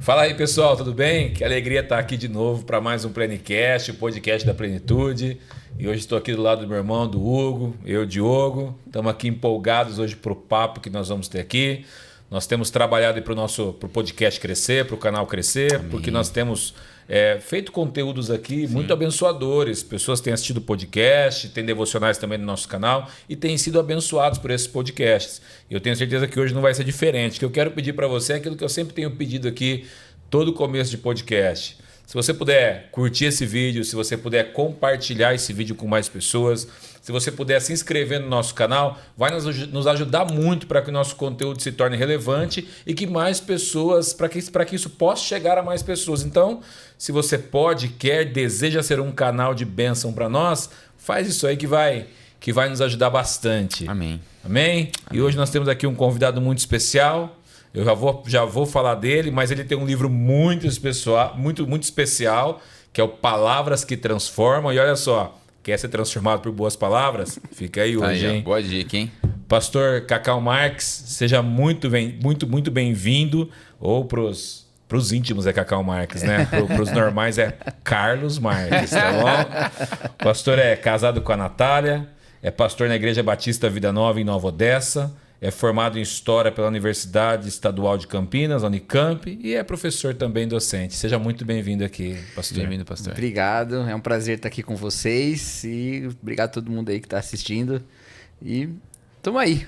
Fala aí, pessoal, tudo bem? Que alegria estar aqui de novo para mais um Plenicast, o podcast da Plenitude. E hoje estou aqui do lado do meu irmão, do Hugo, eu, Diogo. Estamos aqui empolgados hoje para o papo que nós vamos ter aqui. Nós temos trabalhado para o podcast crescer, para o canal crescer, Amém. Porque nós temos feito conteúdos aqui muito abençoadores. Pessoas têm assistido o podcast, tem devocionais também no nosso canal e têm sido abençoados por esses podcasts. Eu tenho certeza que hoje não vai ser diferente. O que eu quero pedir para você é aquilo que eu sempre tenho pedido aqui todo começo de podcast. Se você puder curtir esse vídeo, se você puder compartilhar esse vídeo com mais pessoas, se você puder se inscrever no nosso canal, vai nos ajudar muito para que o nosso conteúdo se torne relevante e que mais pessoas, para que isso possa chegar a mais pessoas. Então, se você pode, quer, deseja ser um canal de bênção para nós, faz isso aí que vai nos ajudar bastante. Amém. Amém? E hoje nós temos aqui um convidado muito especial. Eu já vou falar dele, mas ele tem um livro muito especial, muito especial, que é o Palavras que Transformam. E olha só, quer ser transformado por boas palavras? Fica aí hoje, hein? Boa dica, hein? Pastor Cacau Marques, seja muito bem-vindo. Ou pros íntimos é Cacau Marques, né? Pros normais é Carlos Marques, tá bom? O pastor é casado com a Natália, é pastor na Igreja Batista Vida Nova em Nova Odessa. É formado em História pela Universidade Estadual de Campinas, Unicamp, e é professor também docente. Seja muito bem-vindo aqui, pastor. Bem-vindo, pastor. Obrigado, é um prazer estar aqui com vocês e obrigado a todo mundo aí que está assistindo. E tamo aí.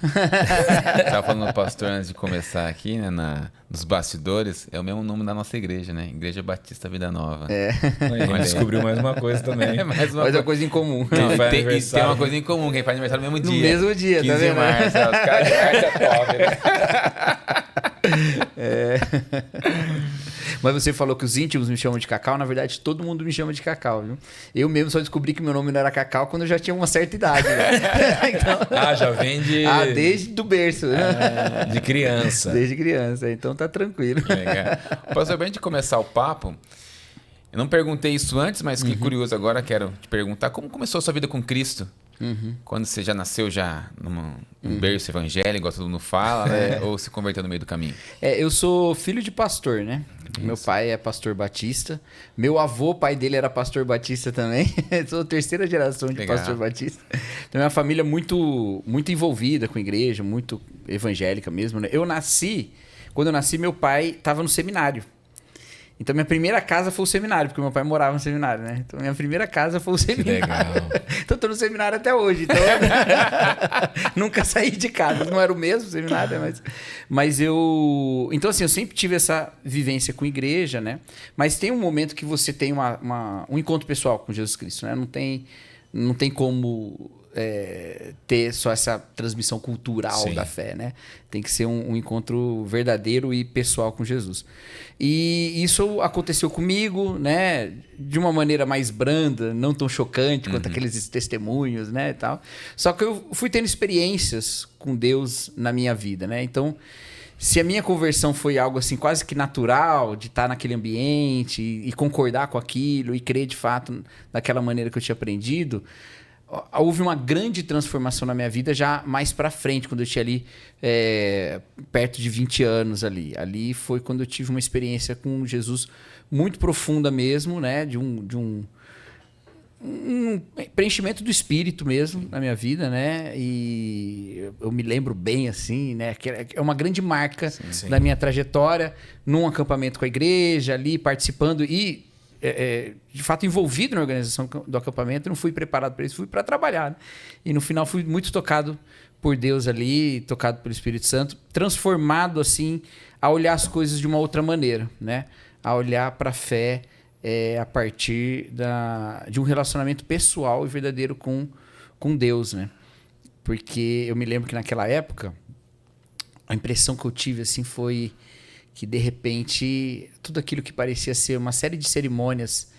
Estava falando do pastor antes de começar aqui, né, nos bastidores, é o mesmo nome da nossa igreja, né? Igreja Batista Vida Nova. Aí, descobriu mais uma coisa também. Mais uma coisa em comum. Não, tem uma coisa em comum, quem faz aniversário no mesmo dia. No mesmo dia, 15 tá vendo? de março, os caras de março é top, né? Mas você falou que os íntimos me chamam de Cacau, na verdade todo mundo me chama de Cacau, viu? Eu mesmo só descobri que meu nome não era Cacau quando eu já tinha uma certa idade, né? Então, já vem de... desde o berço, né? De criança. Desde criança, então tá tranquilo. Legal. Pastor, bem de começar o papo, eu não perguntei isso antes, mas fiquei curioso agora, quero te perguntar, como começou a sua vida com Cristo? Quando você já nasceu num berço evangélico, igual todo mundo fala, né? Ou se converteu no meio do caminho? Eu sou filho de pastor, né? Isso. Meu pai é pastor batista. Meu avô, pai dele era pastor batista também. Sou a terceira geração de pastor batista. Então é uma família muito, muito envolvida com a igreja, muito evangélica mesmo, né? Quando eu nasci, meu pai estava no seminário. Então, minha primeira casa foi o seminário, porque meu pai morava no seminário, né? Então, minha primeira casa foi o seminário. Legal. Então, eu tô no seminário até hoje. Então, nunca saí de casa. Não era o mesmo seminário, mas eu... Então, assim, eu sempre tive essa vivência com igreja, né? Mas tem um momento que você tem um encontro pessoal com Jesus Cristo, né? Não tem como... ter só essa transmissão cultural da fé, né? Tem que ser um encontro verdadeiro e pessoal com Jesus. E isso aconteceu comigo, né? De uma maneira mais branda, não tão chocante quanto aqueles testemunhos, né? E tal. Só que eu fui tendo experiências com Deus na minha vida, né? Então, se a minha conversão foi algo assim quase que natural, de estar naquele ambiente e concordar com aquilo e crer de fato daquela maneira que eu tinha aprendido, houve uma grande transformação na minha vida já mais pra frente, quando eu tinha ali perto de 20 anos ali. Ali foi quando eu tive uma experiência com Jesus muito profunda mesmo, né? De um preenchimento do espírito mesmo na minha vida, né? E eu me lembro bem assim, né? Que é uma grande marca da minha trajetória, num acampamento com a igreja ali, participando e de fato envolvido na organização do acampamento. Não fui preparado para isso, fui para trabalhar, né? E no final fui muito tocado por Deus ali, tocado pelo Espírito Santo, transformado assim a olhar as coisas de uma outra maneira, né? A olhar para a fé a partir de um relacionamento pessoal e verdadeiro com Deus, né? Porque eu me lembro que naquela época a impressão que eu tive assim foi que, de repente, tudo aquilo que parecia ser uma série de cerimônias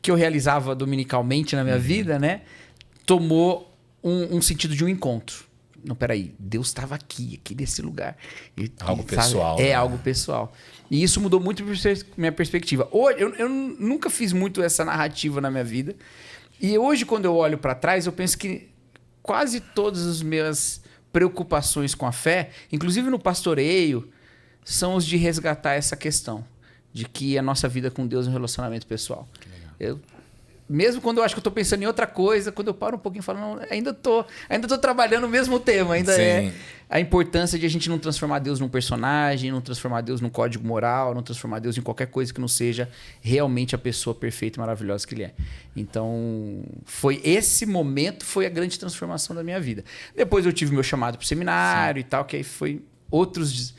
que eu realizava dominicalmente na minha vida, né? Tomou um sentido de um encontro. Não, peraí, Deus estava aqui nesse lugar. Algo pessoal. É algo pessoal. E isso mudou muito minha perspectiva. Hoje, eu nunca fiz muito essa narrativa na minha vida. E hoje, quando eu olho para trás, eu penso que quase todas as minhas preocupações com a fé, inclusive no pastoreio, são os de resgatar essa questão de que a nossa vida com Deus é um relacionamento pessoal. Mesmo quando eu acho que eu tô pensando em outra coisa, quando eu paro um pouquinho e falo, não, ainda tô trabalhando o mesmo tema, ainda é a importância de a gente não transformar Deus num personagem, não transformar Deus num código moral, não transformar Deus em qualquer coisa que não seja realmente a pessoa perfeita e maravilhosa que Ele é. Então, esse momento foi a grande transformação da minha vida. Depois eu tive meu chamado pro seminário e tal, que aí foi outros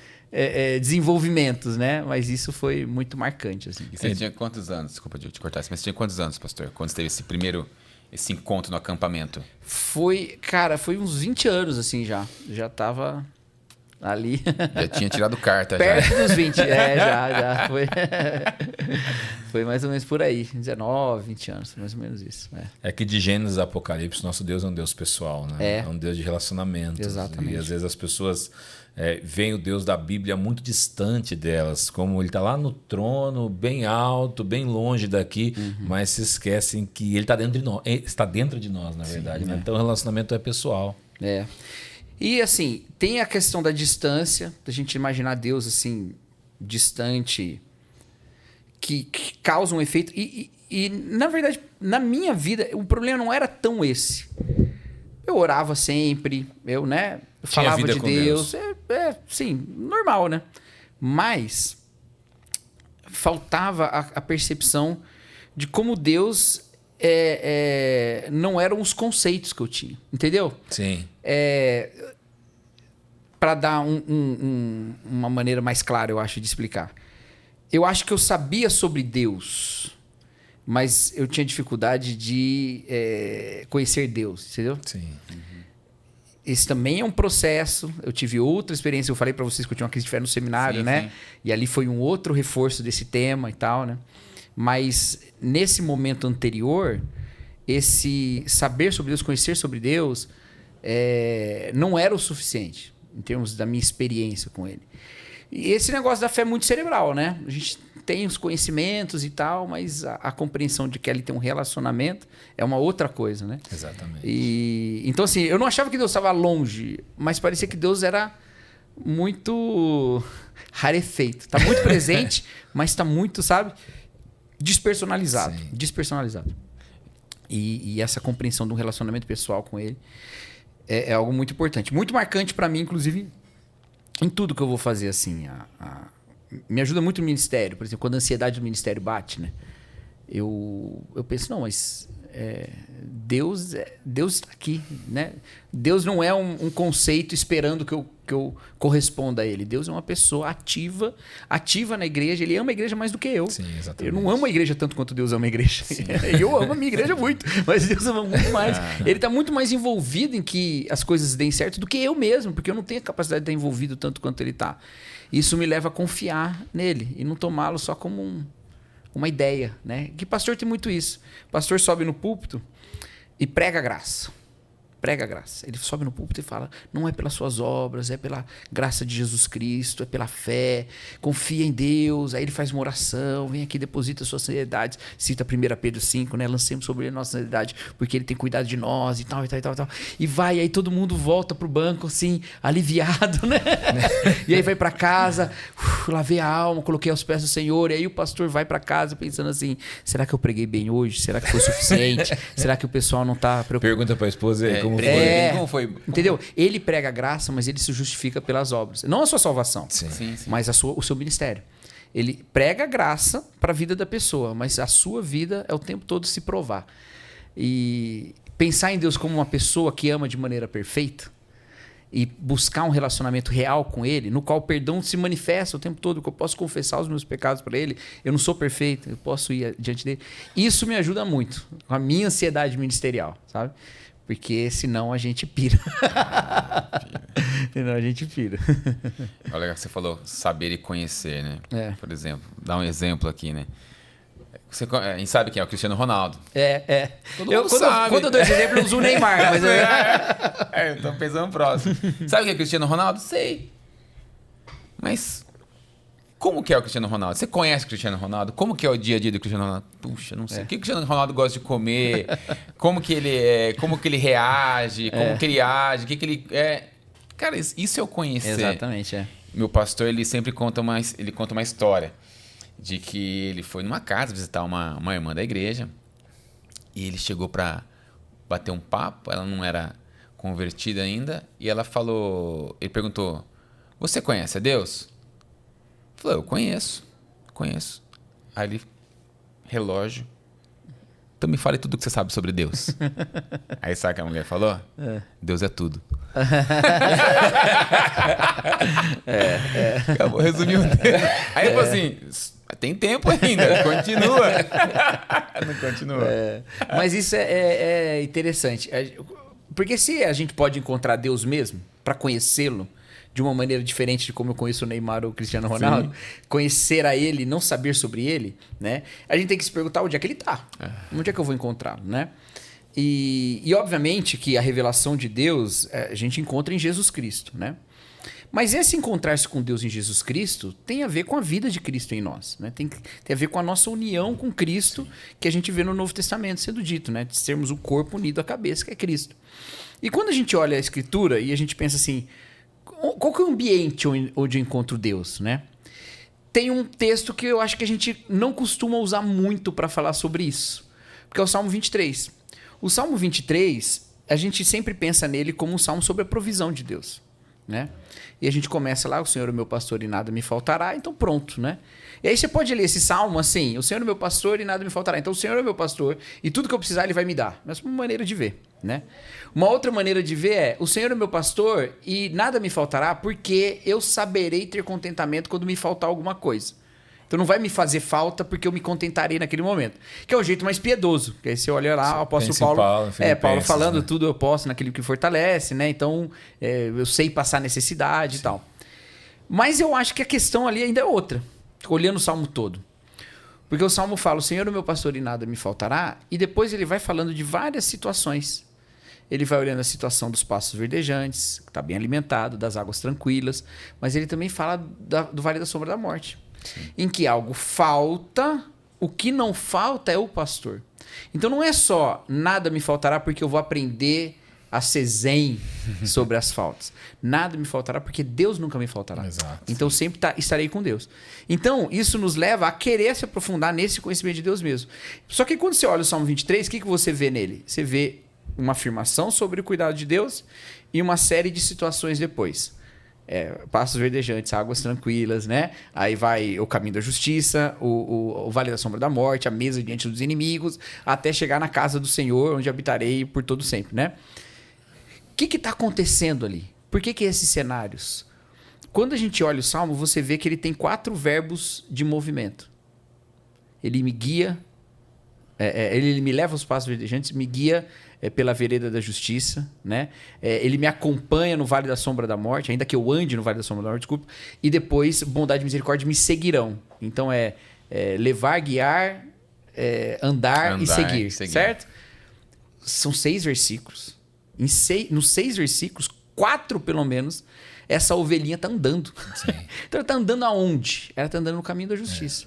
desenvolvimentos, né? Mas isso foi muito marcante, assim. E você tinha quantos anos? Desculpa de te cortar, mas você tinha quantos anos, pastor? Quando você teve esse encontro no acampamento? Foi uns 20 anos, assim, já. Já tava ali. Já tinha tirado carta, perto dos 20, já. Foi mais ou menos por aí. 19, 20 anos, mais ou menos isso. É que de Gênesis a Apocalipse, nosso Deus é um Deus pessoal, né? É um Deus de relacionamento. Exatamente. E às vezes as pessoas veem o Deus da Bíblia muito distante delas, como ele está lá no trono, bem alto, bem longe daqui, mas se esquecem que ele está dentro de nós. Está dentro de nós, na verdade. Né? Então o relacionamento é pessoal. E assim, tem a questão da distância, da gente imaginar Deus assim, distante, que causa um efeito. E na verdade, na minha vida, o problema não era tão esse. Eu orava sempre, eu falava de Deus. Sim, normal, né? Mas faltava a percepção de como Deus não eram os conceitos que eu tinha. Entendeu? Sim. Para dar uma maneira mais clara, eu acho, de explicar. Eu acho que eu sabia sobre Deus, mas eu tinha dificuldade de conhecer Deus, entendeu? Sim. Esse também é um processo. Eu tive outra experiência. Eu falei para vocês que eu tinha uma crise de fé no seminário, né? Sim. E ali foi um outro reforço desse tema e tal, né? Mas nesse momento anterior, esse saber sobre Deus, conhecer sobre Deus, não era o suficiente em termos da minha experiência com Ele. E esse negócio da fé é muito cerebral, né? A gente tem os conhecimentos e tal, mas a compreensão de que ele tem um relacionamento é uma outra coisa, né? Exatamente. Então, assim, eu não achava que Deus estava longe, mas parecia que Deus era muito rarefeito. Está muito presente, mas está muito, sabe? Despersonalizado. Sim. Despersonalizado. E essa compreensão de um relacionamento pessoal com Ele é algo muito importante. Muito marcante para mim, inclusive, em tudo que eu vou fazer, assim. Me ajuda muito no ministério. Por exemplo, quando a ansiedade do ministério bate, né? Eu penso, não, mas Deus está aqui, né? Deus não é um conceito esperando que eu corresponda a Ele. Deus é uma pessoa ativa na igreja. Ele ama a igreja mais do que eu. Sim, exatamente. Eu não amo a igreja tanto quanto Deus ama a igreja. Eu amo a minha igreja muito, mas Deus ama muito mais. Ele está muito mais envolvido em que as coisas deem certo do que eu mesmo, porque eu não tenho a capacidade de estar envolvido tanto quanto Ele está. Isso me leva a confiar nele e não tomá-lo só como uma ideia, né? Que pastor tem muito isso. O pastor sobe no púlpito e prega a graça. Prega a graça. Ele sobe no púlpito e fala, não é pelas suas obras, é pela graça de Jesus Cristo, é pela fé, confia em Deus. Aí ele faz uma oração, vem aqui, deposita suas ansiedades. Cita 1 Pedro 5, né? Lancemos sobre ele nossa ansiedade, porque ele tem cuidado de nós e tal, e tal, e tal, e tal. E vai, aí todo mundo volta pro banco, assim, aliviado, né? E aí vai para casa, lavei a alma, coloquei aos pés do Senhor. E aí o pastor vai para casa pensando assim, será que eu preguei bem hoje? Será que foi suficiente? Será que o pessoal não tá preocupado? Pergunta para a esposa aí, como foi? Entendeu? Ele prega a graça, mas ele se justifica pelas obras. Não a sua salvação, sim. mas o seu ministério. Ele prega a graça para a vida da pessoa, mas a sua vida é o tempo todo se provar. E pensar em Deus como uma pessoa que ama de maneira perfeita e buscar um relacionamento real com Ele, no qual o perdão se manifesta o tempo todo, que eu posso confessar os meus pecados para Ele, eu não sou perfeito, eu posso ir diante dele. Isso me ajuda muito com a minha ansiedade ministerial, sabe? Porque senão a gente pira. Senão a gente pira. Olha, você falou saber e conhecer, né? Por exemplo, dá um exemplo aqui, né? A gente sabe quem é o Cristiano Ronaldo. Todo mundo sabe. Quando eu dou esse exemplo, eu uso o Neymar. Mas eu tô pensando no próximo. Sabe quem é o Cristiano Ronaldo? Sei. Mas como que é o Cristiano Ronaldo? Você conhece o Cristiano Ronaldo? Como que é o dia a dia do Cristiano Ronaldo? Puxa, não sei. O que o Cristiano Ronaldo gosta de comer? Como que ele é? Como que ele reage? Como que ele age? O que ele é? Cara, isso é o conhecer. Exatamente, Meu pastor, ele sempre conta uma história. de que ele foi numa casa visitar uma irmã da igreja e ele chegou para bater um papo, ela não era convertida ainda, e ela falou, ele perguntou, você conhece a Deus? Falou, eu conheço. Aí ele, relógio, então me fale tudo o que você sabe sobre Deus. Aí sabe o que a mulher falou? Deus é tudo. Acabou, resumiu. Aí ele falou assim, tem tempo ainda, continua. Não continua. Mas isso é interessante. Porque se a gente pode encontrar Deus mesmo, para conhecê-lo, de uma maneira diferente de como eu conheço o Neymar ou o Cristiano Ronaldo, conhecer a ele, não saber sobre ele, né? A gente tem que se perguntar onde é que ele está. Onde é que eu vou encontrá-lo, né? E obviamente que a revelação de Deus a gente encontra em Jesus Cristo, né? Mas esse encontrar-se com Deus em Jesus Cristo tem a ver com a vida de Cristo em nós, né? Tem a ver com a nossa união com Cristo, que a gente vê no Novo Testamento sendo dito, né? De sermos o corpo unido à cabeça, que é Cristo. E quando a gente olha a Escritura e a gente pensa assim, qual que é o ambiente onde eu encontro Deus, né? Tem um texto que eu acho que a gente não costuma usar muito para falar sobre isso, porque é o Salmo 23. O Salmo 23, a gente sempre pensa nele como um salmo sobre a provisão de Deus, né? E a gente começa lá, o Senhor é o meu pastor e nada me faltará, então pronto, né? E aí você pode ler esse salmo assim, o Senhor é o meu pastor e nada me faltará. Então o Senhor é o meu pastor e tudo que eu precisar ele vai me dar. Essa é uma maneira de ver, né? Uma outra maneira de ver é, o Senhor é o meu pastor e nada me faltará porque eu saberei ter contentamento quando me faltar alguma coisa. Então não vai me fazer falta porque eu me contentarei naquele momento. Que é o jeito mais piedoso. Que aí você olha lá, o apóstolo Paulo falando, né? Tudo eu posso naquele que fortalece, né? Então eu sei passar necessidade e tal. Mas eu acho que a questão ali ainda é outra. Olhando o Salmo todo. Porque o Salmo fala, o Senhor é o meu pastor e nada me faltará. E depois ele vai falando de várias situações. Ele vai olhando a situação dos pastos verdejantes, que está bem alimentado, das águas tranquilas. Mas ele também fala do vale da sombra da morte. Sim. Em que algo falta, o que não falta é o pastor. Então não é só nada me faltará porque eu vou aprender a ser zen sobre as faltas. Nada me faltará porque Deus nunca me faltará. Exato. Então eu sempre estarei com Deus. Então isso nos leva a querer se aprofundar nesse conhecimento de Deus mesmo. Só que quando você olha o Salmo 23, o que você vê nele? Você vê uma afirmação sobre o cuidado de Deus e uma série de situações depois. Pastos verdejantes, águas tranquilas, né? Aí vai o caminho da justiça, o vale da sombra da morte, a mesa diante dos inimigos, até chegar na casa do Senhor, onde habitarei por todo sempre, né? O que está acontecendo ali? Por que esses cenários? Quando a gente olha o Salmo, você vê que ele tem 4 verbos de movimento. Ele me guia, ele me leva aos pastos verdejantes, me guia pela vereda da justiça, né? Ele me acompanha no vale da sombra da morte, ainda que eu ande no vale da sombra da morte, desculpa. E depois, bondade e misericórdia me seguirão. Então levar, guiar, andar e seguir, certo? São 6 versículos. Nos 6 versículos, 4 pelo menos, essa ovelhinha está andando. Então ela está andando aonde? Ela está andando no caminho da justiça.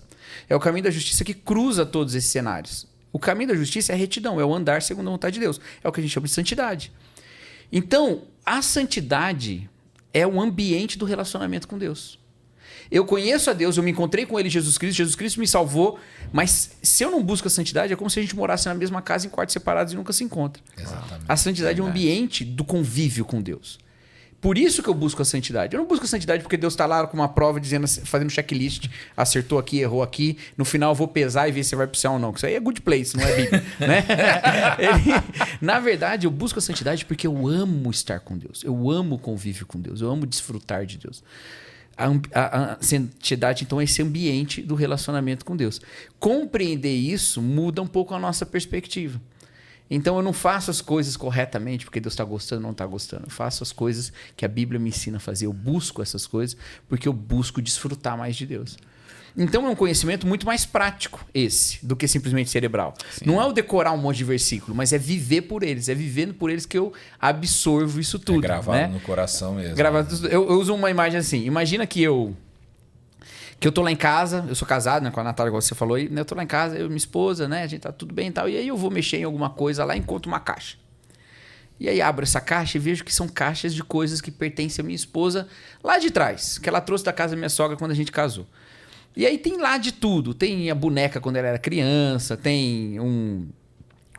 É o caminho da justiça que cruza todos esses cenários. O caminho da justiça é a retidão, é o andar segundo a vontade de Deus. É o que a gente chama de santidade. Então, a santidade é o ambiente do relacionamento com Deus. Eu conheço a Deus, eu me encontrei com Ele, Jesus Cristo me salvou, mas se eu não busco a santidade, é como se a gente morasse na mesma casa em quartos separados e nunca se encontra. Exatamente. A santidade é um ambiente do convívio com Deus. Por isso que eu busco a santidade. Eu não busco a santidade porque Deus está lá com uma prova dizendo, fazendo checklist, acertou aqui, errou aqui, no final eu vou pesar e ver se você vai pro céu ou não. Isso aí é good place, não é Bíblia. Né? Na verdade, eu busco a santidade porque eu amo estar com Deus. Eu amo o convívio com Deus. Eu amo desfrutar de Deus. A santidade, então, é esse ambiente do relacionamento com Deus. Compreender isso muda um pouco a nossa perspectiva. Então eu não faço as coisas corretamente porque Deus está gostando ou não está gostando. Eu faço as coisas que a Bíblia me ensina a fazer. Eu busco essas coisas porque eu busco desfrutar mais de Deus. Então é um conhecimento muito mais prático esse do que simplesmente cerebral. Sim. Não é o decorar um monte de versículo, mas é viver por eles. É vivendo por eles que eu absorvo isso tudo. É gravado no coração mesmo. Eu uso uma imagem assim. Imagina que eu tô lá em casa, eu sou casado, né, com a Natália, igual você falou aí, né, eu tô lá em casa, eu e minha esposa, né, a gente tá tudo bem e tal, e aí eu vou mexer em alguma coisa lá e encontro uma caixa. E aí abro essa caixa e vejo que são caixas de coisas que pertencem à minha esposa lá de trás, que ela trouxe da casa da minha sogra quando a gente casou. E aí tem lá de tudo. Tem a boneca quando ela era criança, tem um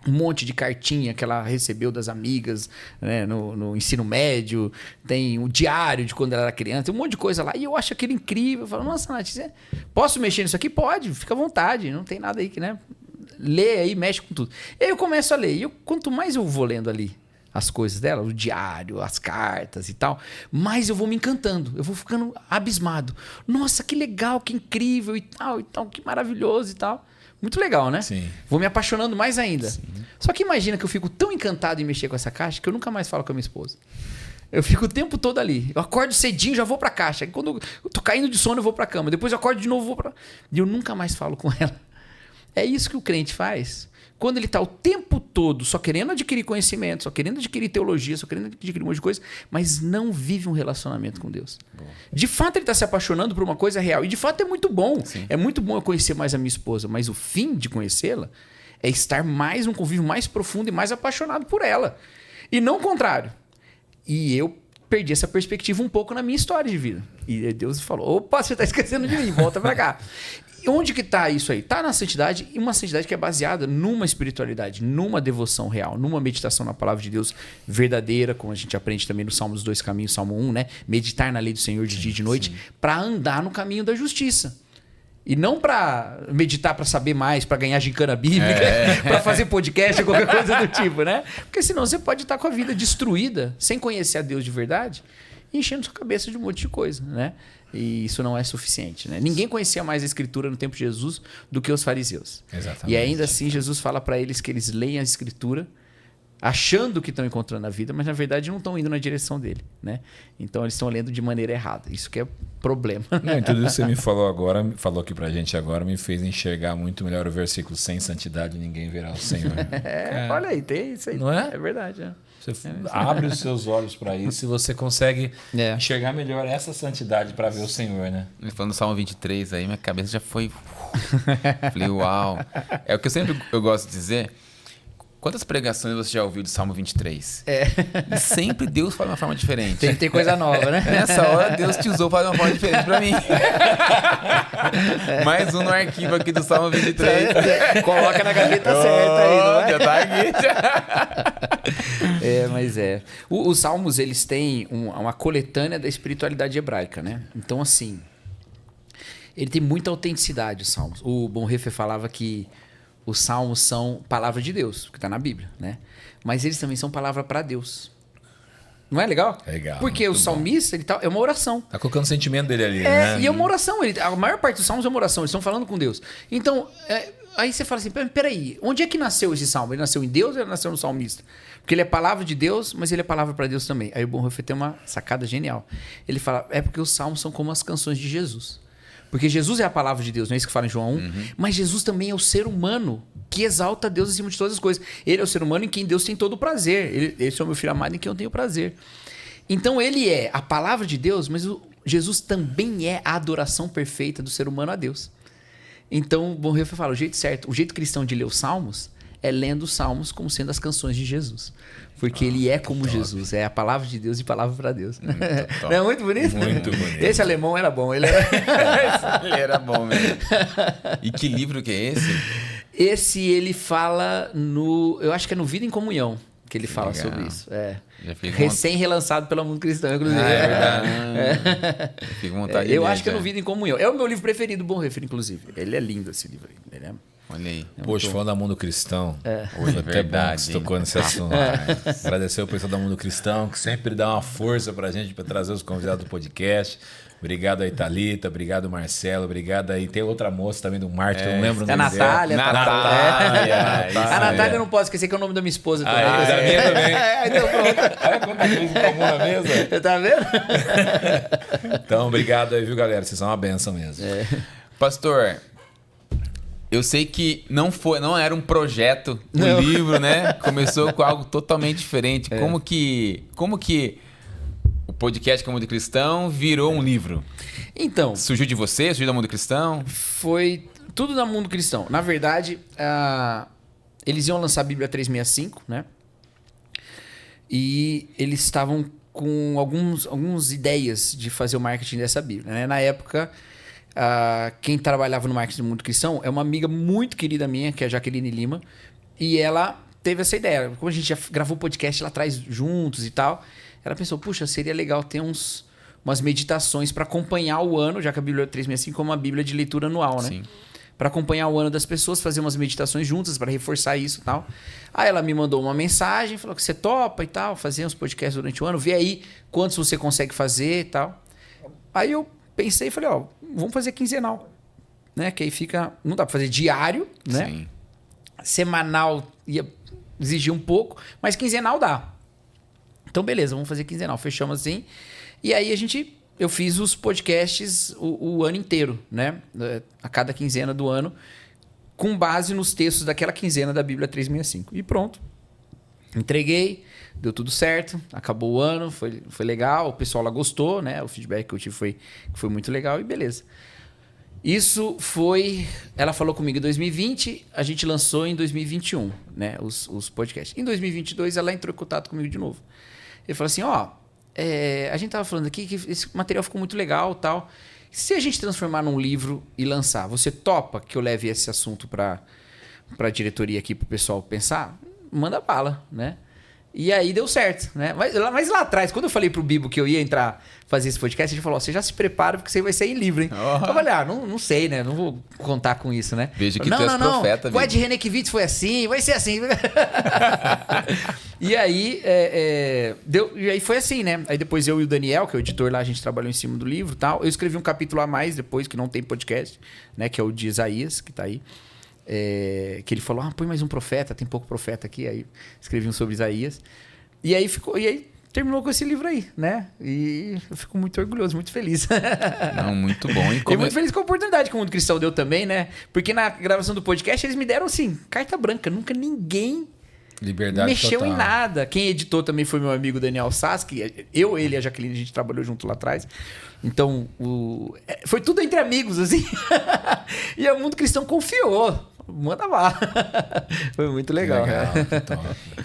monte de cartinha que ela recebeu das amigas, né, no ensino médio, tem o diário de quando ela era criança, tem um monte de coisa lá. E eu acho aquilo incrível. Eu falo, nossa, Nath, posso mexer nisso aqui? Pode, fica à vontade. Não tem nada aí que, né? Lê aí, mexe com tudo. E aí eu começo a ler. E quanto mais eu vou lendo ali as coisas dela, o diário, as cartas e tal, mais eu vou me encantando, eu vou ficando abismado. Nossa, que legal, que incrível e tal, que maravilhoso e tal. Muito legal, né? Sim. Vou me apaixonando mais ainda. Sim. Só que imagina que eu fico tão encantado em mexer com essa caixa que eu nunca mais falo com a minha esposa. Eu fico o tempo todo ali. Eu acordo cedinho, já vou pra caixa. Quando eu tô caindo de sono, eu vou pra cama. Depois eu acordo de novo, vou pra... E eu nunca mais falo com ela. É isso que o crente faz. Quando ele está o tempo todo só querendo adquirir conhecimento, só querendo adquirir teologia, só querendo adquirir um monte de coisa, mas não vive um relacionamento com Deus. Bom. De fato, ele está se apaixonando por uma coisa real. E de fato é muito bom. Sim. É muito bom eu conhecer mais a minha esposa, mas o fim de conhecê-la é estar mais num convívio mais profundo e mais apaixonado por ela. E não o contrário. E eu perdi essa perspectiva um pouco na minha história de vida. E Deus falou, opa, você está esquecendo de mim, volta para cá. Onde que está isso aí? Está na santidade, e uma santidade que é baseada numa espiritualidade, numa devoção real, numa meditação na palavra de Deus verdadeira, como a gente aprende também no Salmo dos Dois Caminhos, Salmo 1, né? Meditar na lei do Senhor de dia e de noite, para andar no caminho da justiça. E não para meditar para saber mais, para ganhar gincana bíblica, para fazer podcast ou qualquer coisa do tipo, né? Porque senão você pode estar com a vida destruída, sem conhecer a Deus de verdade, e enchendo sua cabeça de um monte de coisa, né? E isso não é suficiente, né? Ninguém conhecia mais a Escritura no tempo de Jesus do que os fariseus. Exatamente. E ainda assim Jesus fala para eles que eles leem a Escritura achando que estão encontrando a vida, mas na verdade não estão indo na direção dele, né? Então eles estão lendo de maneira errada. Isso que é problema. Não, tudo isso que você me falou agora, falou aqui pra gente agora, me fez enxergar muito melhor o versículo: sem santidade ninguém verá o Senhor. Olha aí, tem isso aí. Não é? É verdade, é. Você abre os seus olhos para isso e você consegue enxergar melhor essa santidade para ver o Senhor, né? Falando do Salmo 23 aí, minha cabeça já foi... Falei, uau. É o que eu gosto de dizer. Quantas pregações você já ouviu do Salmo 23? E sempre Deus fala de uma forma diferente. Tem coisa nova, né? Nessa hora, Deus te usou para de uma forma diferente para mim. Mais um no arquivo aqui do Salmo 23. Coloca na gaveta certa aí, não é? Já tá aqui. Mas é. Os Salmos, eles têm uma coletânea da espiritualidade hebraica, né? Então, assim, ele tem muita autenticidade, os Salmos. O Bonhoeffer falava que os Salmos são palavra de Deus, que está na Bíblia, né? Mas eles também são palavra para Deus. Não é legal? Legal. Porque o salmista, é uma oração. Tá colocando o sentimento dele ali, né? E é uma oração. A maior parte dos salmos é uma oração. Eles estão falando com Deus. Então, aí você fala assim, peraí, onde é que nasceu esse salmo? Ele nasceu em Deus ou ele nasceu no salmista? Porque ele é palavra de Deus, mas ele é palavra para Deus também. Aí o Bonhoeffer tem uma sacada genial. Ele fala, é porque os salmos são como as canções de Jesus. Porque Jesus é a palavra de Deus, não é isso que fala em João 1? Mas Jesus também é o ser humano que exalta Deus acima de todas as coisas. Ele é o ser humano em quem Deus tem todo o prazer. Ele é o meu filho amado em quem eu tenho prazer. Então ele é a palavra de Deus, mas Jesus também é a adoração perfeita do ser humano a Deus. Então o Bonhoeffer fala, o jeito certo, o jeito cristão de ler os salmos é lendo os salmos como sendo as canções de Jesus. Porque ele é como Jesus, é a palavra de Deus e palavra para Deus. Não é muito bonito? Muito bonito. Esse alemão era bom. Ele era bom mesmo. E que livro que é esse? Esse ele fala eu acho que é no Vida em Comunhão que ele fala sobre isso. Recém-relançado pelo Mundo Cristão, inclusive. É verdade. Fico com vontade de ler, acho que é no Vida em Comunhão. É o meu livro preferido do Bonhoeffer, inclusive. Ele é lindo, esse livro aí. Ele é... Olha aí. Poxa, falando da Mundo Cristão. Foi até bom que você tocou nesse assunto. Agradecer o pessoal da Mundo Cristão, que sempre dá uma força pra gente, pra trazer os convidados do podcast. Obrigado aí, Thalita. Obrigado, Marcelo. Obrigado aí. Tem outra moça também do marketing, não lembro o nome dela. A Natália eu não posso esquecer que é o nome da minha esposa também. Da minha também. Então pronto. Olha quanta coisa em comum na mesa. Tá vendo? Então, obrigado aí, viu, galera? Vocês são uma benção mesmo. Pastor, eu sei que não era um projeto do livro, né? Começou com algo totalmente diferente. Como que o podcast Mundo Cristão virou um livro? Então... Surgiu de você? Surgiu da Mundo Cristão? Foi tudo da Mundo Cristão. Na verdade, eles iam lançar a Bíblia 365, né? E eles estavam com algumas ideias de fazer o marketing dessa Bíblia, né? Na época... quem trabalhava no marketing do Mundo Cristão é uma amiga muito querida minha, que é a Jaqueline Lima. E ela teve essa ideia. Como a gente já gravou podcast lá atrás juntos e tal, ela pensou, puxa, seria legal ter umas meditações para acompanhar o ano, já que a Bíblia 365 é uma Bíblia de leitura anual, né? Sim. Para acompanhar o ano das pessoas, fazer umas meditações juntas para reforçar isso e tal. Aí ela me mandou uma mensagem, falou que você topa e tal, fazer uns podcasts durante o ano, vê aí quantos você consegue fazer e tal. Aí eu pensei e falei, vamos fazer quinzenal, né? Que aí fica, não dá para fazer diário, né? Sim. Semanal ia exigir um pouco, mas quinzenal dá. Então beleza, vamos fazer quinzenal, fechamos assim. E aí eu fiz os podcasts o ano inteiro, né? A cada quinzena do ano, com base nos textos daquela quinzena da Bíblia 365. E pronto. Entreguei, deu tudo certo, acabou o ano, foi legal, o pessoal lá gostou, né? O feedback que eu tive foi muito legal e beleza. Isso foi... Ela falou comigo em 2020, a gente lançou em 2021, né? Os podcasts. Em 2022, ela entrou em contato comigo de novo. Ele falou assim, a gente tava falando aqui que esse material ficou muito legal e tal. Se a gente transformar num livro e lançar, você topa que eu leve esse assunto para a diretoria aqui, para o pessoal pensar? Manda bala, né? E aí deu certo, né? Mas lá atrás, quando eu falei pro Bibo que eu ia fazer esse podcast, ele falou, você já se prepara porque você vai sair em livro, hein? Eu falei, não sei, né? Não vou contar com isso, né? Vejo que tu és profeta, Bibo. O Ed Renekiewicz foi assim, vai ser assim. E aí, e aí foi assim, né? Aí depois eu e o Daniel, que é o editor lá, a gente trabalhou em cima do livro e tal. Eu escrevi um capítulo a mais depois, que não tem podcast, né? Que é o de Isaías, que tá aí. Que ele falou, põe mais um profeta, tem pouco profeta aqui. Aí escrevi um sobre Isaías. E aí terminou com esse livro aí, né? E eu fico muito orgulhoso, muito feliz. Não, muito bom. E muito feliz com a oportunidade que o Mundo Cristão deu também, né? Porque na gravação do podcast eles me deram, assim, carta branca. Nunca ninguém mexeu total. em nada. Quem editou também foi meu amigo Daniel Saski. Ele e a Jaqueline, a gente trabalhou junto lá atrás. Então, foi tudo entre amigos, assim. E o Mundo Cristão confiou. Manda lá. Foi muito legal.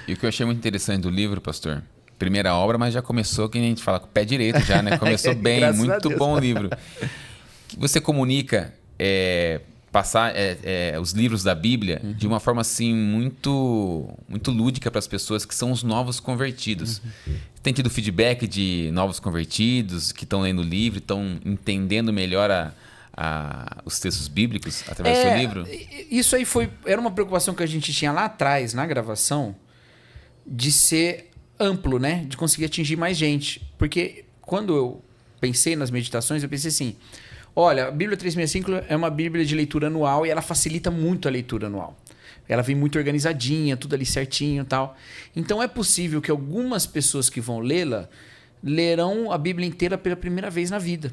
E o que eu achei muito interessante do livro, pastor, primeira obra, mas já começou, que a gente fala, com o pé direito já, né? Começou bem, muito bom o livro. Você comunica os livros da Bíblia de uma forma assim muito, muito lúdica para as pessoas que são os novos convertidos. Tem tido feedback de novos convertidos que estão lendo o livro, estão entendendo melhor os textos bíblicos através do seu livro? Isso aí era uma preocupação que a gente tinha lá atrás, na gravação, de ser amplo, né? De conseguir atingir mais gente. Porque quando eu pensei nas meditações, eu pensei assim, olha, a Bíblia 365 é uma Bíblia de leitura anual e ela facilita muito a leitura anual. Ela vem muito organizadinha, tudo ali certinho e tal. Então é possível que algumas pessoas que vão lê-la lerão a Bíblia inteira pela primeira vez na vida.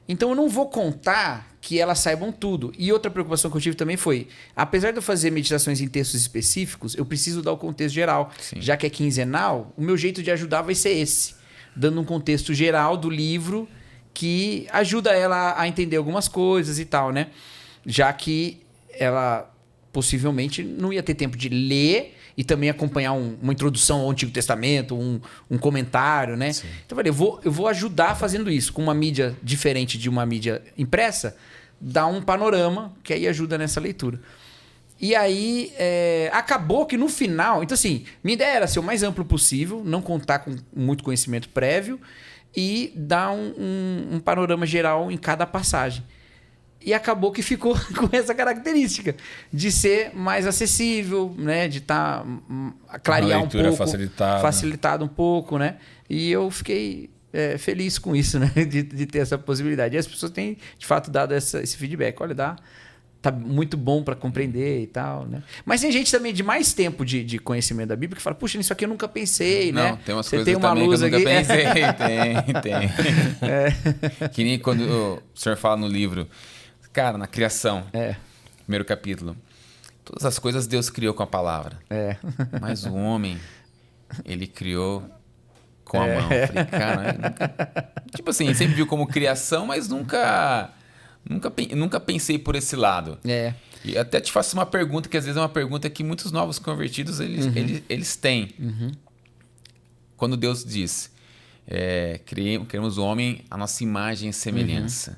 Então eu não vou contar que elas saibam tudo. E outra preocupação que eu tive também foi, apesar de eu fazer meditações em textos específicos, eu preciso dar o contexto geral. Sim. Já Já que é quinzenal, o meu jeito de ajudar vai ser esse. Dando um contexto geral do livro que ajuda ela a entender algumas coisas e tal, né? Já que ela possivelmente não ia ter tempo de ler e também acompanhar uma introdução ao Antigo Testamento, um comentário, né? Sim. Então eu falei, eu vou ajudar fazendo isso, com uma mídia diferente de uma mídia impressa, dar um panorama que aí ajuda nessa leitura. E aí, acabou que no final... Então assim, minha ideia era ser o mais amplo possível, não contar com muito conhecimento prévio e dar um panorama geral em cada passagem. E acabou que ficou com essa característica de ser mais acessível, né? De clarear um pouco, facilitado um pouco, né? E eu fiquei feliz com isso, né? De ter essa possibilidade. E as pessoas têm, de fato, dado esse feedback. Olha, tá muito bom para compreender e tal, né? Mas tem gente também de mais tempo de conhecimento da Bíblia que fala, puxa, nisso aqui eu nunca pensei, né? Não, tem umas Você coisas tem uma também luz que eu nunca aqui. pensei. Tem. Que nem quando o senhor fala no livro, cara, na criação, primeiro capítulo, todas as coisas Deus criou com a palavra. Mas o homem, ele criou com a mão. Eu falei, cara, tipo assim, sempre viu como criação, mas nunca pensei por esse lado. E até te faço uma pergunta, que às vezes é uma pergunta que muitos novos convertidos eles têm. Quando Deus diz, criamos o homem à nossa imagem e semelhança.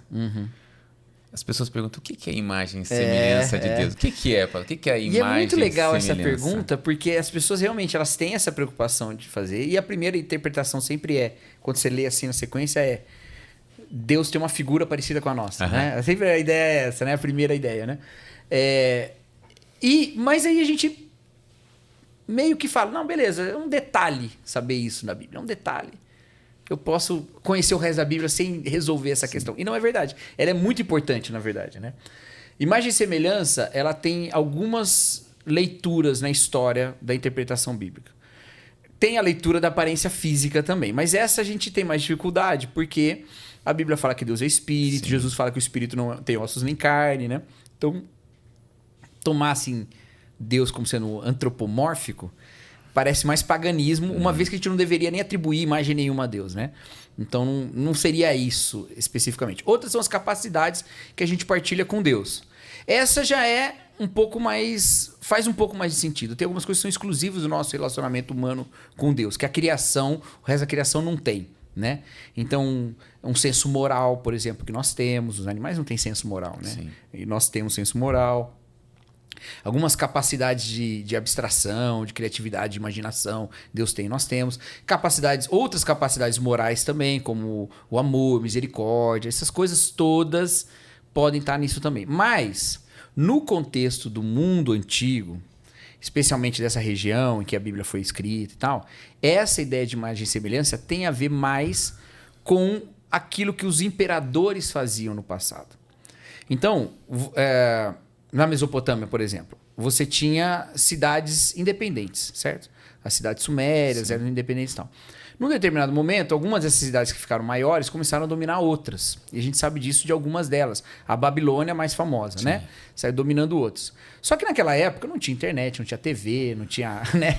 As pessoas perguntam o que é imagem e semelhança de Deus? O que é, Paulo? O que é a imagem e semelhança? E é muito legal essa pergunta, porque as pessoas realmente elas têm essa preocupação de fazer. E a primeira interpretação sempre é, quando você lê assim na sequência, Deus tem uma figura parecida com a nossa. Né? Sempre a ideia é essa, né? A primeira ideia, né? Mas aí a gente meio que fala, não, beleza, é um detalhe saber isso na Bíblia, é um detalhe. Eu posso conhecer o resto da Bíblia sem resolver essa questão. E não é verdade. Ela é muito importante, na verdade, né? Imagem e semelhança, ela tem algumas leituras na história da interpretação bíblica. Tem a leitura da aparência física também, mas essa a gente tem mais dificuldade, porque a Bíblia fala que Deus é espírito, sim, Jesus fala que o espírito não tem ossos nem carne, né? Então, tomar assim Deus como sendo antropomórfico parece mais paganismo, uma vez que a gente não deveria nem atribuir imagem nenhuma a Deus, né? Então não seria isso especificamente. Outras são as capacidades que a gente partilha com Deus. Essa já é um pouco mais... faz um pouco mais de sentido. Tem algumas coisas que são exclusivas do nosso relacionamento humano com Deus, que a criação, o resto da criação não tem, né? Então, um senso moral, por exemplo, que nós temos, os animais não têm senso moral, né? Sim. E nós temos senso moral. Algumas capacidades de abstração, de criatividade, de imaginação, Deus tem, nós temos. Outras capacidades morais também, como o amor, misericórdia, essas coisas todas podem estar nisso também. Mas, no contexto do mundo antigo, especialmente dessa região em que a Bíblia foi escrita e tal, essa ideia de imagem e semelhança tem a ver mais com aquilo que os imperadores faziam no passado. Então, na Mesopotâmia, por exemplo, você tinha cidades independentes, certo? As cidades sumérias eram independentes e tal. Num determinado momento, algumas dessas cidades que ficaram maiores começaram a dominar outras. E a gente sabe disso de algumas delas. A Babilônia, mais famosa, sim, né? Saiu dominando outras. Só que naquela época não tinha internet, não tinha TV, não tinha... Né?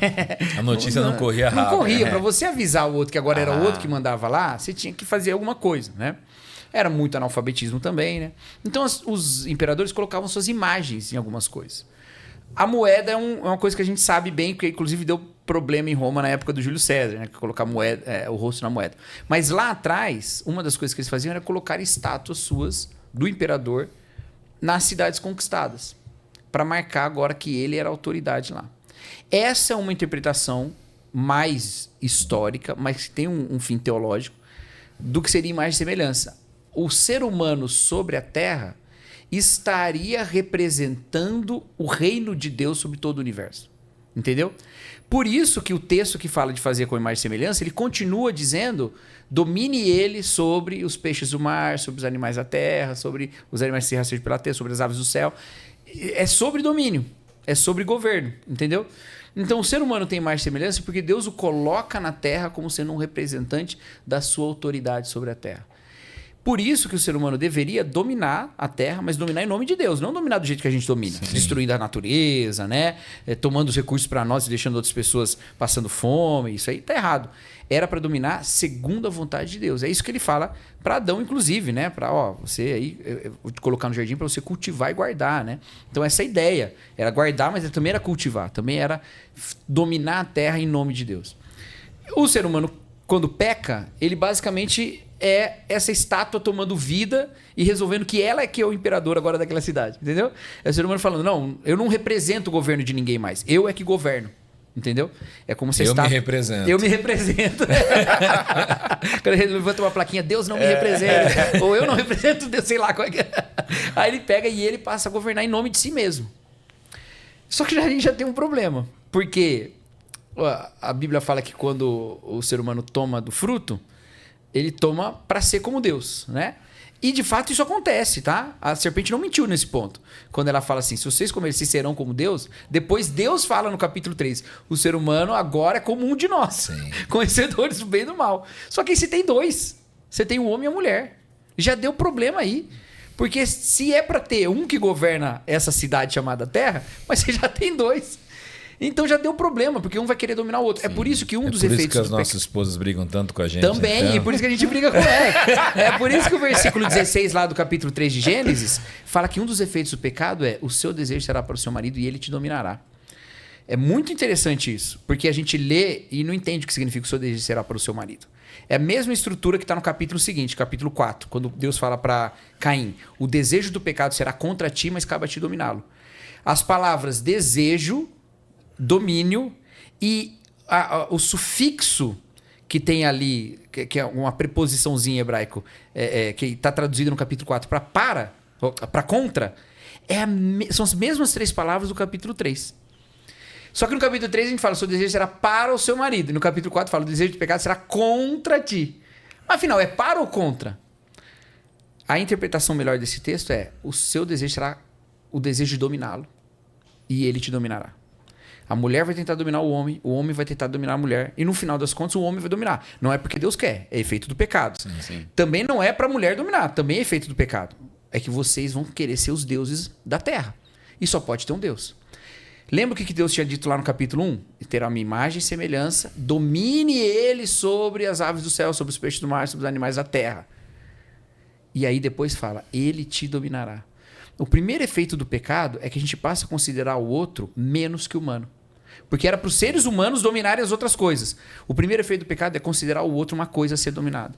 A notícia não corria rápido. Não corria. Para você avisar o outro que agora era o outro que mandava lá, você tinha que fazer alguma coisa, né? Era muito analfabetismo também, né? Então os imperadores colocavam suas imagens em algumas coisas. A moeda é uma coisa que a gente sabe bem, que inclusive deu problema em Roma na época do Júlio César, né? Colocar o rosto na moeda. Mas lá atrás, uma das coisas que eles faziam era colocar estátuas suas do imperador nas cidades conquistadas, para marcar agora que ele era a autoridade lá. Essa é uma interpretação mais histórica, mas que tem um fim teológico, do que seria imagem e semelhança. O ser humano sobre a Terra estaria representando o reino de Deus sobre todo o universo. Entendeu? Por isso que o texto que fala de fazer com imagem e semelhança, ele continua dizendo, domine ele sobre os peixes do mar, sobre os animais da terra, sobre os animais que se rastreiam pela terra, sobre as aves do céu. É sobre domínio, é sobre governo, entendeu? Então o ser humano tem imagem e semelhança porque Deus o coloca na terra como sendo um representante da sua autoridade sobre a terra. Por isso que o ser humano deveria dominar a Terra, mas dominar em nome de Deus, não dominar do jeito que a gente domina. Sim. Destruindo a natureza, né? Tomando os recursos para nós e deixando outras pessoas passando fome. Isso aí tá errado. Era para dominar segundo a vontade de Deus. É isso que ele fala para Adão, inclusive, né? Para você aí, eu vou te colocar no jardim para você cultivar e guardar, né? Então essa é a ideia era guardar, mas também era cultivar, também era dominar a Terra em nome de Deus. O ser humano, quando peca, ele basicamente é essa estátua tomando vida e resolvendo que ela é que é o imperador agora daquela cidade, entendeu? É o ser humano falando, não, eu não represento o governo de ninguém mais, eu é que governo, entendeu? É como se me represento. Eu me represento. Quando ele levanta uma plaquinha, Deus não me representa, ou eu não represento Deus, sei lá qual é que é. Aí ele pega e ele passa a governar em nome de si mesmo. Só que a gente já tem um problema, porque a Bíblia fala que quando o ser humano toma do fruto, ele toma para ser como Deus, né? E de fato isso acontece, tá? A serpente não mentiu nesse ponto. Quando ela fala assim, se vocês comerem, vocês serão como Deus. Depois Deus fala no capítulo 3, o ser humano agora é como um de nós. Sim. Conhecedores do bem e do mal. Só que aí você tem dois. Você tem o homem e a mulher. Já deu problema aí. Porque se é para ter um que governa essa cidade chamada Terra, mas você já tem dois. Então já deu problema, porque um vai querer dominar o outro. Sim. É por isso que dos efeitos... É por isso que as nossas esposas brigam tanto com a gente. Também, então. E por isso que a gente briga com ela. É por isso que o versículo 16 lá do capítulo 3 de Gênesis fala que um dos efeitos do pecado é o seu desejo será para o seu marido e ele te dominará. É muito interessante isso, porque a gente lê e não entende o que significa o seu desejo será para o seu marido. É a mesma estrutura que está no capítulo seguinte, capítulo 4, quando Deus fala para Caim: o desejo do pecado será contra ti, mas cabe a ti dominá-lo. As palavras desejo, domínio e o sufixo que tem ali, que é uma preposiçãozinha em hebraico, que está traduzido no capítulo 4 para contra, são as mesmas 3 palavras do capítulo 3. Só que no capítulo 3 a gente fala: o seu desejo será para o seu marido. E no capítulo 4 fala: o desejo do pecado será contra ti. Mas afinal, é para ou contra? A interpretação melhor desse texto é: o seu desejo será o desejo de dominá-lo. E ele te dominará. A mulher vai tentar dominar o homem vai tentar dominar a mulher. E no final das contas, o homem vai dominar. Não é porque Deus quer, é efeito do pecado. Sim, sim. Também não é para a mulher dominar, também é efeito do pecado. É que vocês vão querer ser os deuses da terra. E só pode ter um Deus. Lembra o que Deus tinha dito lá no capítulo 1? Terá uma imagem e semelhança, domine ele sobre as aves do céu, sobre os peixes do mar, sobre os animais da terra. E aí depois fala: ele te dominará. O primeiro efeito do pecado é que a gente passa a considerar o outro menos que humano. Porque era para os seres humanos dominarem as outras coisas. O primeiro efeito do pecado é considerar o outro uma coisa a ser dominada.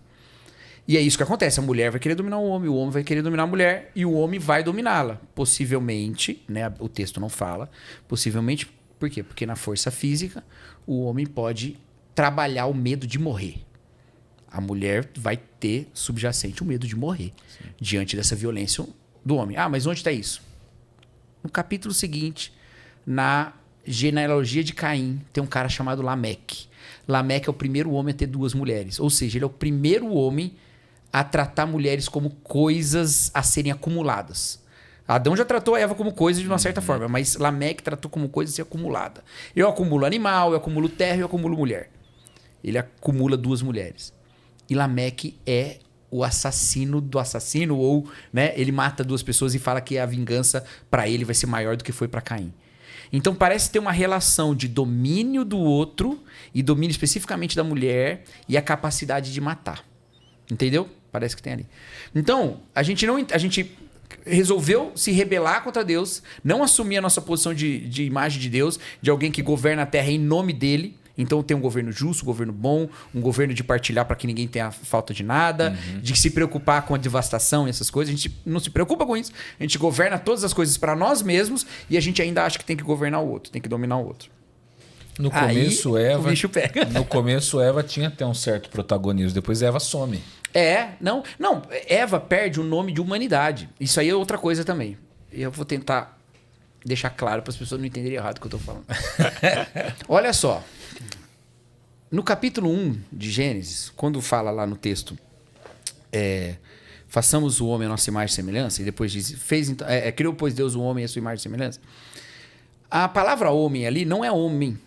E é isso que acontece. A mulher vai querer dominar o homem vai querer dominar a mulher, e o homem vai dominá-la. Possivelmente, né? O texto não fala. Possivelmente, por quê? Porque na força física, o homem pode trabalhar o medo de morrer. A mulher vai ter subjacente o medo de morrer. Sim. Diante dessa violência do homem. Ah, mas onde está isso? No capítulo seguinte, na genealogia de Caim, tem um cara chamado Lameque. Lameque é o primeiro homem a ter 2 mulheres. Ou seja, ele é o primeiro homem a tratar mulheres como coisas a serem acumuladas. Adão já tratou a Eva como coisa de uma certa forma, mas Lameque tratou como coisa a ser acumulada. Eu acumulo animal, eu acumulo terra, eu acumulo mulher. Ele acumula 2 mulheres. E Lameque é o assassino do assassino, ou, né, ele mata 2 pessoas e fala que a vingança para ele vai ser maior do que foi para Caim. Então parece ter uma relação de domínio do outro e domínio especificamente da mulher e a capacidade de matar. Entendeu? Parece que tem ali. Então, a gente resolveu se rebelar contra Deus, não assumir a nossa posição de imagem de Deus, de alguém que governa a terra em nome dele. Então tem um governo justo, um governo bom, um governo de partilhar para que ninguém tenha falta de nada, de se preocupar com a devastação e essas coisas. A gente não se preocupa com isso. A gente governa todas as coisas para nós mesmos e a gente ainda acha que tem que governar o outro, tem que dominar o outro. No começo, aí, Eva, o bicho pega. No começo, Eva tinha até um certo protagonismo. Depois Eva some. Não, Eva perde o nome de humanidade. Isso aí é outra coisa também. Eu vou tentar deixar claro para as pessoas não entenderem errado o que eu estou falando. Olha só. No capítulo 1 de Gênesis, quando fala lá no texto, façamos o homem a nossa imagem e semelhança, e depois diz, criou, pois, Deus o homem a sua imagem e semelhança. A palavra homem ali não é homem,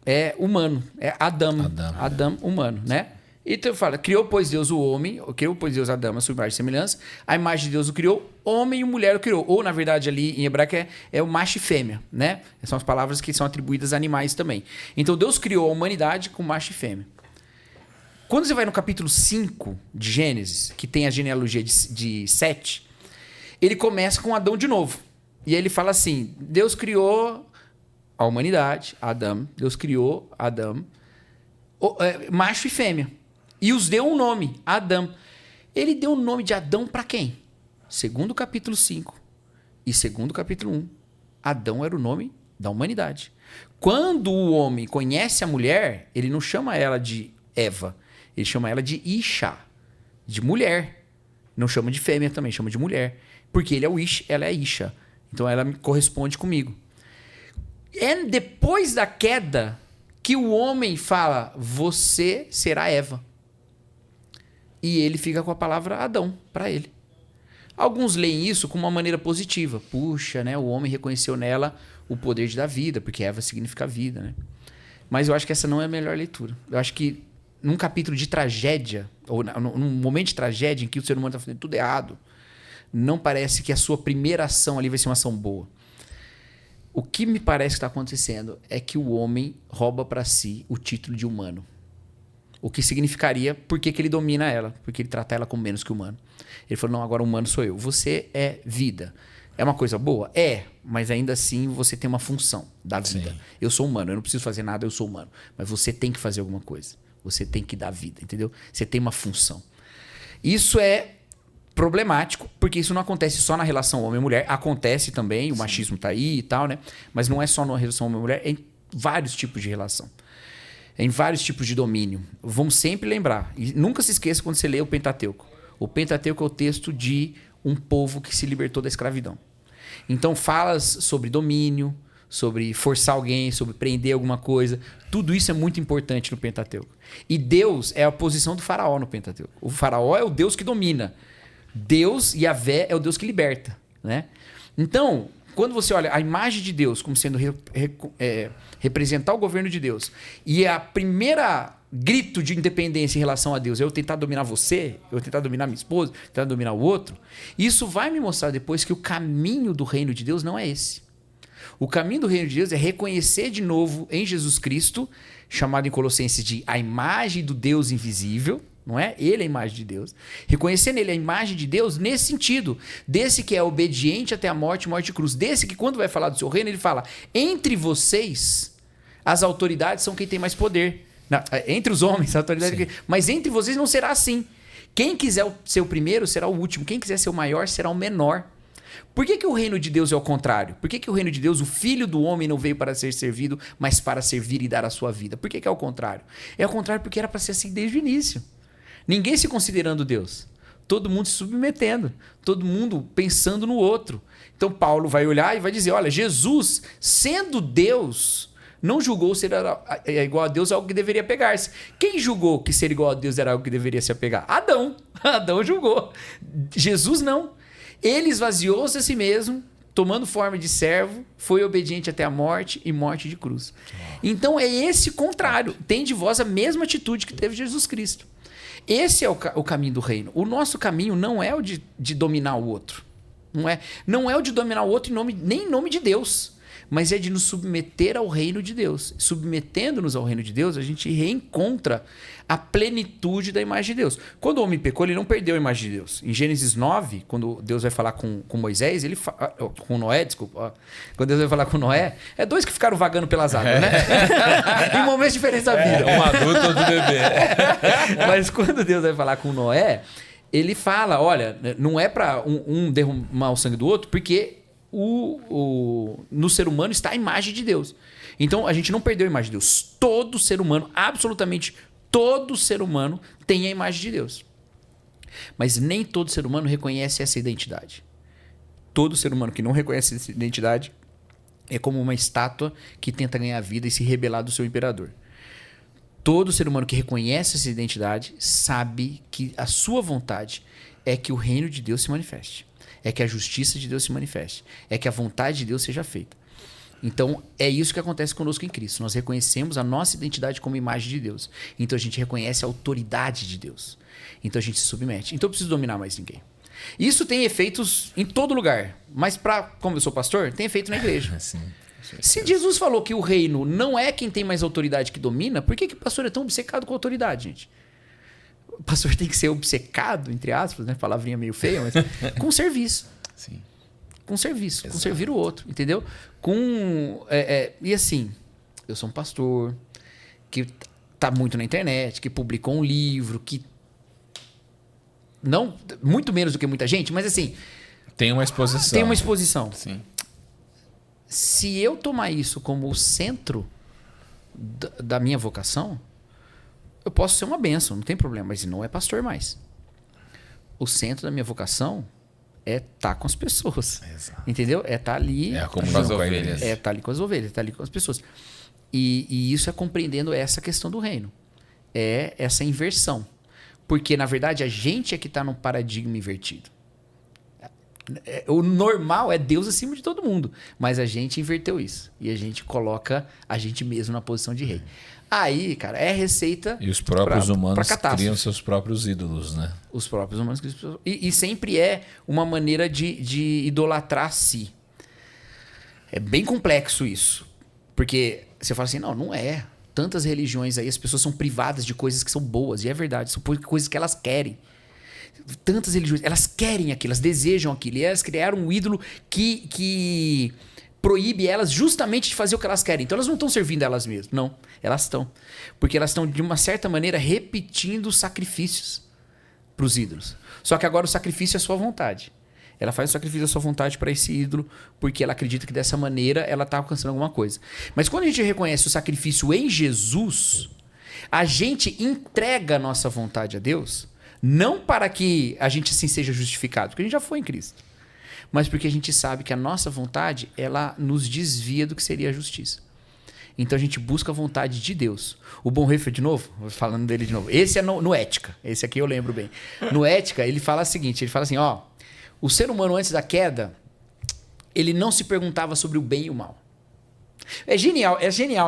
é humano, é Adão humano, né? Então fala, criou, pois, Deus o homem, criou, pois, Deus Adão a sua imagem e semelhança, a imagem de Deus o criou, homem e mulher o criou. Ou, na verdade, ali em hebraico é o macho e fêmea, né? São as palavras que são atribuídas a animais também. Então, Deus criou a humanidade com macho e fêmea. Quando você vai no capítulo 5 de Gênesis, que tem a genealogia de Sete, ele começa com Adão de novo. E aí ele fala assim, Deus criou a humanidade, Adão, Deus criou Adão, macho e fêmea. E os deu um nome, Adão. Ele deu o nome de Adão para quem? Segundo o capítulo 5 e segundo o capítulo 1. Adão era o nome da humanidade. Quando o homem conhece a mulher, ele não chama ela de Eva. Ele chama ela de Isha, de mulher. Não chama de fêmea também, chama de mulher. Porque ele é o Ish, ela é a Isha. Então ela me corresponde comigo. É depois da queda que o homem fala, você será Eva. E ele fica com a palavra Adão para ele. Alguns leem isso com uma maneira positiva. Puxa, né? O homem reconheceu nela o poder de dar vida, porque Eva significa vida, né? Mas eu acho que essa não é a melhor leitura. Eu acho que num capítulo de tragédia, ou num momento de tragédia em que o ser humano está fazendo tudo errado, não parece que a sua primeira ação ali vai ser uma ação boa. O que me parece que está acontecendo é que o homem rouba para si o título de humano. O que significaria porque que ele domina ela, porque ele trata ela como menos que humano. Ele falou, não, agora humano sou eu. Você é vida. É uma coisa boa? É, mas ainda assim você tem uma função da vida. Sim. Eu sou humano, eu não preciso fazer nada, eu sou humano. Mas você tem que fazer alguma coisa. Você tem que dar vida, entendeu? Você tem uma função. Isso é problemático, porque isso não acontece só na relação homem-mulher. Acontece também, o machismo tá aí e tal, né? Mas não é só na relação homem-mulher, é em vários tipos de relação. É em vários tipos de domínio. Vamos sempre lembrar. E nunca se esqueça quando você lê o Pentateuco. O Pentateuco é o texto de um povo que se libertou da escravidão. Então fala sobre domínio, sobre forçar alguém, sobre prender alguma coisa. Tudo isso é muito importante no Pentateuco. E Deus é a posição do faraó no Pentateuco. O faraó é o Deus que domina. Deus, Yahvé, é o Deus que liberta, né? Então, quando você olha a imagem de Deus como sendo representar o governo de Deus, e a primeira grito de independência em relação a Deus é eu tentar dominar você, eu tentar dominar minha esposa, tentar dominar o outro, isso vai me mostrar depois que o caminho do reino de Deus não é esse. O caminho do reino de Deus é reconhecer de novo em Jesus Cristo, chamado em Colossenses de a imagem do Deus invisível, não é? Ele é a imagem de Deus. Reconhecer nele a imagem de Deus nesse sentido. Desse que é obediente até a morte, morte de cruz. Desse que quando vai falar do seu reino, ele fala, entre vocês, as autoridades são quem tem mais poder. Não, entre os homens, a autoridade... Mas entre vocês não será assim. Quem quiser ser o primeiro será o último. Quem quiser ser o maior será o menor. Por que o reino de Deus é o contrário? Por que o reino de Deus, o filho do homem não veio para ser servido, mas para servir e dar a sua vida? Por que é o contrário? É o contrário porque era para ser assim desde o início. Ninguém se considerando Deus. Todo mundo se submetendo. Todo mundo pensando no outro. Então Paulo vai olhar e vai dizer, olha, Jesus, sendo Deus, não julgou ser igual a Deus algo que deveria pegar-se. Quem julgou que ser igual a Deus era algo que deveria se apegar? Adão. Adão julgou. Jesus não. Ele esvaziou-se a si mesmo, tomando forma de servo, foi obediente até a morte e morte de cruz. Então é esse contrário. Tem de vós a mesma atitude que teve Jesus Cristo. Esse é o caminho do reino. O nosso caminho não é o de dominar o outro. Não é o de dominar o outro nem em nome de Deus. Mas é de nos submeter ao reino de Deus. Submetendo-nos ao reino de Deus, a gente reencontra a plenitude da imagem de Deus. Quando o homem pecou, ele não perdeu a imagem de Deus. Em Gênesis 9, quando Deus vai falar com Moisés, com Noé, desculpa. Quando Deus vai falar com Noé, é dois que ficaram vagando pelas águas, né? Em momentos diferentes da vida. Um adulto, outro bebê. Mas quando Deus vai falar com Noé, ele fala, olha, não é para um derramar o sangue do outro, porque no ser humano está a imagem de Deus. Então a gente não perdeu a imagem de Deus. Todo ser humano, absolutamente todo ser humano tem a imagem de Deus. Mas nem todo ser humano reconhece essa identidade. Todo ser humano que não reconhece essa identidade é como uma estátua que tenta ganhar vida e se rebelar do seu imperador. Todo ser humano que reconhece essa identidade sabe que a sua vontade é que o reino de Deus se manifeste. É que a justiça de Deus se manifeste. É que a vontade de Deus seja feita. Então, é isso que acontece conosco em Cristo. Nós reconhecemos a nossa identidade como imagem de Deus. Então, a gente reconhece a autoridade de Deus. Então, a gente se submete. Então, eu preciso dominar mais ninguém. Isso tem efeitos em todo lugar. Mas, como eu sou pastor, tem efeito na igreja. Sim. Se Jesus falou que o reino não é quem tem mais autoridade que domina, por que o pastor é tão obcecado com a autoridade, gente? O pastor tem que ser obcecado, entre aspas, né? Palavrinha meio feia, mas com serviço. Sim. Com serviço, Exato. com servir o outro, entendeu? E assim, eu sou um pastor que tá muito na internet, que publicou um livro, que não muito menos do que muita gente, mas assim, Tem uma exposição. tem uma exposição. Sim. Se eu tomar isso como o centro da minha vocação, eu posso ser uma bênção, não tem problema, mas não é pastor mais. O centro da minha vocação é estar com as pessoas. Exato. Entendeu? É estar ali. É a Com comunhão as com a ovelhas. igreja. É estar ali com as ovelhas, estar ali com as pessoas. E isso é compreendendo essa questão do reino. É essa inversão. Porque, na verdade, a gente é que está num paradigma invertido. O normal é Deus acima de todo mundo. Mas a gente inverteu isso. E a gente coloca a gente mesmo na posição de rei. Aí, cara, é receita. E os próprios humanos catástrofe. criam seus próprios ídolos, né? Os próprios humanos. E sempre é uma maneira de idolatrar a si. É bem complexo isso. Porque você fala assim, não é. Tantas religiões aí, as pessoas são privadas de coisas que são boas. E é verdade, são coisas que elas querem. Tantas religiões, elas querem aquilo, elas desejam aquilo. E elas criaram um ídolo que proíbe elas justamente de fazer o que elas querem. Então elas não estão servindo a elas mesmas. Não, elas estão. Porque elas estão, de uma certa maneira, repetindo sacrifícios para os ídolos. Só que agora o sacrifício é a sua vontade. Ela faz o sacrifício da sua vontade para esse ídolo porque ela acredita que dessa maneira ela está alcançando alguma coisa. Mas quando a gente reconhece o sacrifício em Jesus, a gente entrega a nossa vontade a Deus, não para que a gente assim seja justificado, porque a gente já foi em Cristo, mas porque a gente sabe que a nossa vontade, ela nos desvia do que seria a justiça. Então a gente busca a vontade de Deus. O Bonhoeffer, de novo, falando dele de novo, esse é no Ética, esse aqui eu lembro bem. No Ética, ele fala o seguinte, ele fala assim, o ser humano antes da queda, ele não se perguntava sobre o bem e o mal. É genial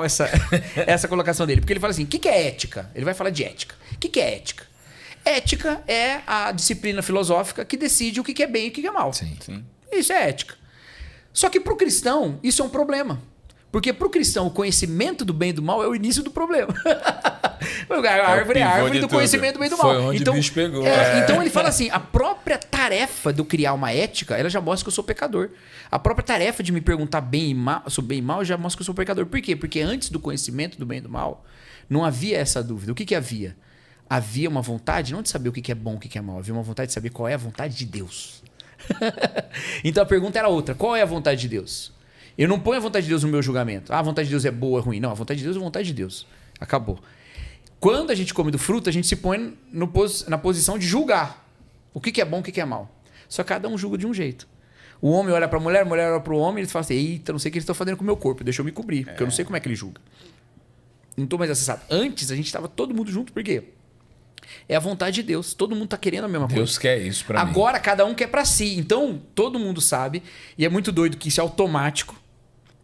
essa colocação dele, porque ele fala assim, o que é ética? Ele vai falar de ética. O que é ética? Ética é a disciplina filosófica que decide o que é bem e o que é mal. Sim. Isso é ética. Só que para o cristão, isso é um problema. Porque para o cristão, o conhecimento do bem e do mal é o início do problema. A árvore é a árvore do conhecimento do bem e do mal. Foi onde o bicho pegou. Então ele fala assim, a própria tarefa de eu criar uma ética, ela já mostra que eu sou pecador. A própria tarefa de me perguntar bem e mal, sobre bem e mal já mostra que eu sou pecador. Por quê? Porque antes do conhecimento do bem e do mal, não havia essa dúvida. O que havia? Havia uma vontade, não de saber o que é bom, o que é mal. Havia uma vontade de saber qual é a vontade de Deus. Então a pergunta era outra. Qual é a vontade de Deus? Eu não ponho a vontade de Deus no meu julgamento. A vontade de Deus é boa ou é ruim. Não, a vontade de Deus é a vontade de Deus. Acabou. Quando a gente come do fruto, a gente se põe na posição de julgar o que é bom e o que é mal. Só que cada um julga de um jeito. O homem olha para a mulher olha para o homem e eles falam assim, eita, não sei o que eles estão fazendo com o meu corpo, deixa eu me cobrir, porque eu não sei como é que ele julga. Não estou mais acessado. Antes, a gente estava todo mundo junto, por quê? É a vontade de Deus. Todo mundo está querendo a mesma coisa. Deus quer isso para mim. Agora, cada um quer para si. Então, todo mundo sabe, e é muito doido que isso é automático.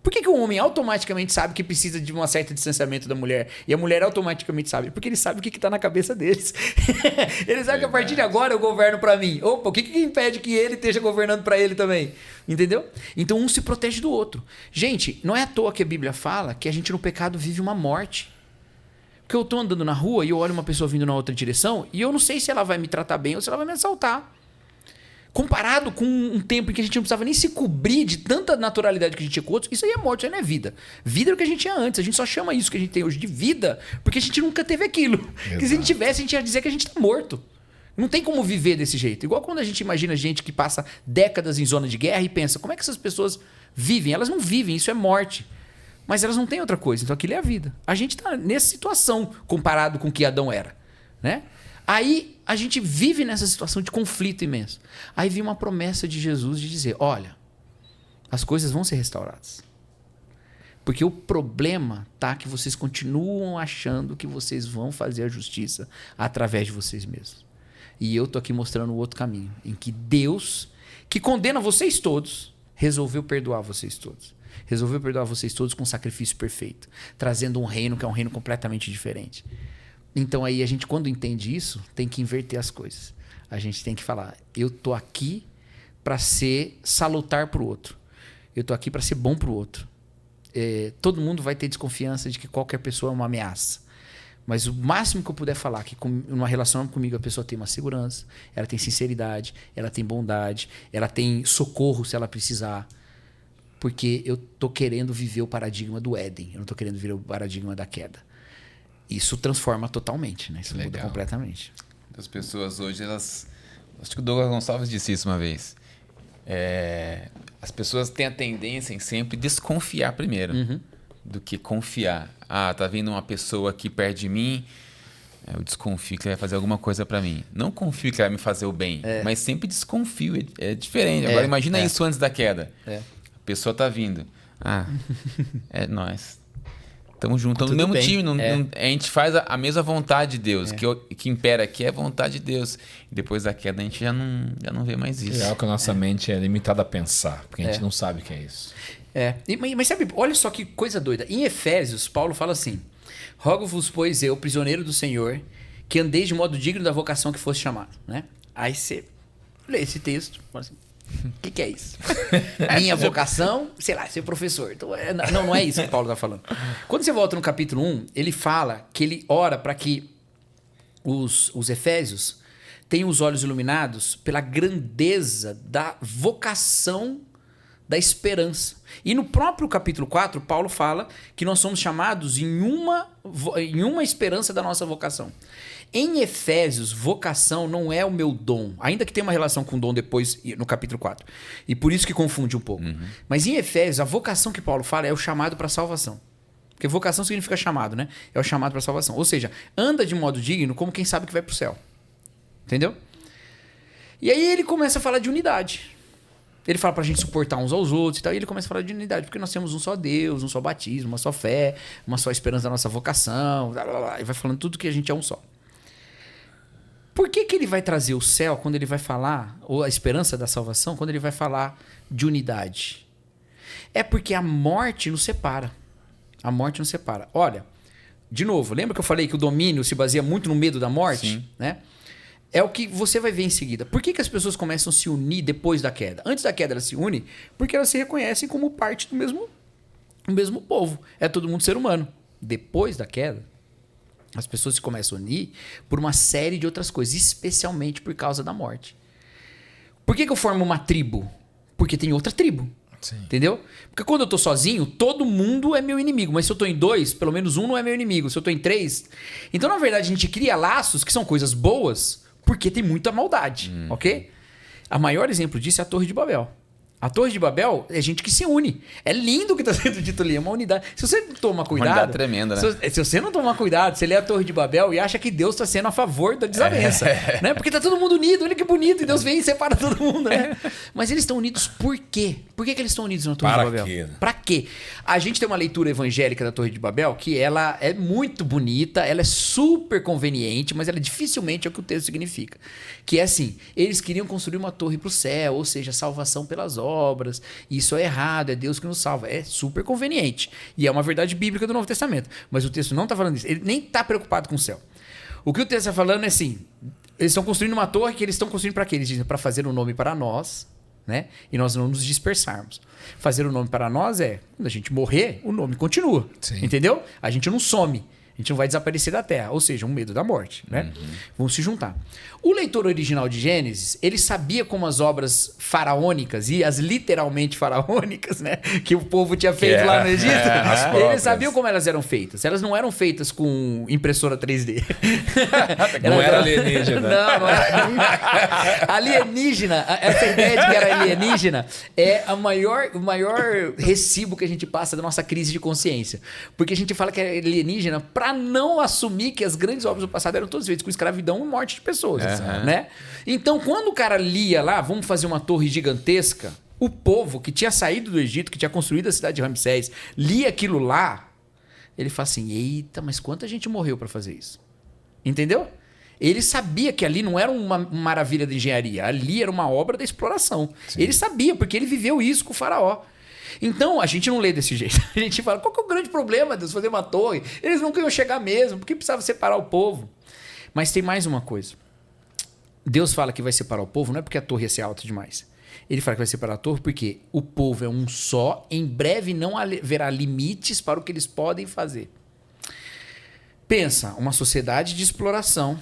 Por que o homem automaticamente sabe que precisa de um certo distanciamento da mulher? E a mulher automaticamente sabe? Porque ele sabe o que está na cabeça deles. Ele sabe que a partir de agora eu governo para mim. Opa, o que impede que ele esteja governando para ele também? Entendeu? Então um se protege do outro. Gente, não é à toa que a Bíblia fala que a gente no pecado vive uma morte. Porque eu estou andando na rua e eu olho uma pessoa vindo na outra direção e eu não sei se ela vai me tratar bem ou se ela vai me assaltar. Comparado com um tempo em que a gente não precisava nem se cobrir de tanta naturalidade que a gente tinha com outros, isso aí é morte, isso aí não é vida. Vida era o que a gente tinha antes. A gente só chama isso que a gente tem hoje de vida porque a gente nunca teve aquilo. Exato. Porque se a gente tivesse, a gente ia dizer que a gente está morto. Não tem como viver desse jeito. Igual quando a gente imagina gente que passa décadas em zona de guerra e pensa, como é que essas pessoas vivem? Elas não vivem, isso é morte. Mas elas não têm outra coisa, então aquilo é a vida. A gente está nessa situação comparado com o que Adão era, né? Aí a gente vive nessa situação de conflito imenso. Aí vem uma promessa de Jesus de dizer, olha, as coisas vão ser restauradas. Porque o problema tá que vocês continuam achando que vocês vão fazer a justiça através de vocês mesmos. E eu tô aqui mostrando o outro caminho, em que Deus, que condena vocês todos, resolveu perdoar vocês todos. Resolveu perdoar vocês todos com um sacrifício perfeito, trazendo um reino que é um reino completamente diferente. Então aí a gente, quando entende isso, tem que inverter as coisas. A gente tem que falar, eu tô aqui para ser salutar para o outro. Eu tô aqui para ser bom para o outro. Todo mundo vai ter desconfiança de que qualquer pessoa é uma ameaça. Mas o máximo que eu puder falar, que numa relação comigo a pessoa tem uma segurança, ela tem sinceridade, ela tem bondade, ela tem socorro se ela precisar. Porque eu tô querendo viver o paradigma do Éden. Eu não tô querendo viver o paradigma da queda. Isso transforma totalmente, né? Isso muda completamente. As pessoas hoje, elas... Acho que o Douglas Gonçalves disse isso uma vez. As pessoas têm a tendência em sempre desconfiar primeiro do que confiar. Ah, tá vindo uma pessoa aqui perto de mim, eu desconfio que ele vai fazer alguma coisa para mim. Não confio que ele vai me fazer o bem, mas sempre desconfio. É diferente. Agora imagina isso antes da queda. A pessoa tá vindo. Ah, é nós. Estamos juntos, estamos no mesmo time. A gente faz a mesma vontade de Deus. Que impera aqui é a vontade de Deus. E depois da queda a gente já não vê mais isso. É algo que a nossa mente é limitada a pensar, porque a gente não sabe o que é isso. Mas sabe, olha só que coisa doida. Em Efésios, Paulo fala assim, rogo-vos, pois eu, prisioneiro do Senhor, que andeis de modo digno da vocação que fosse chamado. Né? Aí você lê esse texto, fala assim, o que é isso? Minha vocação, sei lá, ser professor. Então, não é isso que Paulo está falando. Quando você volta no capítulo 1, ele fala que ele ora para que os efésios tenham os olhos iluminados pela grandeza da vocação da esperança. E no próprio capítulo 4, Paulo fala que nós somos chamados em uma esperança da nossa vocação. Em Efésios, vocação não é o meu dom, ainda que tenha uma relação com dom depois no capítulo 4. E por isso que confunde um pouco. Mas em Efésios, a vocação que Paulo fala é o chamado para a salvação. Porque vocação significa chamado, né? É o chamado para a salvação. Ou seja, anda de modo digno como quem sabe que vai para o céu. Entendeu? E aí ele começa a falar de unidade. Ele fala pra gente suportar uns aos outros e tal. E ele começa a falar de unidade, porque nós temos um só Deus, um só batismo, uma só fé, uma só esperança da nossa vocação. Blá, blá, blá, e vai falando tudo que a gente é um só. Por que ele vai trazer o céu quando ele vai falar, ou a esperança da salvação, quando ele vai falar de unidade? É porque a morte nos separa. A morte nos separa. Olha, de novo, lembra que eu falei que o domínio se baseia muito no medo da morte? Sim. Né? É o que você vai ver em seguida. Por que as pessoas começam a se unir depois da queda? Antes da queda elas se unem porque elas se reconhecem como parte do mesmo povo. É todo mundo ser humano. Depois da queda, as pessoas se começam a unir por uma série de outras coisas, especialmente por causa da morte. Por que eu formo uma tribo? Porque tem outra tribo. Sim. Entendeu? Porque quando eu tô sozinho, todo mundo é meu inimigo. Mas se eu tô em 2, pelo menos um não é meu inimigo. Se eu tô em 3... Então, na verdade, a gente cria laços que são coisas boas porque tem muita maldade, ok? A maior exemplo disso é a Torre de Babel. A Torre de Babel é gente que se une. É lindo o que está sendo dito ali, é uma unidade. Se você não toma cuidado... Uma unidade tremenda, né? Se você não tomar cuidado, você lê a Torre de Babel e acha que Deus está sendo a favor da desavença. Né? Porque tá todo mundo unido, olha que bonito, e Deus vem e separa todo mundo, né? Mas eles estão unidos por quê? Por que eles estão unidos na Torre de Babel? Quê? Para quê? A gente tem uma leitura evangélica da Torre de Babel que ela é muito bonita, ela é super conveniente, mas ela dificilmente é o que o texto significa. Que é assim, eles queriam construir uma torre para o céu, ou seja, salvação pelas obras. Isso é errado, é Deus que nos salva. É super conveniente. E é uma verdade bíblica do Novo Testamento. Mas o texto não está falando isso. Ele nem está preocupado com o céu. O que o texto está falando é assim, eles estão construindo uma torre que eles estão construindo para quê? Eles dizem para fazer um nome para nós, né? E nós não nos dispersarmos. Fazer o nome para nós é, quando a gente morrer, o nome continua. Sim. Entendeu? A gente não some. A gente não vai desaparecer da Terra. Ou seja, um medo da morte, né? Vão se juntar. O leitor original de Gênesis, ele sabia como as obras faraônicas, e as literalmente faraônicas, né? Que o povo tinha feito lá no Egito. Eles sabiam como elas eram feitas. Elas não eram feitas com impressora 3D. Não era alienígena. Não era. Alienígena, essa ideia de que era alienígena é o maior recibo que a gente passa da nossa crise de consciência. Porque a gente fala que é alienígena para não assumir que as grandes obras do passado eram todas feitas com escravidão e morte de pessoas. Né? Então, quando o cara lia lá, vamos fazer uma torre gigantesca, o povo que tinha saído do Egito, que tinha construído a cidade de Ramsés, lia aquilo lá, ele fala assim, eita, mas quanta gente morreu para fazer isso? Entendeu? Ele sabia que ali não era uma maravilha de engenharia, ali era uma obra da exploração. Sim. Ele sabia, porque ele viveu isso com o faraó. Então, a gente não lê desse jeito. A gente fala, qual que é o grande problema, Deus, fazer uma torre? Eles não queriam chegar mesmo, porque precisava separar o povo. Mas tem mais uma coisa. Deus fala que vai separar o povo, não é porque a torre ia ser alta demais. Ele fala que vai separar a torre porque o povo é um só, em breve não haverá limites para o que eles podem fazer. Pensa, uma sociedade de exploração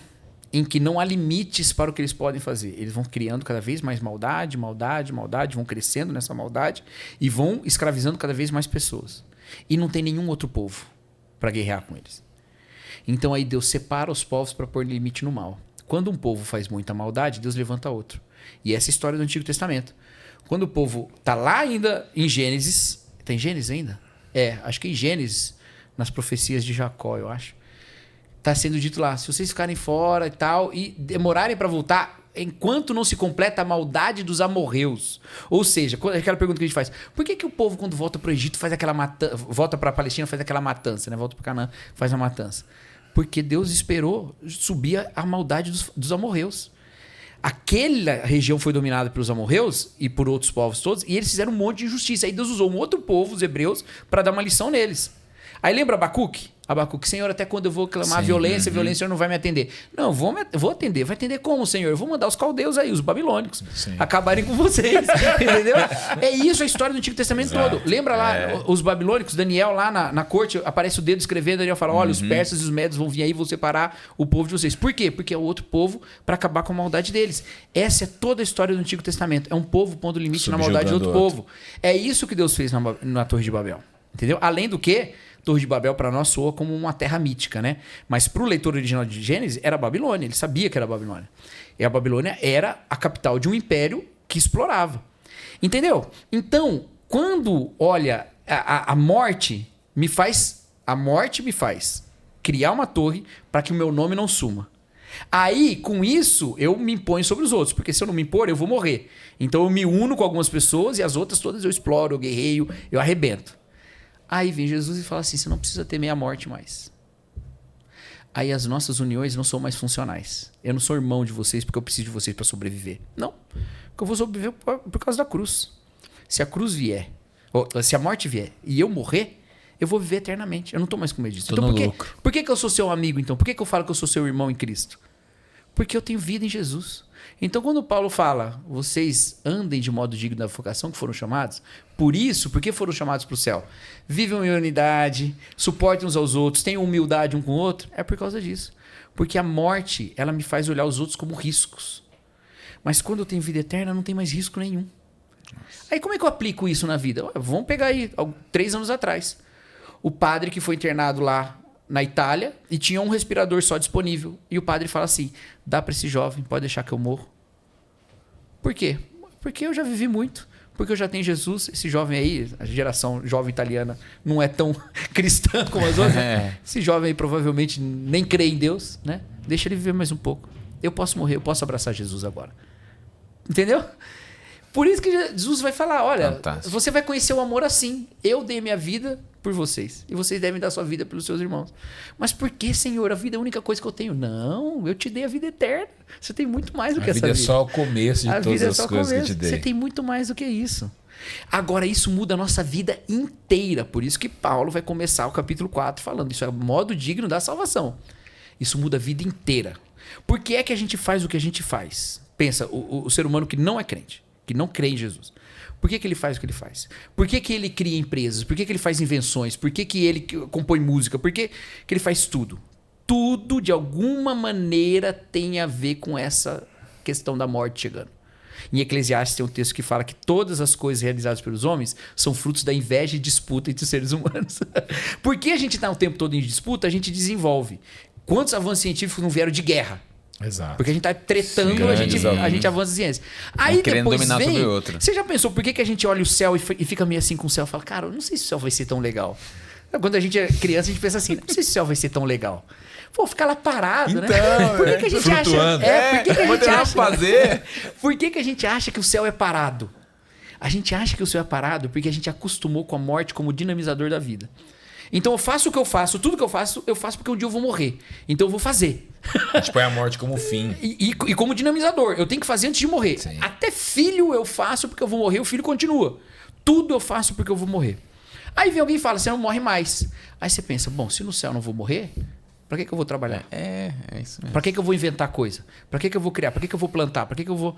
em que não há limites para o que eles podem fazer. Eles vão criando cada vez mais maldade, vão crescendo nessa maldade e vão escravizando cada vez mais pessoas. E não tem nenhum outro povo para guerrear com eles. Então aí Deus separa os povos para pôr limite no mal. Quando um povo faz muita maldade, Deus levanta outro. E essa é a história do Antigo Testamento. Quando o povo está lá ainda em Gênesis... Tem Gênesis ainda? Acho que em Gênesis, nas profecias de Jacó, eu acho. Está sendo dito lá, se vocês ficarem fora e tal, e demorarem para voltar, enquanto não se completa a maldade dos amorreus. Ou seja, aquela pergunta que a gente faz, por que o povo, quando volta para o Egito, faz aquela matança, volta para a Palestina, faz aquela matança, né? Volta para Canaã, faz a matança? Porque Deus esperou subir a maldade dos amorreus. Aquela região foi dominada pelos amorreus e por outros povos todos, e eles fizeram um monte de injustiça. Aí Deus usou um outro povo, os hebreus, para dar uma lição neles. Aí lembra Abacuque? Abacuque, Senhor, até quando eu vou clamar violência, o Senhor não vai me atender. Não, vou atender. Vai atender como, Senhor? Eu vou mandar os caldeus aí, os babilônicos, acabarem com vocês. Entendeu? É isso a história do Antigo Testamento todo. Lembra lá, os babilônicos, Daniel lá na corte, aparece o dedo escrevendo, Daniel fala, olha, os persas e os medos vão vir aí e vão separar o povo de vocês. Por quê? Porque é o outro povo para acabar com a maldade deles. Essa é toda a história do Antigo Testamento. É um povo pondo limite na maldade de outro povo. É isso que Deus fez na Torre de Babel. Entendeu? Além do que, Torre de Babel para nós soa como uma terra mítica, né? Mas para o leitor original de Gênesis era a Babilônia. Ele sabia que era a Babilônia. E a Babilônia era a capital de um império que explorava. Entendeu? Então, quando olha a morte me faz criar uma torre para que o meu nome não suma. Aí, com isso, eu me imponho sobre os outros, porque se eu não me impor, eu vou morrer. Então eu me uno com algumas pessoas e as outras todas eu exploro, eu guerreio, eu arrebento. Aí vem Jesus e fala assim, você não precisa temer a morte mais. Aí as nossas uniões não são mais funcionais. Eu não sou irmão de vocês porque eu preciso de vocês para sobreviver. Não, porque eu vou sobreviver por causa da cruz. Se a cruz vier, ou se a morte vier e eu morrer, eu vou viver eternamente. Eu não estou mais com medo disso. Então por que eu sou seu amigo então? Por que eu falo que eu sou seu irmão em Cristo? Porque eu tenho vida em Jesus. Então, quando Paulo fala, vocês andem de modo digno da vocação que foram chamados, porque foram chamados para o céu, vivam em unidade, suportem uns aos outros, tenham humildade um com o outro, é por causa disso. Porque a morte, ela me faz olhar os outros como riscos. Mas quando eu tenho vida eterna, não tem mais risco nenhum. Aí como é que eu aplico isso na vida? Vamos pegar aí, 3 anos atrás. O padre que foi internado lá na Itália e tinha um respirador só disponível. E o padre fala assim, dá para esse jovem, pode deixar que eu morro. Por quê? Porque eu já vivi muito. Porque eu já tenho Jesus. Esse jovem aí, a geração jovem italiana, não é tão cristã como as outras. Esse jovem aí provavelmente nem crê em Deus, né? Deixa ele viver mais um pouco. Eu posso morrer, eu posso abraçar Jesus agora. Entendeu? Por isso que Jesus vai falar, olha, fantástico. Você vai conhecer o amor assim. Eu dei minha vida por vocês. E vocês devem dar sua vida pelos seus irmãos. Mas por que, Senhor? A vida é a única coisa que eu tenho. Não, eu te dei a vida eterna. Você tem muito mais do que essa vida. A vida é só o começo de todas as coisas que eu te dei. Você tem muito mais do que isso. Agora, isso muda a nossa vida inteira. Por isso que Paulo vai começar o capítulo 4 falando. Isso é modo digno da salvação. Isso muda a vida inteira. Por que é que a gente faz o que a gente faz? Pensa, o ser humano que não é crente, que não crê em Jesus. Por que ele faz o que ele faz? Por que ele cria empresas? Por que ele faz invenções? Por que ele compõe música? Por que ele faz tudo? Tudo, de alguma maneira, tem a ver com essa questão da morte chegando. Em Eclesiastes tem um texto que fala que todas as coisas realizadas pelos homens são frutos da inveja e disputa entre os seres humanos. Por que a gente está o tempo todo em disputa? A gente desenvolve. Quantos avanços científicos não vieram de guerra? Exato. Porque a gente está tretando, sim, a gente avança a ciência. Aí depois dominar sobre o outro. Você já pensou por que a gente olha o céu e fica meio assim com o céu? Fala, cara, eu não sei se o céu vai ser tão legal. Quando a gente é criança, a gente pensa assim, não sei se o céu vai ser tão legal. Pô, ficar lá parado, né? Por que a gente acha... por que a gente acha... fazer? Por que a gente acha que o céu é parado? A gente acha que o céu é parado porque a gente acostumou com a morte como dinamizador da vida. Então eu faço o que eu faço, tudo que eu faço porque um dia eu vou morrer. Então eu vou fazer. A gente põe a morte como fim. E como dinamizador. Eu tenho que fazer antes de morrer. Sim. Até filho eu faço porque eu vou morrer, o filho continua. Tudo eu faço porque eu vou morrer. Aí vem alguém e fala, você não morre mais. Aí você pensa, bom, se no céu eu não vou morrer, pra que eu vou trabalhar? É isso mesmo. Pra que eu vou inventar coisa? Pra que eu vou criar? Pra que eu vou plantar? Pra que eu vou...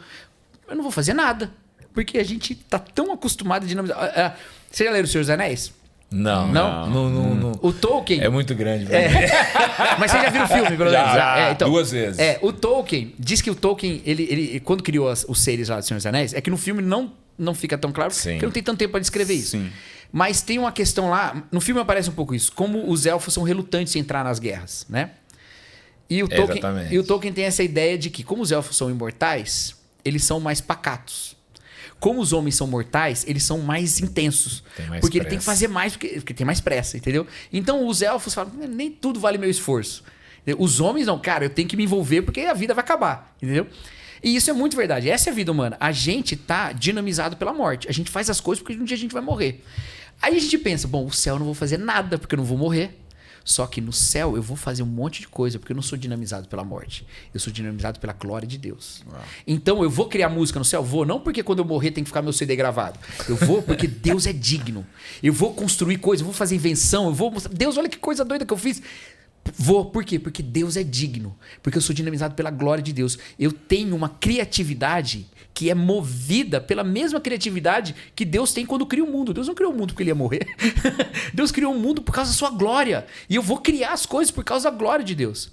Eu não vou fazer nada. Porque a gente tá tão acostumado a dinamizar. Você já leram O Senhor dos Anéis? Não. O Tolkien... É muito grande pra mim. Mas você já viu o filme, pelo menos? Já, então, 2 vezes. O Tolkien... Diz que o Tolkien, ele quando criou os seres lá do Senhor dos Anéis, é que no filme não fica tão claro, Sim. porque não tem tanto tempo para descrever isso. Sim. Mas tem uma questão lá... No filme aparece um pouco isso. Como os elfos são relutantes em entrar nas guerras, né? E o Tolkien tem essa ideia de que, como os elfos são imortais, eles são mais pacatos. Como os homens são mortais, eles são mais intensos. Porque ele tem que fazer mais, porque tem mais pressa, entendeu? Então os elfos falam, nem tudo vale meu esforço. Os homens não, cara, eu tenho que me envolver porque a vida vai acabar, entendeu? E isso é muito verdade. Essa é a vida humana. A gente tá dinamizado pela morte. A gente faz as coisas porque um dia a gente vai morrer. Aí a gente pensa, bom, o céu eu não vou fazer nada porque eu não vou morrer. Só que no céu eu vou fazer um monte de coisa, porque eu não sou dinamizado pela morte. Eu sou dinamizado pela glória de Deus. Uau. Então eu vou criar música no céu? Vou. Não porque quando eu morrer tem que ficar meu CD gravado. Eu vou porque Deus é digno. Eu vou construir coisas, eu vou fazer invenção, eu vou mostrar. Deus, olha que coisa doida que eu fiz. Vou. Por quê? Porque Deus é digno. Porque eu sou dinamizado pela glória de Deus. Eu tenho uma criatividade que é movida pela mesma criatividade que Deus tem quando cria o mundo. Deus não criou o mundo porque ele ia morrer. Deus criou o mundo por causa da sua glória. E eu vou criar as coisas por causa da glória de Deus.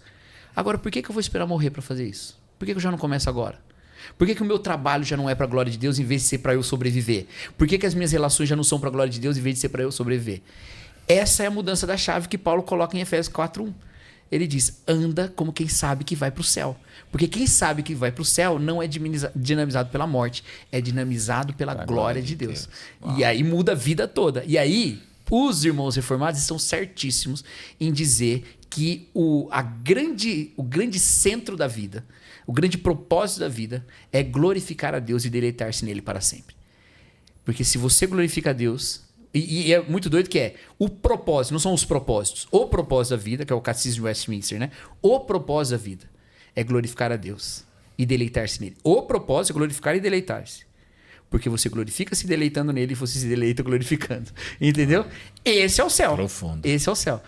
Agora, por que eu vou esperar morrer para fazer isso? Por que eu já não começo agora? Por que o meu trabalho já não é para a glória de Deus em vez de ser para eu sobreviver? Por que as minhas relações já não são para a glória de Deus em vez de ser para eu sobreviver? Essa é a mudança da chave que Paulo coloca em Efésios 4:1. Ele diz, anda como quem sabe que vai para o céu. Porque quem sabe que vai para o céu não é dinamizado pela morte, é dinamizado pela glória de Deus. E aí muda a vida toda. E aí, os irmãos reformados estão certíssimos em dizer que o grande centro da vida, o grande propósito da vida é glorificar a Deus e deleitar-se nele para sempre. Porque se você glorifica a Deus... E é muito doido que o propósito, não são os propósitos. O propósito da vida, que é o Catecismo de Westminster, né? O propósito da vida é glorificar a Deus e deleitar-se nele. O propósito é glorificar e deleitar-se. Porque você glorifica se deleitando nele e você se deleita glorificando. Entendeu? Esse é o céu. Profundo. Esse é o céu.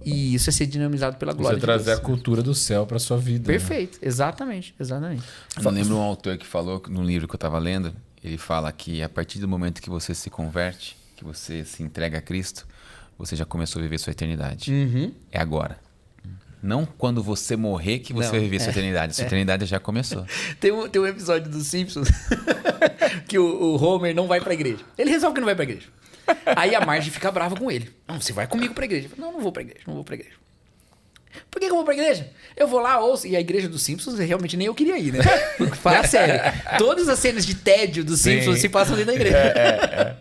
E isso é ser dinamizado pela glória de Deus. Você trazer a cultura do céu para sua vida. Perfeito. Né? Exatamente. Eu lembro um autor que falou, num livro que eu estava lendo, ele fala que a partir do momento que você se converte, que você se entrega a Cristo, você já começou a viver sua eternidade. Uhum. É agora. Não quando você morrer que você vai viver sua eternidade. Sua eternidade já começou. Tem um episódio dos Simpsons que o Homer não vai pra igreja. Ele resolve que não vai pra igreja. Aí a Marge fica brava com ele. Não, você vai comigo pra igreja. Não vou pra igreja, não vou pra igreja. Por que eu vou pra igreja? Eu vou lá, ouço. E a igreja dos Simpsons, realmente nem eu queria ir, né? Fala sério. Todas as cenas de tédio dos Simpsons se passam dentro da igreja.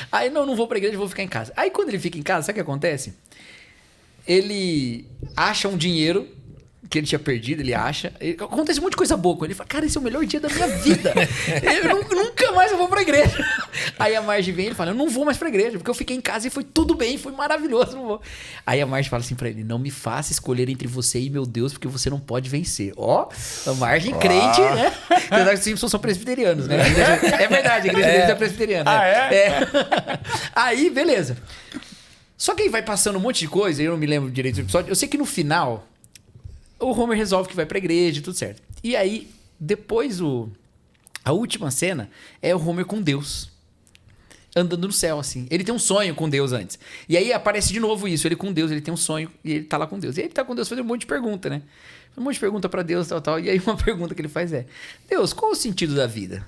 Aí, não vou pra igreja, vou ficar em casa. Aí, quando ele fica em casa, sabe o que acontece? Ele acha um dinheiro que ele tinha perdido, acontece um monte de coisa boa com ele. Ele fala, cara, esse é o melhor dia da minha vida. Nunca mais eu vou pra igreja. Aí a Marge vem e ele fala, eu não vou mais pra igreja, porque eu fiquei em casa e foi tudo bem, foi maravilhoso, não vou. Aí a Marge fala assim pra ele, não me faça escolher entre você e meu Deus, porque você não pode vencer. Ó, a Marge crente, né? Apesar que os Simpsons são presbiterianos, né? É verdade, a igreja deles é presbiteriana. Aí, beleza. Só que aí vai passando um monte de coisa, eu não me lembro direito do episódio, eu sei que no final... O Homer resolve que vai pra igreja e tudo certo. E aí, depois, a última cena é o Homer com Deus. Andando no céu, assim. Ele tem um sonho com Deus antes. E aí aparece de novo isso. Ele com Deus, ele tem um sonho e ele tá lá com Deus. E aí ele tá com Deus fazendo um monte de pergunta, né? Um monte de pergunta pra Deus, tal. E aí uma pergunta que ele faz é... Deus, qual o sentido da vida?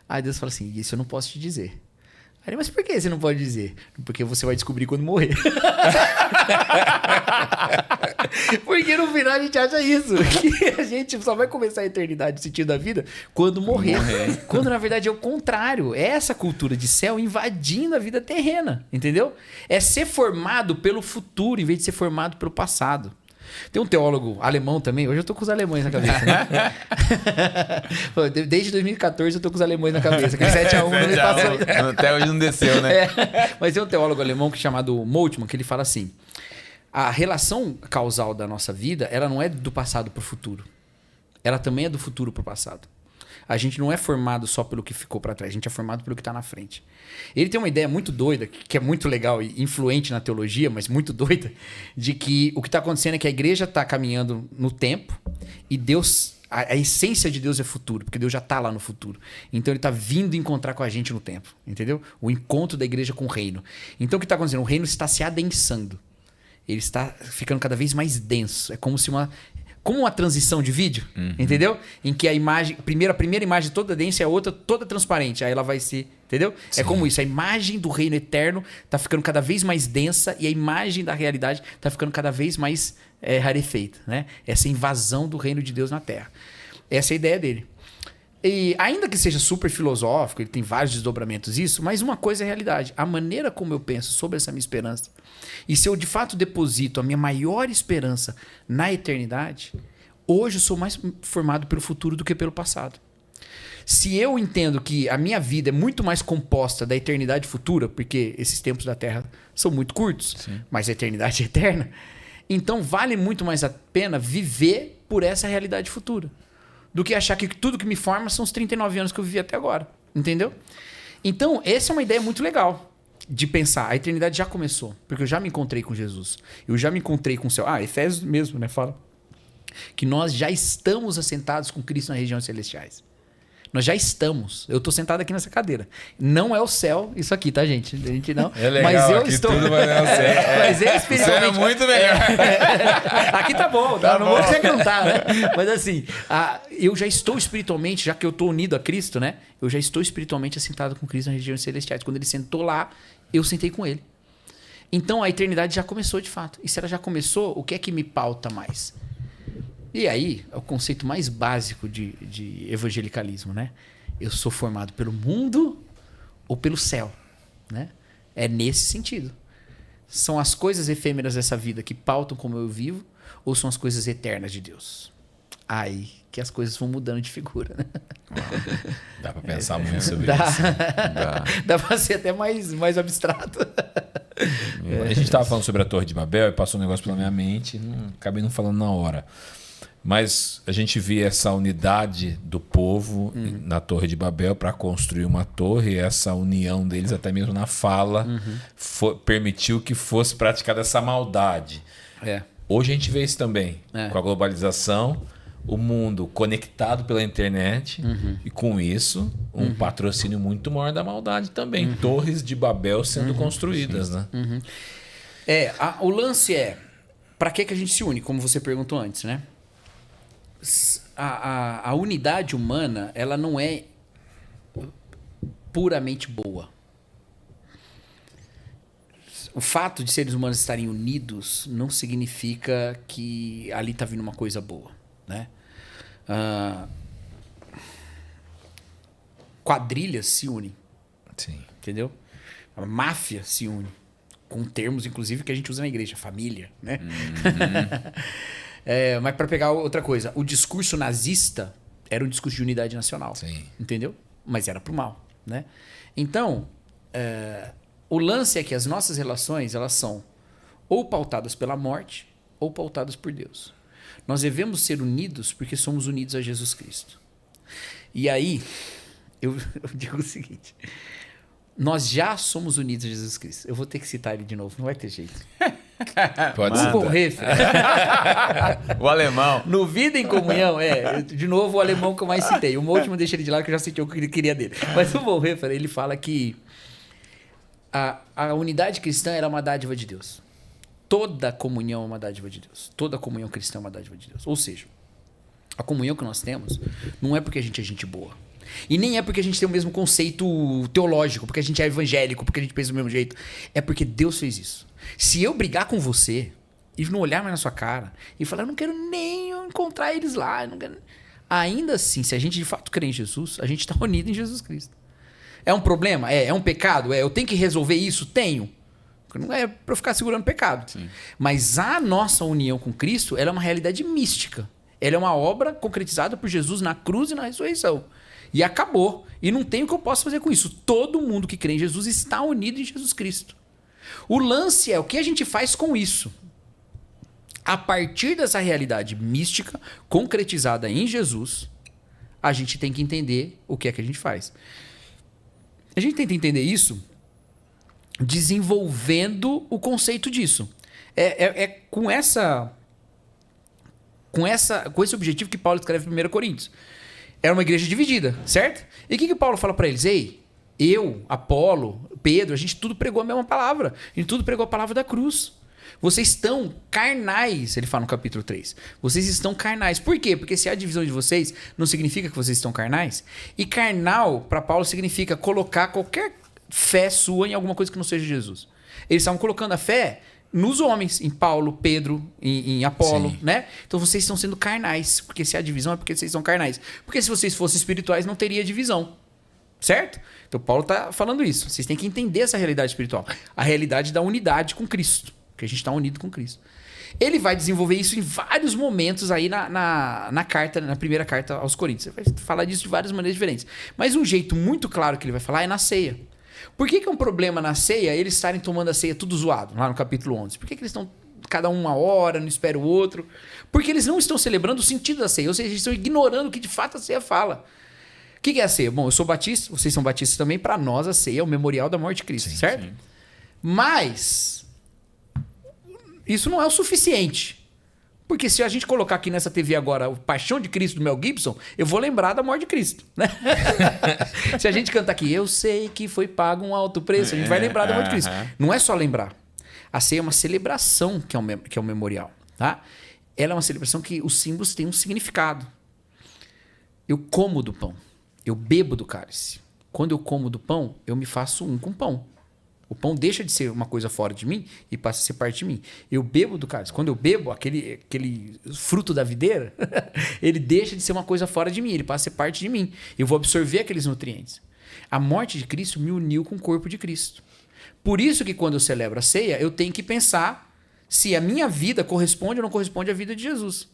Aí Deus fala assim, isso eu não posso te dizer. Aí, mas por que você não pode dizer? Porque você vai descobrir quando morrer. Porque no final a gente acha isso. Que a gente só vai começar a eternidade, o sentido da vida, quando morrer. Quando na verdade é o contrário. É essa cultura de céu invadindo a vida terrena. Entendeu? É ser formado pelo futuro em vez de ser formado pelo passado. Tem um teólogo alemão também. Hoje eu tô com os alemães na cabeça, né? Desde 2014 eu tô com os alemães na cabeça. Aquele 7-1 no mês passado. Até hoje não desceu, né? Mas tem um teólogo alemão chamado Moltmann, que ele fala assim: a relação causal da nossa vida, ela não é do passado pro futuro. Ela também é do futuro pro passado. A gente não é formado só pelo que ficou para trás, a gente é formado pelo que está na frente. Ele tem uma ideia muito doida, que é muito legal e influente na teologia, mas muito doida, de que o que está acontecendo é que a igreja está caminhando no tempo e Deus, a essência de Deus é futuro, porque Deus já está lá no futuro. Então ele está vindo encontrar com a gente no tempo, entendeu? O encontro da igreja com o reino. Então o que está acontecendo? O reino está se adensando. Ele está ficando cada vez mais denso. É como se como uma transição de vídeo, entendeu? Em que a imagem, a primeira imagem toda densa e a outra toda transparente. Aí ela vai se... Entendeu? Sim. É como isso. A imagem do reino eterno tá ficando cada vez mais densa e a imagem da realidade tá ficando cada vez mais rarefeita, né? Essa invasão do reino de Deus na Terra. Essa é a ideia dele. E ainda que seja super filosófico, ele tem vários desdobramentos isso, mas uma coisa é a realidade. A maneira como eu penso sobre essa minha esperança, e se eu de fato deposito a minha maior esperança na eternidade, hoje eu sou mais formado pelo futuro do que pelo passado. Se eu entendo que a minha vida é muito mais composta da eternidade futura, porque esses tempos da Terra são muito curtos, sim, mas a eternidade é eterna, Então vale muito mais a pena viver por essa realidade futura do que achar que tudo que me forma são os 39 anos que eu vivi até agora. Entendeu? Então, essa é uma ideia muito legal de pensar. A eternidade já começou, porque eu já me encontrei com Jesus. Eu já me encontrei com o céu. Efésios mesmo, né? Fala que nós já estamos assentados com Cristo nas regiões celestiais. Nós já estamos. Eu estou sentado aqui nessa cadeira. Não é o céu isso aqui, tá, gente? A gente não. É legal, mas eu aqui estou. tudo vai dar certo. Mas espiritualmente. Isso é muito melhor. Aqui tá bom, tá? Não vou dizer que não tá, né? Mas assim, eu já estou espiritualmente, já que eu estou unido a Cristo, né? Eu já estou espiritualmente assentado com Cristo nas regiões celestiais. Quando ele sentou lá, eu sentei com ele. Então a eternidade já começou de fato. E se ela já começou, o que é que me pauta mais? E aí, é o conceito mais básico de evangelicalismo, né? Eu sou formado pelo mundo ou pelo céu, né? É nesse sentido. São as coisas efêmeras dessa vida que pautam como eu vivo ou são as coisas eternas de Deus? Aí que as coisas vão mudando de figura, né? Dá pra pensar muito sobre Dá. isso. Dá pra ser até mais abstrato. A gente tava falando sobre a Torre de Babel e passou um negócio pela minha mente, acabei não falando na hora. Mas a gente via essa unidade do povo na Torre de Babel para construir uma torre, e essa união deles, até mesmo na fala, permitiu que fosse praticada essa maldade. Hoje a gente vê isso também, com a globalização, o mundo conectado pela internet, e com isso, um patrocínio muito maior da maldade também. Torres de Babel sendo construídas. Né? O lance é, para que a gente se une, como você perguntou antes, né? A unidade humana, ela não é puramente boa. O fato de seres humanos estarem unidos não significa que ali está vindo uma coisa boa, né? Quadrilhas se unem. Sim. Entendeu? A máfia se une. Com termos, inclusive, que a gente usa na igreja. Família, né? Mas para pegar outra coisa, o discurso nazista era um discurso de unidade nacional. Sim. Entendeu? Mas era pro mal, né? Então, o lance é que as nossas relações, elas são ou pautadas pela morte ou pautadas por Deus. Nós devemos ser unidos porque somos unidos a Jesus Cristo. E aí, eu digo o seguinte... Nós já somos unidos a Jesus Cristo. Eu vou ter que citar ele de novo, não vai ter jeito. Pode ser. O alemão. No Vida em Comunhão, de novo o alemão que eu mais citei. O último deixa ele de lado que eu já citei o que ele queria dele. Mas o Bonhoeffer, ele fala que a unidade cristã era uma dádiva de Deus. Toda comunhão é uma dádiva de Deus. Toda comunhão cristã é uma dádiva de Deus. Ou seja, a comunhão que nós temos não é porque a gente é gente boa. E nem é porque a gente tem o mesmo conceito teológico, porque a gente é evangélico, porque a gente pensa do mesmo jeito. É porque Deus fez isso. Se eu brigar com você e não olhar mais na sua cara e falar, eu não quero nem encontrar eles lá, eu não quero... ainda assim, se a gente de fato crê em Jesus, a gente está unido em Jesus Cristo. É um problema? É um pecado? Eu tenho que resolver isso? Tenho. Não é para eu ficar segurando pecado. Sim. Mas a nossa união com Cristo, ela é uma realidade mística. Ela é uma obra concretizada por Jesus na cruz e na ressurreição. E acabou. E não tem o que eu possa fazer com isso. Todo mundo que crê em Jesus está unido em Jesus Cristo. O lance é o que a gente faz com isso. A partir dessa realidade mística, concretizada em Jesus, a gente tem que entender o que é que a gente faz. A gente tenta entender isso desenvolvendo o conceito disso. Com esse objetivo que Paulo escreve em 1 Coríntios. Era uma igreja dividida, certo? E o que Paulo fala para eles? Ei, eu, Apolo, Pedro, a gente tudo pregou a mesma palavra. A gente tudo pregou a palavra da cruz. Vocês estão carnais, ele fala no capítulo 3. Vocês estão carnais. Por quê? Porque se há divisão de vocês, não significa que vocês estão carnais. E carnal, para Paulo, significa colocar qualquer fé sua em alguma coisa que não seja Jesus. Eles estavam colocando a fé nos homens, em Paulo, Pedro, em Apolo, Sim. né? Então vocês estão sendo carnais, porque se há divisão é porque vocês são carnais. Porque se vocês fossem espirituais não teria divisão, certo? Então Paulo está falando isso. Vocês têm que entender essa realidade espiritual, a realidade da unidade com Cristo, que a gente está unido com Cristo. Ele vai desenvolver isso em vários momentos aí na carta, na primeira carta aos Coríntios. Ele vai falar disso de várias maneiras diferentes. Mas um jeito muito claro que ele vai falar é na ceia. Por que é um problema na ceia eles estarem tomando a ceia tudo zoado, lá no capítulo 11? Por que eles estão cada um uma hora, não espera o outro. Porque eles não estão celebrando o sentido da ceia. Ou seja, eles estão ignorando o que de fato a ceia fala. O que é a ceia? Bom, eu sou batista, vocês são batistas também. Para nós, a ceia é o memorial da morte de Cristo, certo? Sim. Mas isso não é o suficiente. Porque se a gente colocar aqui nessa TV agora o Paixão de Cristo do Mel Gibson, eu vou lembrar da morte de Cristo. Né? Se a gente cantar aqui, eu sei que foi pago um alto preço, a gente vai lembrar da morte de Cristo. Não é só lembrar. A ceia é uma celebração que é o memorial. Tá? Ela é uma celebração que os símbolos têm um significado. Eu como do pão. Eu bebo do cálice. Quando eu como do pão, eu me faço um com o pão. O pão deixa de ser uma coisa fora de mim e passa a ser parte de mim. Eu bebo do cálice. Quando eu bebo aquele fruto da videira, ele deixa de ser uma coisa fora de mim, ele passa a ser parte de mim. Eu vou absorver aqueles nutrientes. A morte de Cristo me uniu com o corpo de Cristo. Por isso que quando eu celebro a ceia, eu tenho que pensar se a minha vida corresponde ou não corresponde à vida de Jesus.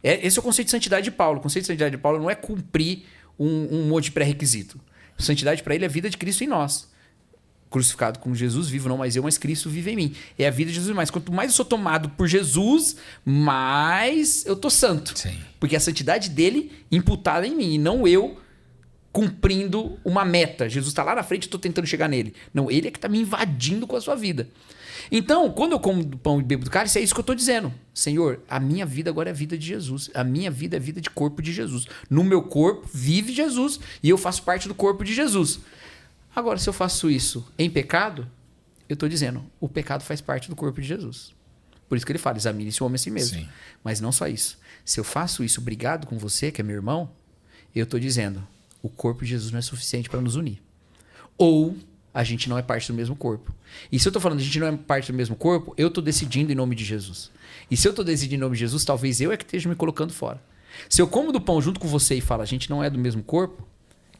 Esse é o conceito de santidade de Paulo. O conceito de santidade de Paulo não é cumprir um monte de pré-requisito. Santidade para ele é a vida de Cristo em nós. Crucificado com Jesus, vivo não mais eu, mas Cristo vive em mim. É a vida de Jesus. Mas quanto mais eu sou tomado por Jesus, mais eu tô santo. Sim. Porque a santidade dele imputada em mim, e não eu cumprindo uma meta. Jesus está lá na frente e estou tentando chegar nele. Não, ele é que está me invadindo com a sua vida. Então, quando eu como do pão e bebo do cálice, é isso que eu estou dizendo. Senhor, a minha vida agora é a vida de Jesus. A minha vida é a vida de corpo de Jesus. No meu corpo vive Jesus e eu faço parte do corpo de Jesus. Agora, se eu faço isso em pecado, eu estou dizendo, o pecado faz parte do corpo de Jesus. Por isso que ele fala, examine-se o homem a si mesmo. Sim. Mas não só isso. Se eu faço isso brigado com você, que é meu irmão, eu estou dizendo, o corpo de Jesus não é suficiente para nos unir. Ou a gente não é parte do mesmo corpo. E se eu estou falando a gente não é parte do mesmo corpo, eu estou decidindo em nome de Jesus. E se eu estou decidindo em nome de Jesus, talvez eu é que esteja me colocando fora. Se eu como do pão junto com você e falo, a gente não é do mesmo corpo,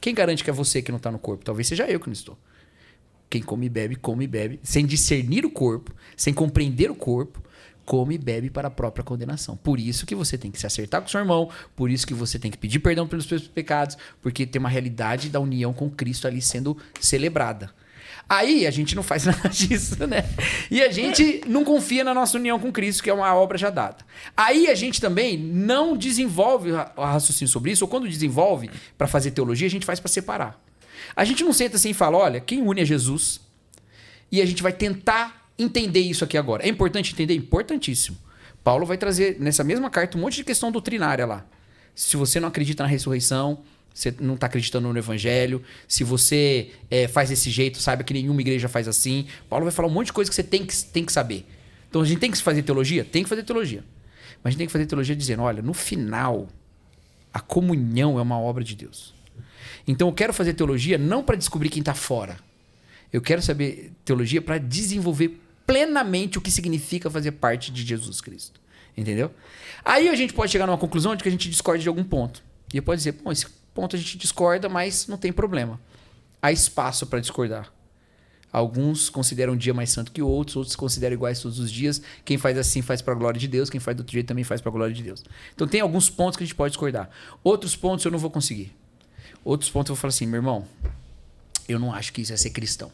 quem garante que é você que não está no corpo? Talvez seja eu que não estou. Quem come e bebe, sem discernir o corpo, sem compreender o corpo, come e bebe para a própria condenação. Por isso que você tem que se acertar com o seu irmão, por isso que você tem que pedir perdão pelos seus pecados, porque tem uma realidade da união com Cristo ali sendo celebrada. Aí a gente não faz nada disso, né? E a gente não confia na nossa união com Cristo, que é uma obra já dada. Aí a gente também não desenvolve o raciocínio sobre isso, ou quando desenvolve para fazer teologia, a gente faz para separar. A gente não senta assim e fala, olha, quem une é Jesus, e a gente vai tentar entender isso aqui agora. É importante entender? Importantíssimo. Paulo vai trazer nessa mesma carta um monte de questão doutrinária lá. Se você não acredita na ressurreição, você não está acreditando no evangelho. Se você faz desse jeito, saiba que nenhuma igreja faz assim. Paulo vai falar um monte de coisa que você tem que saber. Então a gente tem que fazer teologia? Tem que fazer teologia. Mas a gente tem que fazer teologia dizendo, olha, no final, a comunhão é uma obra de Deus. Então eu quero fazer teologia não para descobrir quem está fora. Eu quero saber teologia para desenvolver plenamente o que significa fazer parte de Jesus Cristo. Entendeu? Aí a gente pode chegar numa conclusão de que a gente discorda de algum ponto. E eu posso dizer, bom, esse ponto a gente discorda, mas não tem problema. Há espaço para discordar. Alguns consideram um dia mais santo que outros consideram iguais todos os dias. Quem faz assim faz para a glória de Deus, quem faz do outro jeito também faz para a glória de Deus. Então tem alguns pontos que a gente pode discordar. Outros pontos eu não vou conseguir. Outros pontos eu vou falar assim, meu irmão, eu não acho que isso é ser cristão.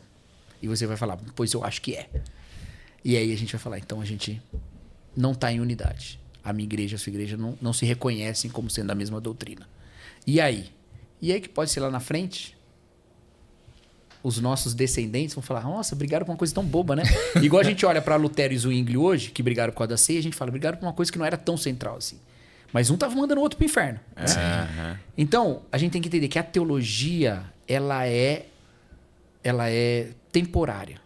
E você vai falar, pois eu acho que é. E aí a gente vai falar, então a gente não está em unidade. A minha igreja, a sua igreja não se reconhecem como sendo a mesma doutrina. E aí? E aí que pode ser lá na frente, os nossos descendentes vão falar, nossa, brigaram por uma coisa tão boba, né? Igual a gente olha para Lutero e Zwingli hoje, que brigaram por causa da ceia, a gente fala, brigaram por uma coisa que não era tão central assim. Mas um estava mandando o outro pro inferno. Então, a gente tem que entender que a teologia, ela é temporária.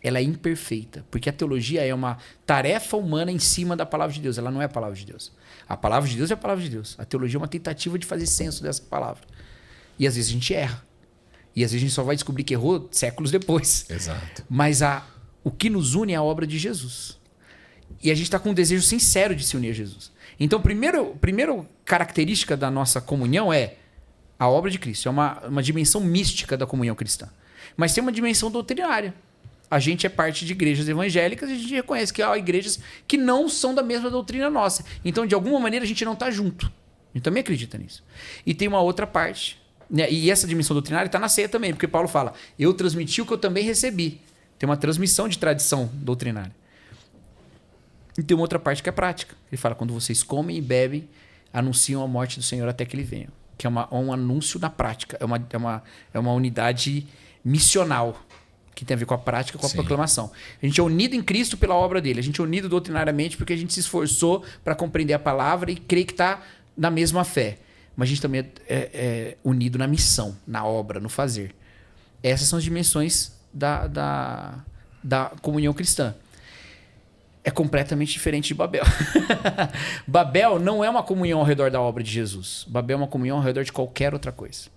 Ela é imperfeita. Porque a teologia é uma tarefa humana em cima da palavra de Deus. Ela não é a palavra de Deus. A palavra de Deus é a palavra de Deus. A teologia é uma tentativa de fazer senso dessa palavra. E às vezes a gente erra. E às vezes a gente só vai descobrir que errou séculos depois. Exato. Mas o que nos une é a obra de Jesus. E a gente está com um desejo sincero de se unir a Jesus. Então, primeira característica da nossa comunhão é a obra de Cristo. É uma dimensão mística da comunhão cristã. Mas tem uma dimensão doutrinária. A gente é parte de igrejas evangélicas e a gente reconhece que há igrejas que não são da mesma doutrina nossa. Então, de alguma maneira, a gente não está junto. A gente também acredita nisso. E tem uma outra parte, né? E essa dimensão doutrinária está na ceia também, porque Paulo fala, eu transmiti o que eu também recebi. Tem uma transmissão de tradição doutrinária. E tem uma outra parte que é prática. Ele fala, quando vocês comem e bebem, anunciam a morte do Senhor até que ele venha. Que é um anúncio na prática. É uma unidade missional, que tem a ver com a prática, com a proclamação. A gente é unido em Cristo pela obra dele. A gente é unido doutrinariamente porque a gente se esforçou para compreender a palavra e crer que está na mesma fé. Mas a gente também é unido na missão, na obra, no fazer. Essas são as dimensões da comunhão cristã. É completamente diferente de Babel. Babel não é uma comunhão ao redor da obra de Jesus. Babel é uma comunhão ao redor de qualquer outra coisa.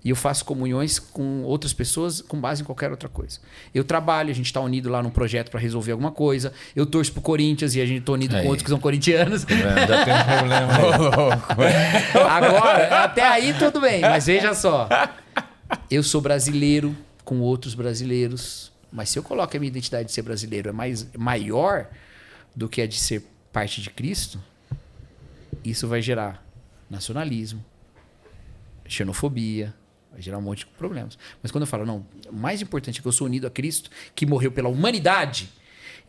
E eu faço comunhões com outras pessoas com base em qualquer outra coisa. Eu trabalho, a gente está unido lá num projeto para resolver alguma coisa. Eu torço pro Corinthians e a gente está unido com outros que são corintianos. Já tem um problema. Agora, até aí tudo bem, mas veja só. Eu sou brasileiro com outros brasileiros, mas se eu coloco a minha identidade de ser brasileiro maior do que a de ser parte de Cristo, isso vai gerar nacionalismo, xenofobia, vai gerar um monte de problemas. Mas quando eu falo, não, o mais importante é que eu sou unido a Cristo, que morreu pela humanidade,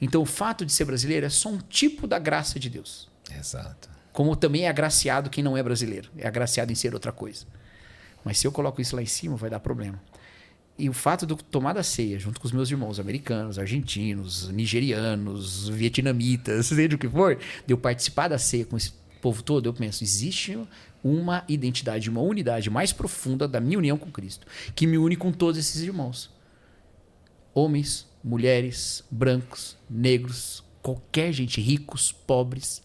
então o fato de ser brasileiro é só um tipo da graça de Deus. Exato. Como também é agraciado quem não é brasileiro, é agraciado em ser outra coisa. Mas se eu coloco isso lá em cima, vai dar problema. E o fato de eu tomar da ceia, junto com os meus irmãos americanos, argentinos, nigerianos, vietnamitas, seja o que for, de eu participar da ceia com esse povo todo, eu penso, existe uma identidade, uma unidade mais profunda da minha união com Cristo, que me une com todos esses irmãos. Homens, mulheres, brancos, negros, qualquer gente, ricos, pobres,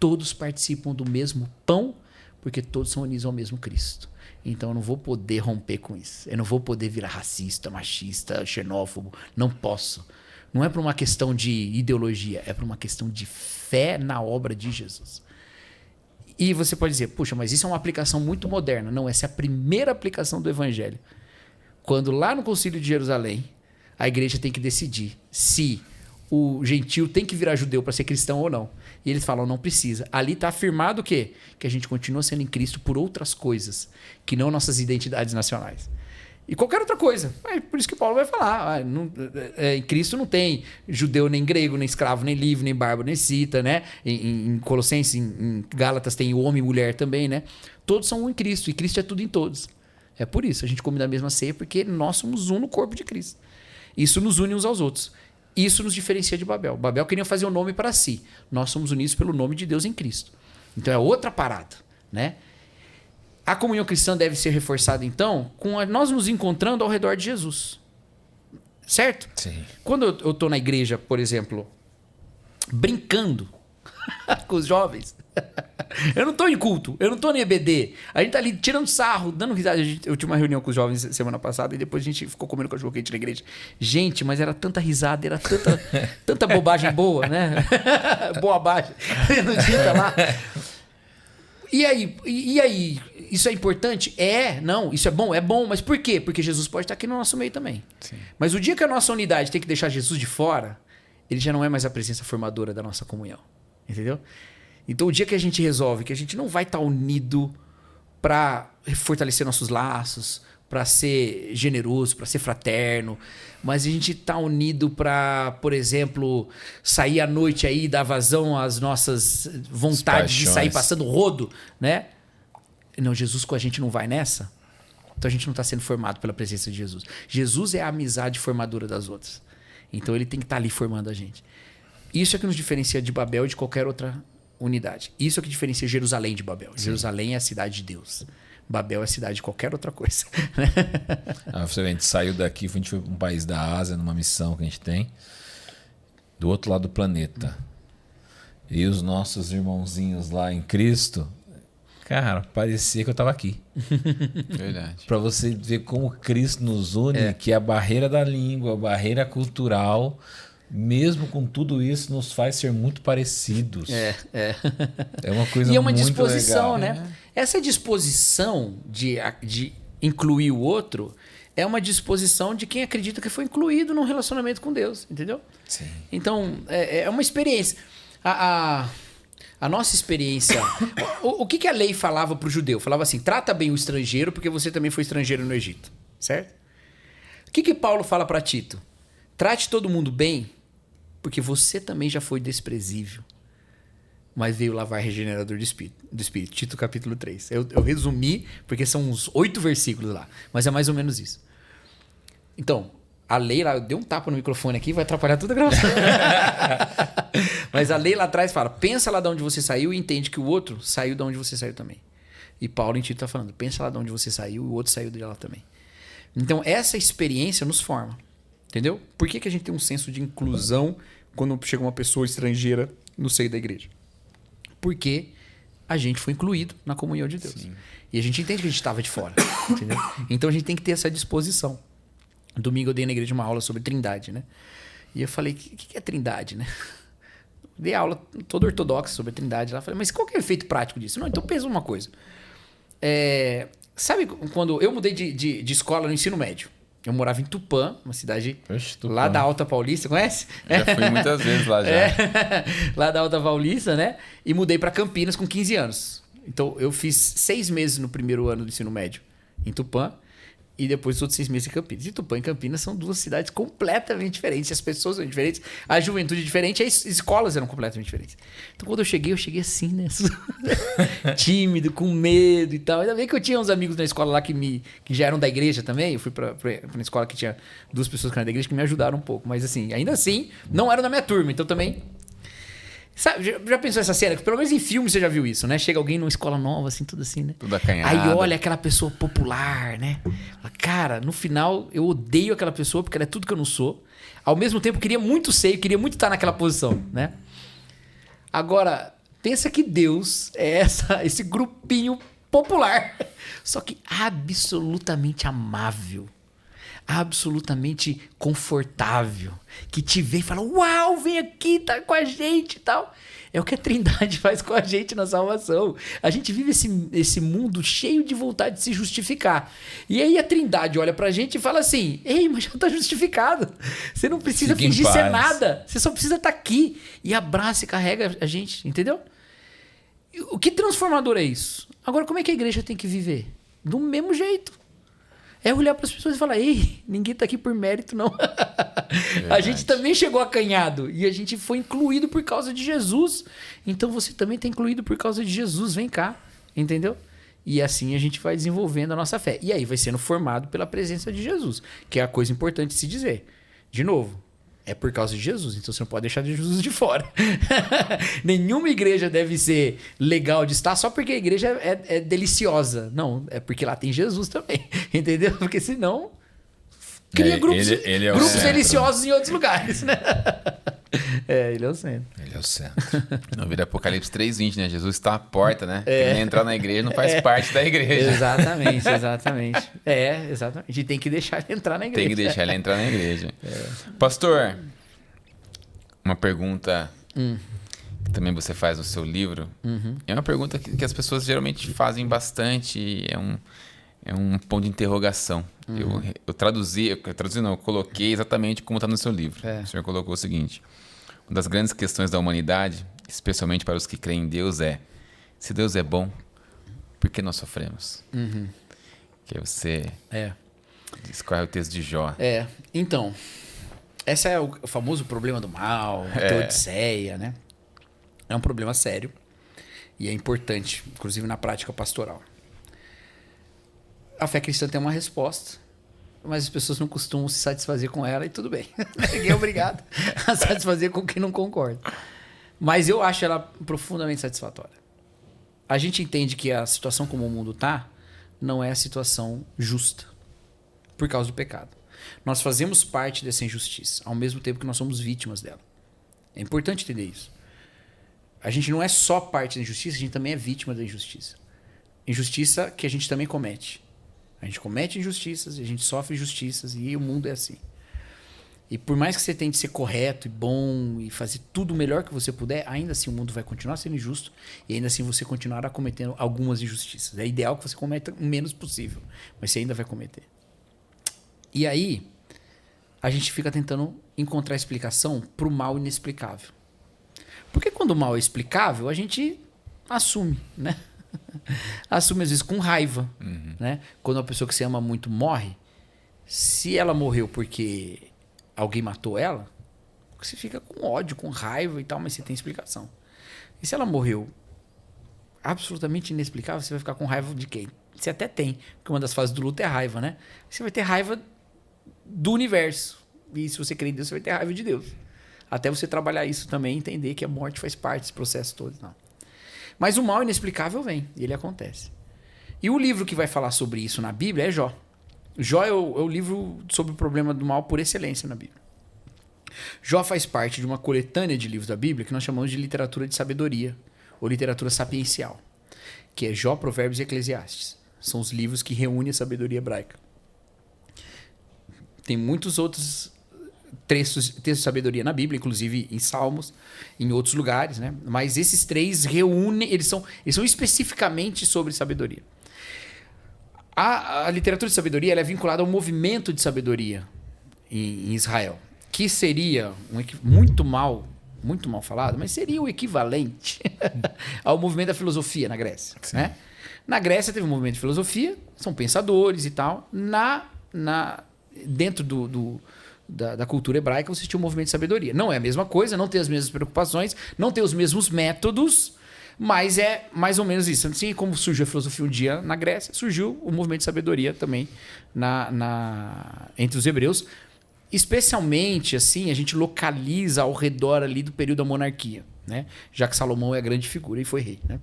todos participam do mesmo pão, porque todos são unidos ao mesmo Cristo. Então eu não vou poder romper com isso. Eu não vou poder virar racista, machista, xenófobo. Não posso. Não é por uma questão de ideologia, é por uma questão de fé na obra de Jesus. E você pode dizer, puxa, mas isso é uma aplicação muito moderna. Não, essa é a primeira aplicação do Evangelho. Quando lá no Concílio de Jerusalém, a igreja tem que decidir se o gentio tem que virar judeu para ser cristão ou não. E eles falam, não precisa. Ali está afirmado o quê? Que a gente continua sendo em Cristo por outras coisas, que não nossas identidades nacionais. E qualquer outra coisa. É por isso que Paulo vai falar. Em Cristo não tem judeu, nem grego, nem escravo, nem livre, nem bárbaro, nem cita, né? Em Colossenses, em Gálatas tem homem e mulher também, né? Todos são um em Cristo, e Cristo é tudo em todos. É por isso, a gente come da mesma ceia, porque nós somos um no corpo de Cristo. Isso nos une uns aos outros. Isso nos diferencia de Babel. Babel queria fazer um nome para si. Nós somos unidos pelo nome de Deus em Cristo. Então é outra parada, né? A comunhão cristã deve ser reforçada, então, com nós nos encontrando ao redor de Jesus. Certo? Sim. Quando eu estou na igreja, por exemplo, brincando com os jovens, eu não estou em culto, eu não estou em EBD. A gente está ali tirando sarro, dando risada. Eu tive uma reunião com os jovens semana passada e depois a gente ficou comendo cachorro quente na igreja. Gente, mas era tanta risada, era tanta bobagem boa, né? Boa baixa. No dia tá lá. E aí? Isso é importante? Não, isso é bom, mas por quê? Porque Jesus pode estar aqui no nosso meio também. Sim. Mas o dia que a nossa unidade tem que deixar Jesus de fora, ele já não é mais a presença formadora da nossa comunhão. Entendeu? Então o dia que a gente resolve que a gente não vai estar unido para fortalecer nossos laços, para ser generoso, para ser fraterno, mas a gente está unido para, por exemplo, sair à noite aí e dar vazão às nossas vontades de sair passando rodo, né? Não, Jesus com a gente não vai nessa. Então a gente não está sendo formado pela presença de Jesus. Jesus é a amizade formadora das outras. Então ele tem que estar ali formando a gente. Isso é que nos diferencia de Babel e de qualquer outra unidade. Isso é que diferencia Jerusalém de Babel. Sim. Jerusalém é a cidade de Deus. Babel é a cidade de qualquer outra coisa. A gente saiu daqui, a gente foi para um país da Ásia, numa missão que a gente tem, do outro lado do planeta. E os nossos irmãozinhos lá em Cristo, cara, parecia que eu estava aqui. Verdade. Para você ver como Cristo nos une, que a barreira da língua, a barreira cultural, mesmo com tudo isso, nos faz ser muito parecidos. É uma coisa muito legal. E é uma disposição, né? Essa disposição de incluir o outro é uma disposição de quem acredita que foi incluído num relacionamento com Deus, entendeu? Sim. Então, é uma experiência. A nossa experiência... o que a lei falava para o judeu? Falava assim, trata bem o estrangeiro porque você também foi estrangeiro no Egito, certo? O que Paulo fala para Tito? Trate todo mundo bem Porque você também já foi desprezível, mas veio lavar regenerador do Espírito. Tito capítulo 3. Eu resumi, porque são uns 8 versículos lá. Mas é mais ou menos isso. Então, a lei lá... Eu dei um tapa no microfone aqui, vai atrapalhar toda a gravação. Mas a lei lá atrás fala, pensa lá de onde você saiu e entende que o outro saiu de onde você saiu também. E Paulo em Tito está falando, pensa lá de onde você saiu e o outro saiu de lá também. Então, essa experiência nos forma. Entendeu? Por que a gente tem um senso de inclusão quando chega uma pessoa estrangeira no seio da igreja? Porque a gente foi incluído na comunhão de Deus. Sim. E a gente entende que a gente estava de fora. Entendeu? Então a gente tem que ter essa disposição. Domingo eu dei na igreja uma aula sobre Trindade, né? E eu falei, o que é Trindade, né? Dei aula toda ortodoxa sobre a Trindade lá. Falei, mas qual que é o efeito prático disso? Não, então pensa uma coisa. Sabe quando eu mudei de escola no ensino médio? Eu morava em Tupã, uma cidade lá da Alta Paulista, conhece? Já fui muitas vezes lá já. Lá da Alta Paulista, né? E mudei para Campinas com 15 anos. Então, eu fiz 6 meses no primeiro ano do ensino médio em Tupã e depois os outros 6 meses em Campinas. E Tupã e Campinas são 2 cidades completamente diferentes. As pessoas são diferentes, a juventude é diferente, as escolas eram completamente diferentes. Então, quando eu cheguei assim, né? Tímido, com medo e tal. Ainda bem que eu tinha uns amigos na escola lá que já eram da igreja também. Eu fui pra uma escola que tinha 2 pessoas que eram da igreja que me ajudaram um pouco. Mas assim, ainda assim, não eram da minha turma. Então também... Sabe, já pensou essa cena? Pelo menos em filme você já viu isso, né? Chega alguém numa escola nova, assim, tudo assim, né? Tudo acanhado. Aí olha aquela pessoa popular, né? Cara, no final eu odeio aquela pessoa porque ela é tudo que eu não sou. Ao mesmo tempo, queria muito ser, queria muito estar naquela posição, né? Agora, pensa que Deus é esse grupinho popular, só que absolutamente amável. Absolutamente confortável, que te vê e fala, uau, vem aqui, tá com a gente e tal. É o que a Trindade faz com a gente na salvação. A gente vive esse mundo cheio de vontade de se justificar. E aí a Trindade olha pra gente e fala assim, ei, mas já tá justificado. Você não precisa fingir ser nada. Você só precisa estar aqui. E abraça e carrega a gente, entendeu? O que transformador é isso? Agora, como é que a igreja tem que viver? Do mesmo jeito. É olhar para as pessoas e falar, ei, ninguém tá aqui por mérito, não. A gente também chegou acanhado e a gente foi incluído por causa de Jesus. Então você também tá incluído por causa de Jesus, vem cá, entendeu? E assim a gente vai desenvolvendo a nossa fé. E aí vai sendo formado pela presença de Jesus, que é a coisa importante de se dizer. De novo, é por causa de Jesus, então você não pode deixar Jesus de fora. Nenhuma igreja deve ser legal de estar só porque a igreja é deliciosa. Não, é porque lá tem Jesus também, entendeu? Porque senão cria grupos deliciosos em outros lugares, né? Ele é o centro. Ele é o centro. No vídeo Apocalipse 3:20, né? Jesus está à porta, né? Quem entrar na igreja não faz parte da igreja. Exatamente. Exatamente. A gente tem que deixar ele entrar na igreja. Tem que deixar ele entrar na igreja. Pastor, uma pergunta que também você faz no seu livro. É uma pergunta que as pessoas geralmente fazem bastante. É um ponto de interrogação. Eu coloquei exatamente como está no seu livro. O senhor colocou o seguinte: uma das grandes questões da humanidade, especialmente para os que creem em Deus, se Deus é bom, por que nós sofremos? Que aí você discorre o texto de Jó. Então, esse é o famoso problema do mal, a teodiceia, né? É um problema sério e é importante, inclusive na prática pastoral. A fé cristã tem uma resposta, mas as pessoas não costumam se satisfazer com ela e tudo bem. Ninguém é obrigado a satisfazer com quem não concorda. Mas eu acho ela profundamente satisfatória. A gente entende que a situação como o mundo está não é a situação justa por causa do pecado. Nós fazemos parte dessa injustiça, ao mesmo tempo que nós somos vítimas dela. É importante entender isso. A gente não é só parte da injustiça, a gente também é vítima da injustiça. Injustiça que a gente também comete. A gente comete injustiças, a gente sofre injustiças e o mundo é assim. E por mais que você tente ser correto e bom e fazer tudo o melhor que você puder, ainda assim o mundo vai continuar sendo injusto e ainda assim você continuará cometendo algumas injustiças. É ideal que você cometa o menos possível, mas você ainda vai cometer. E aí, a gente fica tentando encontrar explicação para o mal inexplicável. Porque quando o mal é explicável, a gente assume, né? Assume às vezes com raiva, né? Quando uma pessoa que você ama muito morre, se ela morreu porque alguém matou ela, Porque você fica com ódio, com raiva e tal, mas você tem explicação. E se ela morreu absolutamente inexplicável, você vai ficar com raiva de quem? Você até tem, porque uma das fases do luto é a raiva, né? Você vai ter raiva do universo. E se você crê em Deus, você vai ter raiva de Deus. Até você trabalhar isso também, entender que a morte faz parte desse processo todo. Não. Mas o mal inexplicável vem, e ele acontece. E o livro que vai falar sobre isso na Bíblia é Jó. Jó é o livro sobre o problema do mal por excelência na Bíblia. Jó faz parte de uma coletânea de livros da Bíblia que nós chamamos de literatura de sabedoria, ou literatura sapiencial, que é Jó, Provérbios e Eclesiastes. São os livros que reúnem a sabedoria hebraica. Tem muitos outros textos de sabedoria na Bíblia, inclusive em Salmos, em outros lugares, né? Mas esses 3 reúnem, eles são especificamente sobre sabedoria. A literatura de sabedoria ela é vinculada ao movimento de sabedoria em Israel, que seria muito mal falado, mas seria o equivalente ao movimento da filosofia na Grécia. Né? Na Grécia teve um movimento de filosofia, são pensadores e tal. Dentro da cultura hebraica você tinha um movimento de sabedoria. Não é a mesma coisa, não tem as mesmas preocupações, não tem os mesmos métodos, mas é mais ou menos isso. Assim como surgiu a filosofia um dia na Grécia, surgiu o movimento de sabedoria também entre os hebreus. Especialmente, assim, a gente localiza ao redor ali do período da monarquia, né? Já que Salomão é a grande figura e foi rei, né?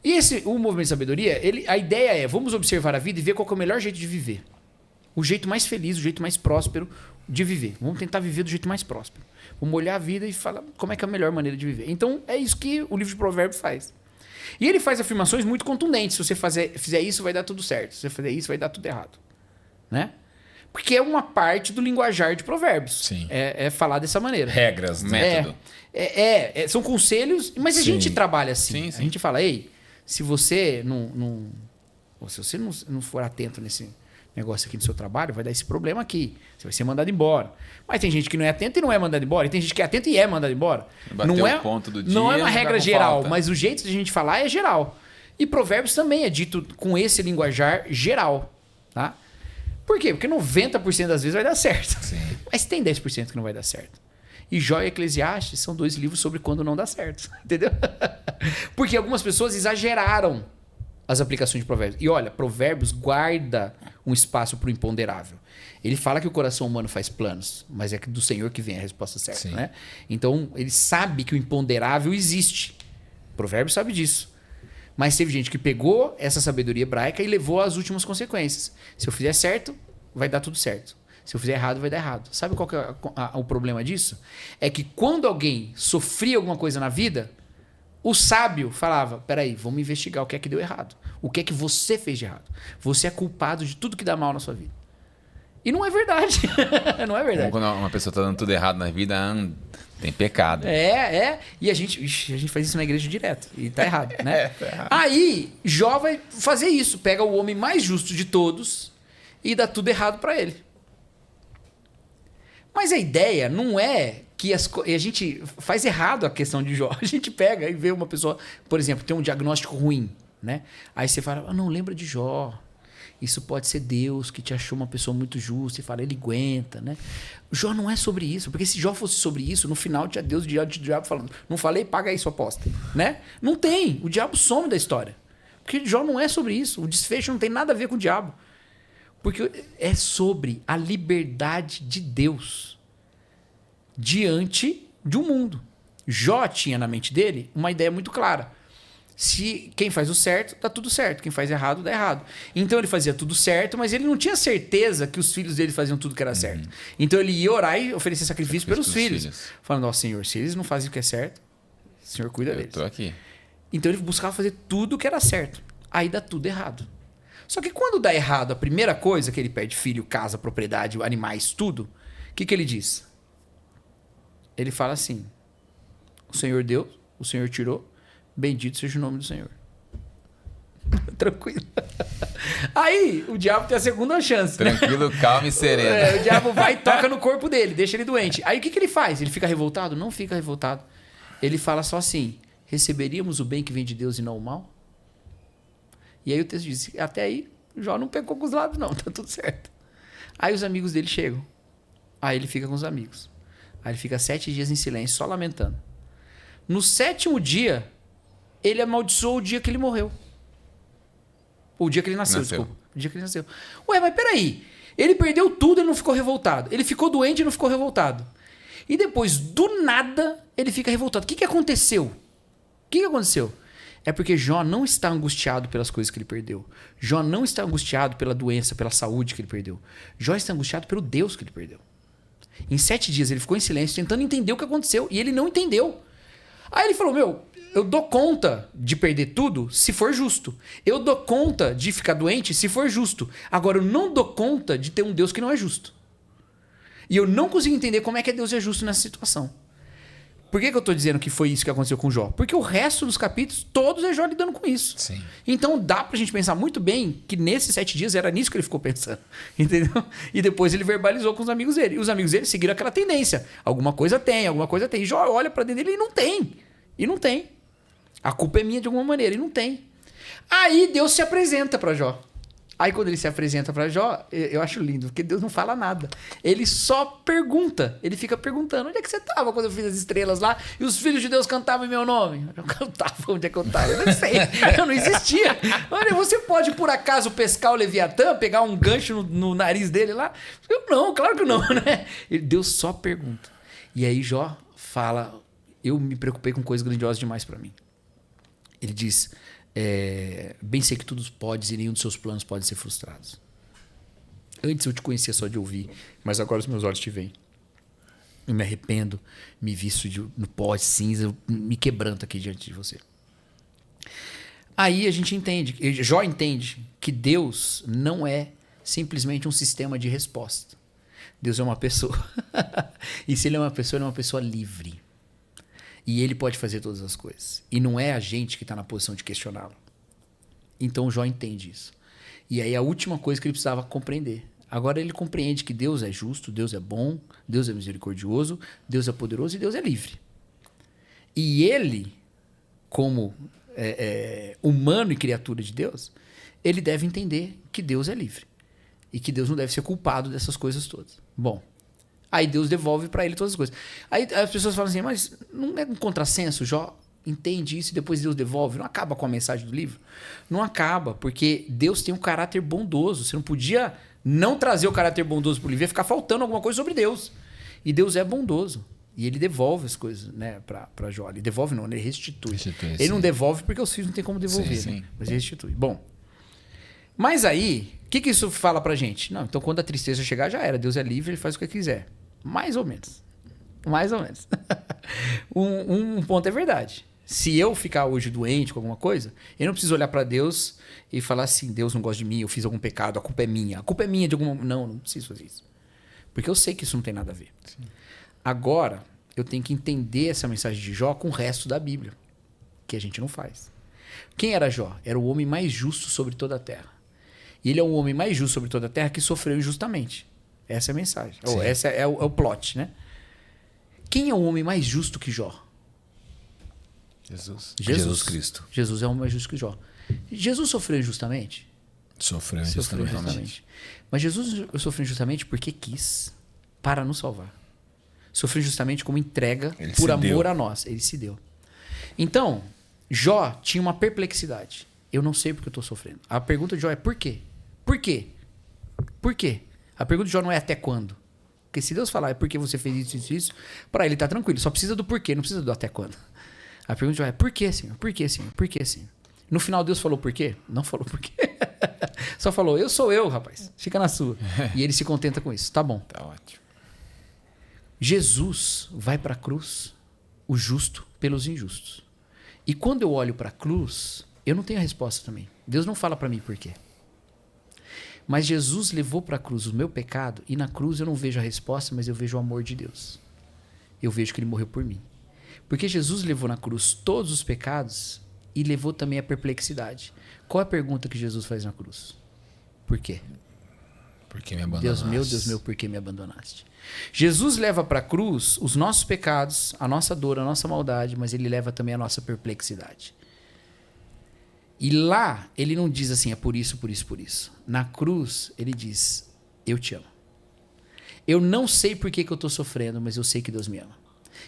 E o movimento de sabedoria, a ideia é, vamos observar a vida e ver qual que é o melhor jeito de viver. O jeito mais feliz, o jeito mais próspero de viver. Vamos tentar viver do jeito mais próspero. Vamos olhar a vida e falar como é que é a melhor maneira de viver. Então, é isso que o livro de Provérbios faz. E ele faz afirmações muito contundentes. Se você fizer isso, vai dar tudo certo. Se você fizer isso, vai dar tudo errado. Né? Porque é uma parte do linguajar de Provérbios. Sim. É falar dessa maneira. Regras, método. São conselhos, mas a gente trabalha assim. Sim. A gente fala, ei, se você se você não for atento nesse negócio aqui do seu trabalho, vai dar esse problema aqui. Você vai ser mandado embora. Mas tem gente que não é atenta e não é mandado embora. E tem gente que é atenta e é mandado embora. Não é o ponto do dia, não é uma regra geral, falta. mas o jeito de a gente falar é geral. E Provérbios também é dito com esse linguajar geral. Tá? Por quê? Porque 90% das vezes vai dar certo. Sim. Mas tem 10% que não vai dar certo. E Jó e Eclesiastes são 2 livros sobre quando não dá certo. Entendeu? Porque algumas pessoas exageraram as aplicações de Provérbios. E olha, Provérbios guarda um espaço para o imponderável. Ele fala que o coração humano faz planos, mas é do Senhor que vem a resposta certa. Né? Então, ele sabe que o imponderável existe. Provérbios sabe disso. Mas teve gente que pegou essa sabedoria hebraica e levou às últimas consequências. Se eu fizer certo, vai dar tudo certo. Se eu fizer errado, vai dar errado. Sabe qual que é o problema disso? É que quando alguém sofria alguma coisa na vida, o sábio falava, peraí, vamos investigar o que é que deu errado. O que é que você fez de errado. Você é culpado de tudo que dá mal na sua vida. E não é verdade. Não é verdade. Quando uma pessoa está dando tudo errado na vida, tem pecado. E a gente faz isso na igreja direto. E tá errado, né? Tá errado. Aí, Jó vai fazer isso. Pega o homem mais justo de todos e dá tudo errado para ele. Mas a ideia não é que a gente faz errado a questão de Jó. A gente pega e vê uma pessoa, por exemplo, tem um diagnóstico ruim, né? Aí você fala, não, lembra de Jó. Isso pode ser Deus que te achou uma pessoa muito justa e fala, ele aguenta, né? Jó não é sobre isso, porque se Jó fosse sobre isso, no final tinha Deus diante do diabo falando, não falei, paga aí sua aposta, né? Não tem, o diabo some da história. Porque Jó não é sobre isso, o desfecho não tem nada a ver com o diabo. Porque é sobre a liberdade de Deus diante de um mundo. Jó tinha na mente dele uma ideia muito clara. Se quem faz o certo, dá tudo certo. Quem faz errado, dá errado. Então ele fazia tudo certo, mas ele não tinha certeza que os filhos dele faziam tudo que era certo. Então ele ia orar e oferecer sacrifício pelos filhos. Falando, ó, Senhor, se eles não fazem o que é certo, o Senhor cuida deles. Eu tô aqui. Então ele buscava fazer tudo o que era certo. Aí dá tudo errado. Só que quando dá errado, a primeira coisa que ele perde, filho, casa, propriedade, animais, tudo, o que ele diz? Ele fala assim, o Senhor deu, o Senhor tirou, bendito seja o nome do Senhor. Tranquilo. Aí o diabo tem a segunda chance. Tranquilo, né? Calmo e sereno. O diabo vai e toca no corpo dele, deixa ele doente. Aí o que ele faz? Ele fica revoltado? Não fica revoltado. Ele fala só assim, receberíamos o bem que vem de Deus e não o mal? E aí o texto diz, até aí Jó não pecou com os lábios não, tá tudo certo. Aí os amigos dele chegam. Aí ele fica com os amigos. Aí ele fica 7 dias em silêncio, só lamentando. No 7º dia, ele amaldiçoou o dia que ele morreu. O dia que ele nasceu, desculpa. O dia que ele nasceu. Ué, mas peraí. Ele perdeu tudo e não ficou revoltado. Ele ficou doente e não ficou revoltado. E depois, do nada, ele fica revoltado. O que aconteceu? O que aconteceu? É porque Jó não está angustiado pelas coisas que ele perdeu. Jó não está angustiado pela doença, pela saúde que ele perdeu. Jó está angustiado pelo Deus que ele perdeu. Em 7 dias ele ficou em silêncio, tentando entender o que aconteceu. E ele não entendeu. Aí ele falou, eu dou conta de perder tudo se for justo. Eu dou conta de ficar doente se for justo. Agora, eu não dou conta de ter um Deus que não é justo. E eu não consigo entender como é que Deus é justo nessa situação. Por que eu estou dizendo que foi isso que aconteceu com Jó? Porque o resto dos capítulos, todos é Jó lidando com isso. Sim. Então dá pra gente pensar muito bem que nesses 7 dias era nisso que ele ficou pensando. Entendeu? E depois ele verbalizou com os amigos dele. E os amigos dele seguiram aquela tendência. Alguma coisa tem. E Jó olha pra dentro dele e não tem. E não tem. A culpa é minha de alguma maneira. E não tem. Aí Deus se apresenta pra Jó. Aí quando ele se apresenta pra Jó, eu acho lindo, porque Deus não fala nada. Ele só pergunta. Ele fica perguntando, onde é que você estava quando eu fiz as estrelas lá e os filhos de Deus cantavam em meu nome? Eu cantava, onde é que eu estava? Eu não sei, eu não existia. Olha, você pode por acaso pescar o Leviatã, pegar um gancho no nariz dele lá? Eu não, claro que não, né? Deus só pergunta. E aí Jó fala, eu me preocupei com coisas grandiosas demais pra mim. Ele diz... bem sei que tudo podes e nenhum dos seus planos pode ser frustrados. Antes eu te conhecia só de ouvir, mas agora os meus olhos te veem. Eu me arrependo, me visto no pó de cinza, eu me quebranto aqui diante de você. Aí a gente entende, Jó entende que Deus não é simplesmente um sistema de resposta. Deus é uma pessoa. E se ele é uma pessoa livre. E ele pode fazer todas as coisas. E não é a gente que está na posição de questioná-lo. Então Jó entende isso. E aí a última coisa que ele precisava compreender. Agora ele compreende que Deus é justo, Deus é bom, Deus é misericordioso, Deus é poderoso e Deus é livre. E ele, como humano e criatura de Deus, ele deve entender que Deus é livre. E que Deus não deve ser culpado dessas coisas todas. Bom... Aí Deus devolve para ele todas as coisas. Aí as pessoas falam assim, mas não é um contrassenso? Jó entende isso e depois Deus devolve. Não acaba com a mensagem do livro? Não acaba, porque Deus tem um caráter bondoso. Você não podia não trazer o caráter bondoso para o livro e ficar faltando alguma coisa sobre Deus. E Deus é bondoso. E ele devolve as coisas, né, para Jó. Ele devolve não, ele restitui. Ele não devolve porque os filhos não tem como devolver. Sim, né? Mas ele restitui. Bom, mas aí, o que isso fala pra gente? Não, então quando a tristeza chegar, já era. Deus é livre, ele faz o que quiser. Mais ou menos. Mais ou menos. um ponto é verdade. Se eu ficar hoje doente com alguma coisa, eu não preciso olhar pra Deus e falar assim, Deus não gosta de mim, eu fiz algum pecado, a culpa é minha. A culpa é minha de alguma... Não preciso fazer isso. Porque eu sei que isso não tem nada a ver. Sim. Agora, eu tenho que entender essa mensagem de Jó com o resto da Bíblia. Que a gente não faz. Quem era Jó? Era o homem mais justo sobre toda a terra. E ele é o homem mais justo sobre toda a terra que sofreu injustamente. Essa é a mensagem. Ou essa é o plot, né? Quem é o homem mais justo que Jó? Jesus Cristo. Jesus é o homem mais justo que Jó. Jesus sofreu injustamente? Sofreu injustamente. Mas Jesus sofreu injustamente porque quis, para nos salvar. Sofreu injustamente como entrega por amor a nós. Ele se deu. Então, Jó tinha uma perplexidade. Eu não sei porque eu estou sofrendo. A pergunta de Jó é por quê? Por quê? Por quê? A pergunta de Jó não é até quando. Porque se Deus falar é porque você fez isso, para ele tá tranquilo. Só precisa do porquê, não precisa do até quando. A pergunta de Jó é por quê, Senhor? Por quê, Senhor? Por quê, Senhor? No final Deus falou por quê? Não falou por quê. Só falou, eu sou eu, rapaz. Fica na sua. E ele se contenta com isso. Tá bom. Tá ótimo. Jesus vai para a cruz, o justo pelos injustos. E quando eu olho para a cruz, eu não tenho a resposta também. Deus não fala para mim por quê. Mas Jesus levou para a cruz o meu pecado e na cruz eu não vejo a resposta, mas eu vejo o amor de Deus. Eu vejo que ele morreu por mim. Porque Jesus levou na cruz todos os pecados e levou também a perplexidade. Qual é a pergunta que Jesus faz na cruz? Por quê? Por que me abandonaste? Deus meu, por que me abandonaste? Jesus leva para a cruz os nossos pecados, a nossa dor, a nossa maldade, mas ele leva também a nossa perplexidade. E lá, ele não diz assim, é por isso, por isso, por isso. Na cruz, ele diz, eu te amo. Eu não sei por que eu estou sofrendo, mas eu sei que Deus me ama.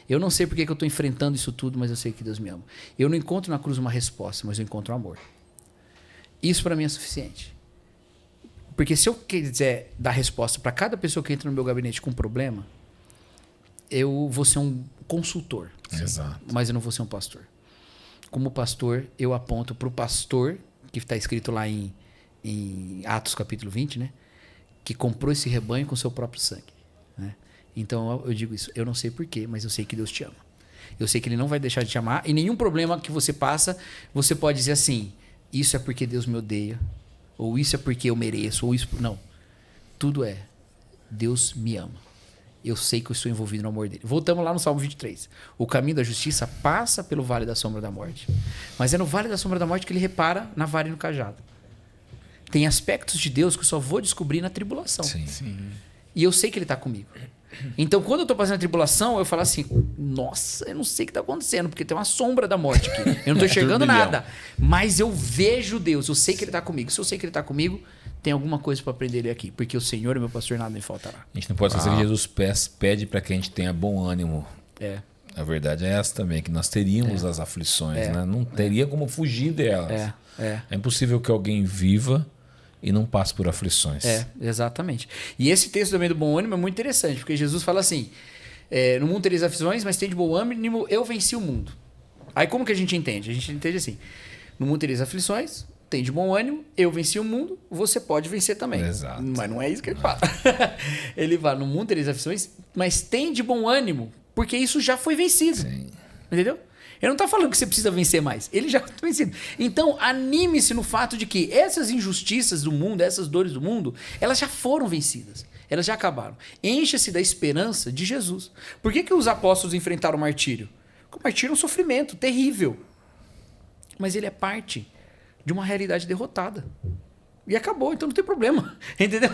Eu não sei por que eu estou enfrentando isso tudo, mas eu sei que Deus me ama. Eu não encontro na cruz uma resposta, mas eu encontro um amor. Isso para mim é suficiente. Porque se eu quiser dar resposta para cada pessoa que entra no meu gabinete com um problema, eu vou ser um consultor. Exato. Mas eu não vou ser um pastor. Como pastor, eu aponto para o pastor, que está escrito lá em Atos capítulo 20, né? Que comprou esse rebanho com seu próprio sangue. Né? Então eu digo isso. Eu não sei porquê, mas eu sei que Deus te ama. Eu sei que Ele não vai deixar de te amar. E nenhum problema que você passa, você pode dizer assim, isso é porque Deus me odeia. Ou isso é porque eu mereço. Ou isso... Não. Tudo é, Deus me ama. Eu sei que eu estou envolvido no amor dele. Voltamos lá no Salmo 23. O caminho da justiça passa pelo vale da sombra da morte. Mas é no vale da sombra da morte que ele repara na vara e no cajado. Tem aspectos de Deus que eu só vou descobrir na tribulação. Sim. E eu sei que ele está comigo. Então, quando eu estou passando a tribulação, eu falo assim, nossa, eu não sei o que está acontecendo, porque tem uma sombra da morte aqui. Eu não estou enxergando nada. Mas eu vejo Deus, eu sei que ele está comigo. Se eu sei que ele está comigo, tem alguma coisa para aprender ele aqui. Porque o Senhor é meu pastor, nada me faltará. A gente não pode esquecer que Jesus pede para que a gente tenha bom ânimo. A verdade é essa também, que nós teríamos as aflições, né? Não teria como fugir delas. É impossível que alguém viva e não passe por aflições. Exatamente. E esse texto também do bom ânimo é muito interessante, porque Jesus fala assim, no mundo tereis aflições, mas tem de bom ânimo, eu venci o mundo. Aí como que a gente entende? A gente entende assim, no mundo tereis aflições, tem de bom ânimo, eu venci o mundo, você pode vencer também. Exato. Mas não é isso que ele fala. Ele fala, no mundo tereis aflições, mas tem de bom ânimo, porque isso já foi vencido. Sim. Entendeu? Ele não está falando que você precisa vencer mais. Ele já está vencido. Então, anime-se no fato de que essas injustiças do mundo, essas dores do mundo, elas já foram vencidas. Elas já acabaram. Encha-se da esperança de Jesus. Por que os apóstolos enfrentaram o martírio? Porque o martírio é um sofrimento terrível. Mas ele é parte de uma realidade derrotada. E acabou, então não tem problema. Entendeu?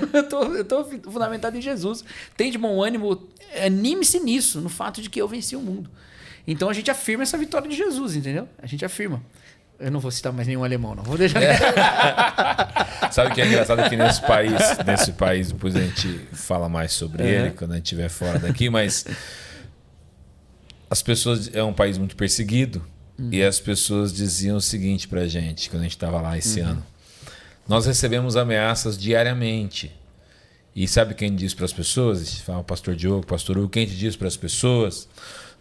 Eu tô fundamentado em Jesus. Tem de bom ânimo, anime-se nisso, no fato de que eu venci o mundo. Então a gente afirma essa vitória de Jesus, entendeu? A gente afirma. Eu não vou citar mais nenhum alemão, não. Vou deixar. Sabe o que é engraçado que nesse país, depois a gente fala mais sobre ele quando a gente estiver fora daqui, mas as pessoas, é um país muito perseguido e as pessoas diziam o seguinte pra gente quando a gente estava lá esse ano. Nós recebemos ameaças diariamente. E sabe quem diz para as pessoas? Fala o pastor Diogo, pastor Hugo, quem te diz para as pessoas?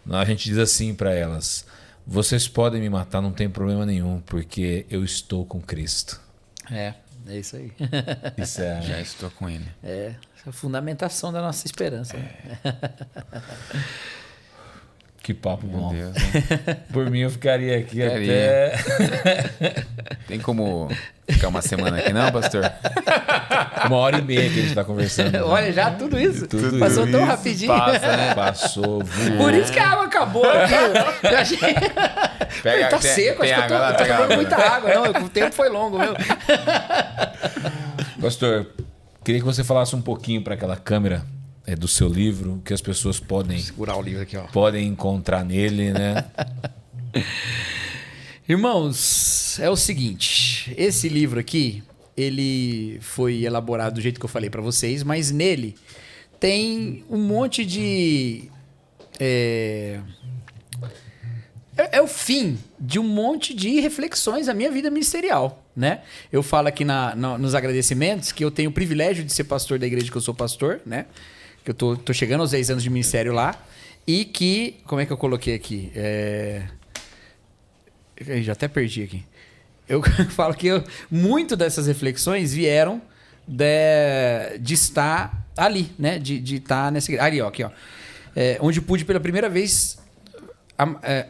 A gente diz assim para elas: vocês podem me matar, não tem problema nenhum, porque eu estou com Cristo. É isso aí. Isso é... Já estou com ele. Essa é a fundamentação da nossa esperança. Que papo Meu bom. Deus, né? Por mim eu ficaria aqui até... Tem como ficar uma semana aqui não, pastor? 1h30 que a gente está conversando. Olha, já tudo isso. Tudo Passou tão isso rapidinho. Passa, né? Passou, voou. Por isso que a água acabou. Eu achei... tá seco, acho que eu tô tomando muita água. Não, o tempo foi longo, meu. Pastor, queria que você falasse um pouquinho para aquela câmera do seu livro, que as pessoas podem... Segurar o livro aqui, ó. Podem encontrar nele, né? Irmãos, é o seguinte. Esse livro aqui, ele foi elaborado do jeito que eu falei para vocês, mas nele tem um monte de... É o fim de um monte de reflexões da minha vida ministerial, né? Eu falo aqui nos agradecimentos que eu tenho o privilégio de ser pastor da igreja que eu sou pastor, né? Que eu tô chegando aos 10 anos de ministério lá. E que... Como é que eu coloquei aqui? Eu já até perdi aqui. Eu falo que muito dessas reflexões vieram de estar ali, né? De estar nessa igreja. Ali, ó, aqui, ó. Onde pude pela primeira vez...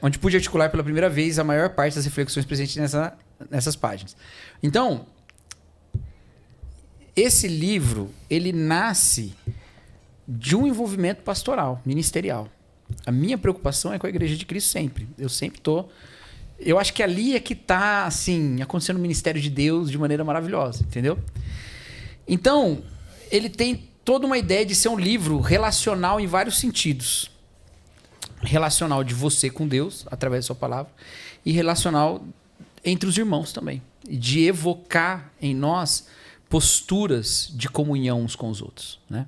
onde pude articular pela primeira vez a maior parte das reflexões presentes nessas páginas. Então, esse livro, ele nasce de um envolvimento pastoral, ministerial. A minha preocupação é com a Igreja de Cristo sempre. Eu sempre tô... Eu acho que ali é que está, assim, acontecendo o ministério de Deus de maneira maravilhosa, entendeu? Então, ele tem toda uma ideia de ser um livro relacional em vários sentidos. Relacional de você com Deus, através da sua palavra, e relacional entre os irmãos também. De evocar em nós posturas de comunhão uns com os outros, né?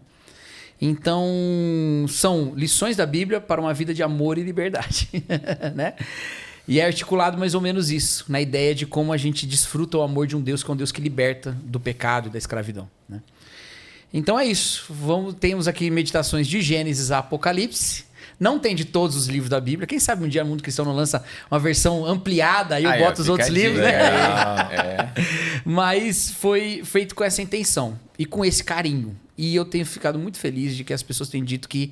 Então, são lições da Bíblia para uma vida de amor e liberdade, né? E é articulado mais ou menos isso, na ideia de como a gente desfruta o amor de um Deus que é um Deus que liberta do pecado e da escravidão, né? Então é isso. Temos aqui meditações de Gênesis a Apocalipse. Não tem de todos os livros da Bíblia. Quem sabe um dia o Mundo Cristão não lança uma versão ampliada, aí eu boto os outros livros, né? Mas foi feito com essa intenção e com esse carinho. E eu tenho ficado muito feliz de que as pessoas têm dito que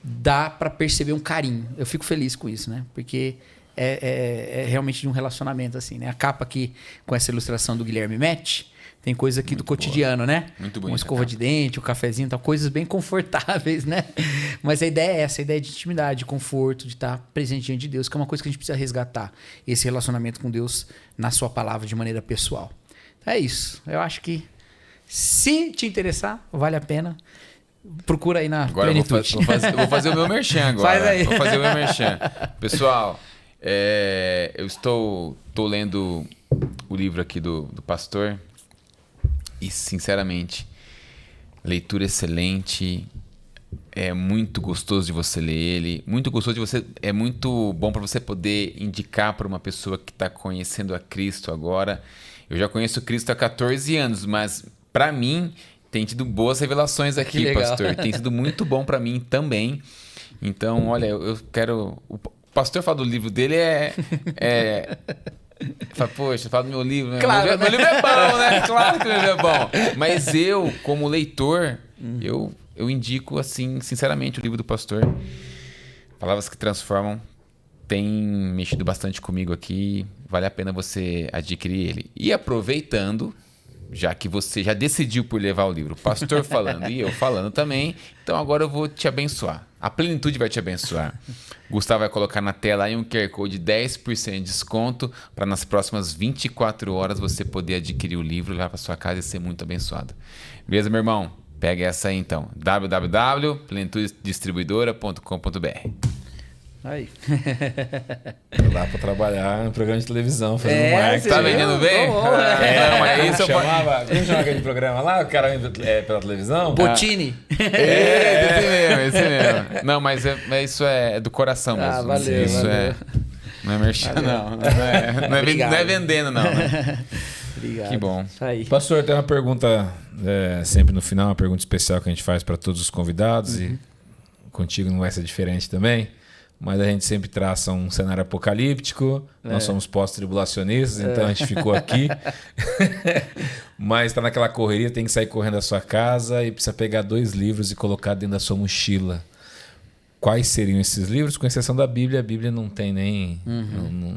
dá para perceber um carinho. Eu fico feliz com isso, né? Porque é realmente de um relacionamento, assim, né? A capa aqui, com essa ilustração do Guilherme Metti, tem coisa aqui muito do cotidiano, né? Muito bonito. Uma escova de dente, um cafezinho, tal, coisas bem confortáveis, né? Mas a ideia é essa, a ideia de intimidade, de conforto, de estar presente diante de Deus, que é uma coisa que a gente precisa resgatar. Esse relacionamento com Deus na sua palavra de maneira pessoal. É isso. Eu acho que se te interessar, vale a pena. Procura aí na agora Plenitude. Vou fazer o meu merchan agora. Faz aí. Vou fazer o meu merchan. Pessoal, eu estou lendo o livro aqui do pastor. E, sinceramente, leitura excelente, é muito gostoso de você ler ele, muito gostoso de você, é muito bom para você poder indicar para uma pessoa que está conhecendo a Cristo agora. Eu já conheço Cristo há 14 anos, mas para mim tem tido boas revelações aqui, pastor. Tem sido muito bom para mim também. Então, olha, eu quero... O pastor fala do livro dele Fala, poxa, fala do meu livro, né? Claro, meu livro é bom, né? Claro que o livro é bom. Mas eu, como leitor, eu indico, assim, sinceramente, o livro do pastor. Palavras que Transformam. Tem mexido bastante comigo aqui. Vale a pena você adquirir ele. E aproveitando, já que você já decidiu por levar o livro, o pastor falando e eu falando também, então agora eu vou te abençoar. A Plenitude vai te abençoar. Gustavo vai colocar na tela aí um QR Code de 10% de desconto para nas próximas 24 horas você poder adquirir o livro, levar para sua casa e ser muito abençoado. Beleza, meu irmão? Pega essa aí então. www.plenitudedistribuidora.com.br. Aí. Dá pra trabalhar no programa de televisão, fazendo marketing. Tá vendendo bem? Não, mas isso chamava... Como chamava aquele programa lá? O cara pela televisão? Botini. Esse mesmo. Não, mas isso é do coração mesmo. Valeu, isso valeu. Não é merchan, não. Não é vendendo, não. Né? Obrigado. Que bom. Isso aí. Pastor, tem uma pergunta sempre no final, uma pergunta especial que a gente faz para todos os convidados e contigo não vai ser diferente também. Mas a gente sempre traça um cenário apocalíptico. Nós somos pós-tribulacionistas, então a gente ficou aqui. Mas está naquela correria, tem que sair correndo da sua casa e precisa pegar 2 livros e colocar dentro da sua mochila. Quais seriam esses livros? Com exceção da Bíblia, a Bíblia não tem nem...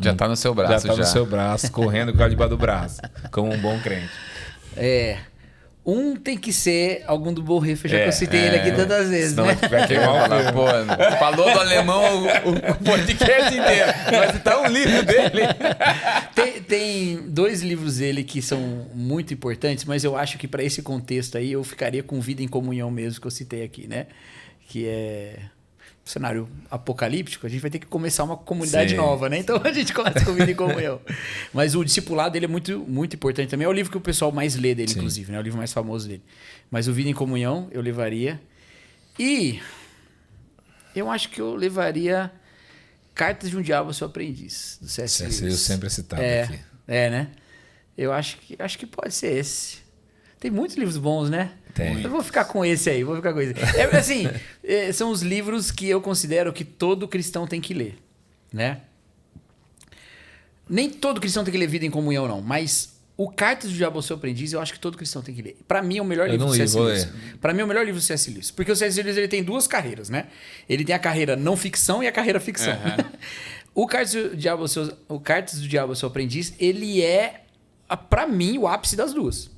Já está no seu braço. Já está no seu braço, correndo com ela debaixo do braço, como um bom crente. Um tem que ser algum do Borrifa, já que eu citei ele aqui tantas vezes, né? Vai queimar falou do alemão o podcast inteiro. Vai citar um livro dele. Tem 2 livros dele que são muito importantes, mas eu acho que para esse contexto aí eu ficaria com Vida em Comunhão mesmo, que eu citei aqui, né? Que é um cenário apocalíptico, a gente vai ter que começar uma comunidade nova, né? Então a gente começa com Vida em Comunhão. Mas o discipulado dele é muito, muito importante também. É o livro que o pessoal mais lê dele, inclusive, né? É o livro mais famoso dele. Mas o Vida em Comunhão eu levaria. E eu acho que eu levaria Cartas de um Diabo, Seu Aprendiz, do C.S. Lewis. C.S. sempre citado aqui. Né? Eu acho que pode ser esse. Tem muitos livros bons, né? Tem. Eu vou ficar com esse aí, são os livros que eu considero que todo cristão tem que ler, né? Nem todo cristão tem que ler Vida em Comunhão, não. Mas o Cartas do Diabo ao Seu Aprendiz, eu acho que todo cristão tem que ler. Para mim, é o melhor livro do C.S. Lewis. Para mim, é o melhor livro do C.S. Lewis. Porque o C.S. Lewis ele tem 2 carreiras, né? Ele tem a carreira não ficção e a carreira ficção. O Cartas do Diabo ao Seu Aprendiz, ele é, para mim, o ápice das 2.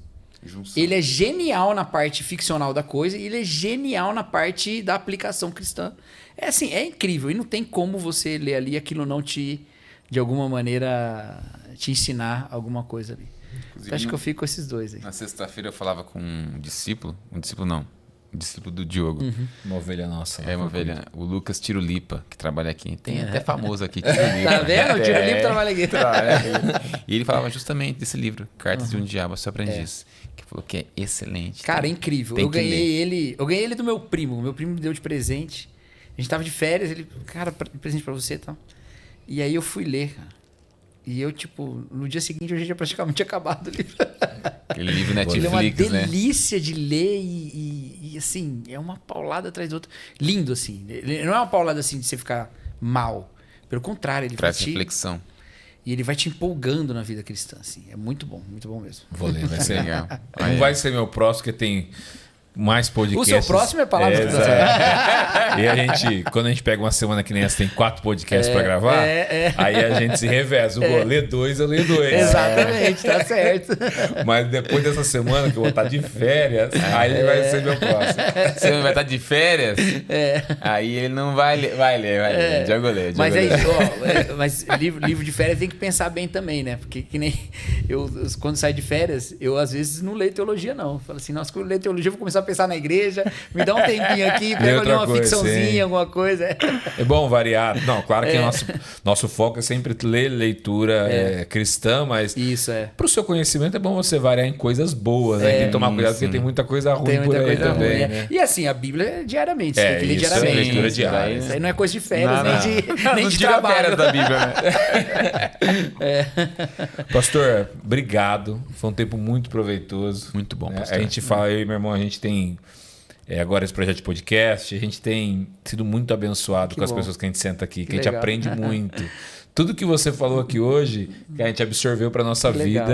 Junção. Ele é genial na parte ficcional da coisa e ele é genial na parte da aplicação cristã. É assim, é incrível. E não tem como você ler ali aquilo não te, de alguma maneira, te ensinar alguma coisa ali. Então, acho que eu fico com esses 2 aí. Na sexta-feira eu falava com um discípulo não, discípulo do Diogo. Uma ovelha nossa. É uma ovelha. O Lucas Tirulipa, que trabalha aqui. Tem até famoso aqui, Tirulipa. Tá vendo? O Tirulipa trabalha aqui. E ele falava justamente desse livro, Cartas de um Diabo, seu aprendiz. Que falou que é excelente. Cara, é incrível. Eu ganhei ele do meu primo. Meu primo me deu de presente. A gente tava de férias, ele, cara, presente pra você e tal. E aí eu fui ler, cara. E eu, tipo, no dia seguinte eu já tinha praticamente acabado o livro. Aquele livro Netflix, ele é uma né? delícia de ler e, assim, é uma paulada atrás do outro. Lindo, assim. Ele não é uma paulada, assim, de você ficar mal. Pelo contrário, ele Traz reflexão. E ele vai te empolgando na vida cristã, assim. É muito bom mesmo. Vou ler, vai ser Legal. Não vai ser meu próximo, porque tem mais podcasts. O seu próximo é palavra do E a gente, quando a gente pega uma semana que nem essa, tem 4 podcasts pra gravar, aí a gente se reveza. O Gô lê 2, eu leio 2. Exatamente, tá certo. Mas depois dessa semana que eu vou estar de férias, aí ele vai ser meu próximo. Você vai estar de férias? Aí ele não vai ler. Vai ler. Diogo lê. Mas é isso, ó, mas livro de férias tem que pensar bem também, né? Porque que nem eu quando saio de férias, eu às vezes não leio teologia, não. Eu falo assim, nossa, quando eu leio teologia, eu vou começar a pensar na igreja, me dá um tempinho aqui, pega ali uma ficçãozinha, sim, alguma coisa. É bom variar. Não, claro que nosso foco é sempre ler leitura cristã, mas para o seu conhecimento é bom você variar em coisas boas, né? Tem que tomar cuidado, porque tem muita coisa ruim por aí também. Ruim, né? E assim, a Bíblia é diariamente, você tem que ler diariamente. Leitura diária. Isso aí não é coisa de férias, nem de trabalho. férias da Bíblia, né? Pastor, obrigado. Foi um tempo muito proveitoso. Muito bom, pastor. A gente fala, eu e meu irmão, a gente tem agora esse projeto de podcast, a gente tem sido muito abençoado com as pessoas que a gente senta aqui, que a gente aprende muito. Tudo que você falou aqui hoje, que a gente absorveu para nossa vida,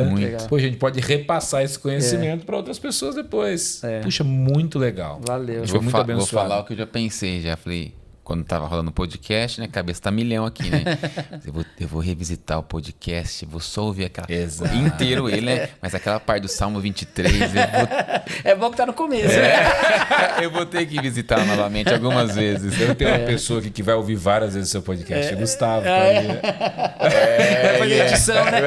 pô, a gente pode repassar esse conhecimento para outras pessoas depois. Puxa, muito legal. Valeu. Foi muito abençoado. Vou falar o que eu já pensei, já falei. Quando tava rolando o podcast, né? A cabeça tá milhão aqui, né? Eu vou revisitar o podcast, vou só ouvir aquela inteiro ele, né? Mas aquela parte do Salmo 23, É bom que tá no começo, né? Eu vou ter que visitar novamente algumas vezes. Eu tenho uma pessoa aqui que vai ouvir várias vezes o seu podcast, Gustavo. Vai fazer edição, né?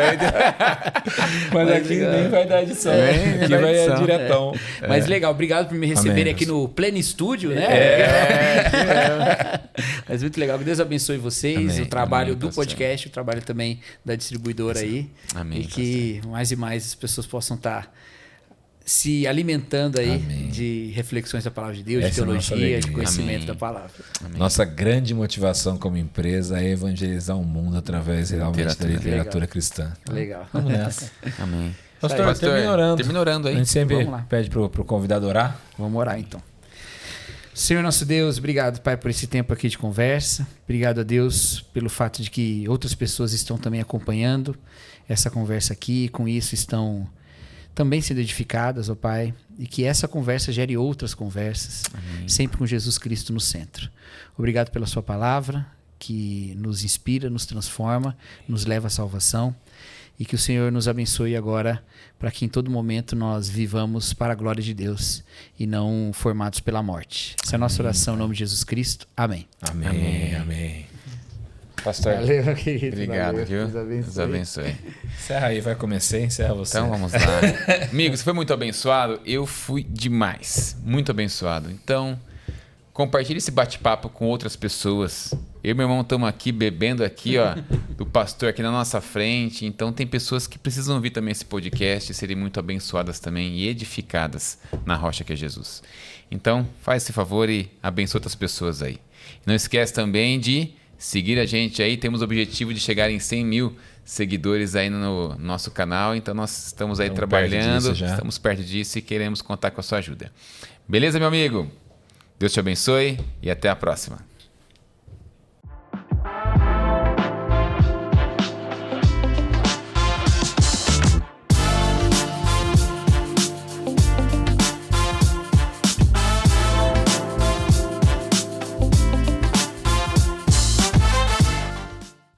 Mas aqui nem vai dar edição. Aqui vai diretão. Mas legal, obrigado por me receberem aqui no Pleno Estúdio, né? Mas muito legal. Que Deus abençoe vocês, o trabalho do podcast, o trabalho também da distribuidora aí. Amém, e que mais e mais as pessoas possam estar se alimentando aí de reflexões da palavra de Deus, de teologia, de conhecimento da palavra. Amém. Nossa grande motivação como empresa é evangelizar o mundo através realmente da literatura cristã. Legal. Vamos nessa. Amém. Pastor, termina orando aí. A gente sempre pede pro convidado orar. Vamos orar então. Senhor nosso Deus, obrigado, Pai, por esse tempo aqui de conversa. Obrigado a Deus pelo fato de que outras pessoas estão também acompanhando essa conversa aqui e com isso estão também sendo edificadas, ó Pai, e que essa conversa gere outras conversas, sempre com Jesus Cristo no centro. Obrigado pela sua palavra, que nos inspira, nos transforma, nos leva à salvação. E que o Senhor nos abençoe agora para que em todo momento nós vivamos para a glória de Deus e não formados pela morte. Essa é a nossa oração em nome de Jesus Cristo. Amém. Amém. Pastor, valeu, meu querido. Obrigado, viu? Deus abençoe. Encerra aí, vai começar, encerra você. Então vamos lá. Amigo, você foi muito abençoado? Eu fui demais. Muito abençoado. Então, compartilhe esse bate-papo com outras pessoas. Eu e meu irmão estamos aqui bebendo aqui, ó, do pastor aqui na nossa frente. Então tem pessoas que precisam ouvir também esse podcast e serem muito abençoadas também e edificadas na rocha que é Jesus. Então faz esse favor e abençoe outras pessoas aí. Não esquece também de seguir a gente aí. Temos o objetivo de chegar em 100 mil seguidores aí no nosso canal. Então nós estamos aí trabalhando, estamos perto disso e queremos contar com a sua ajuda. Beleza, meu amigo? Deus te abençoe e até a próxima.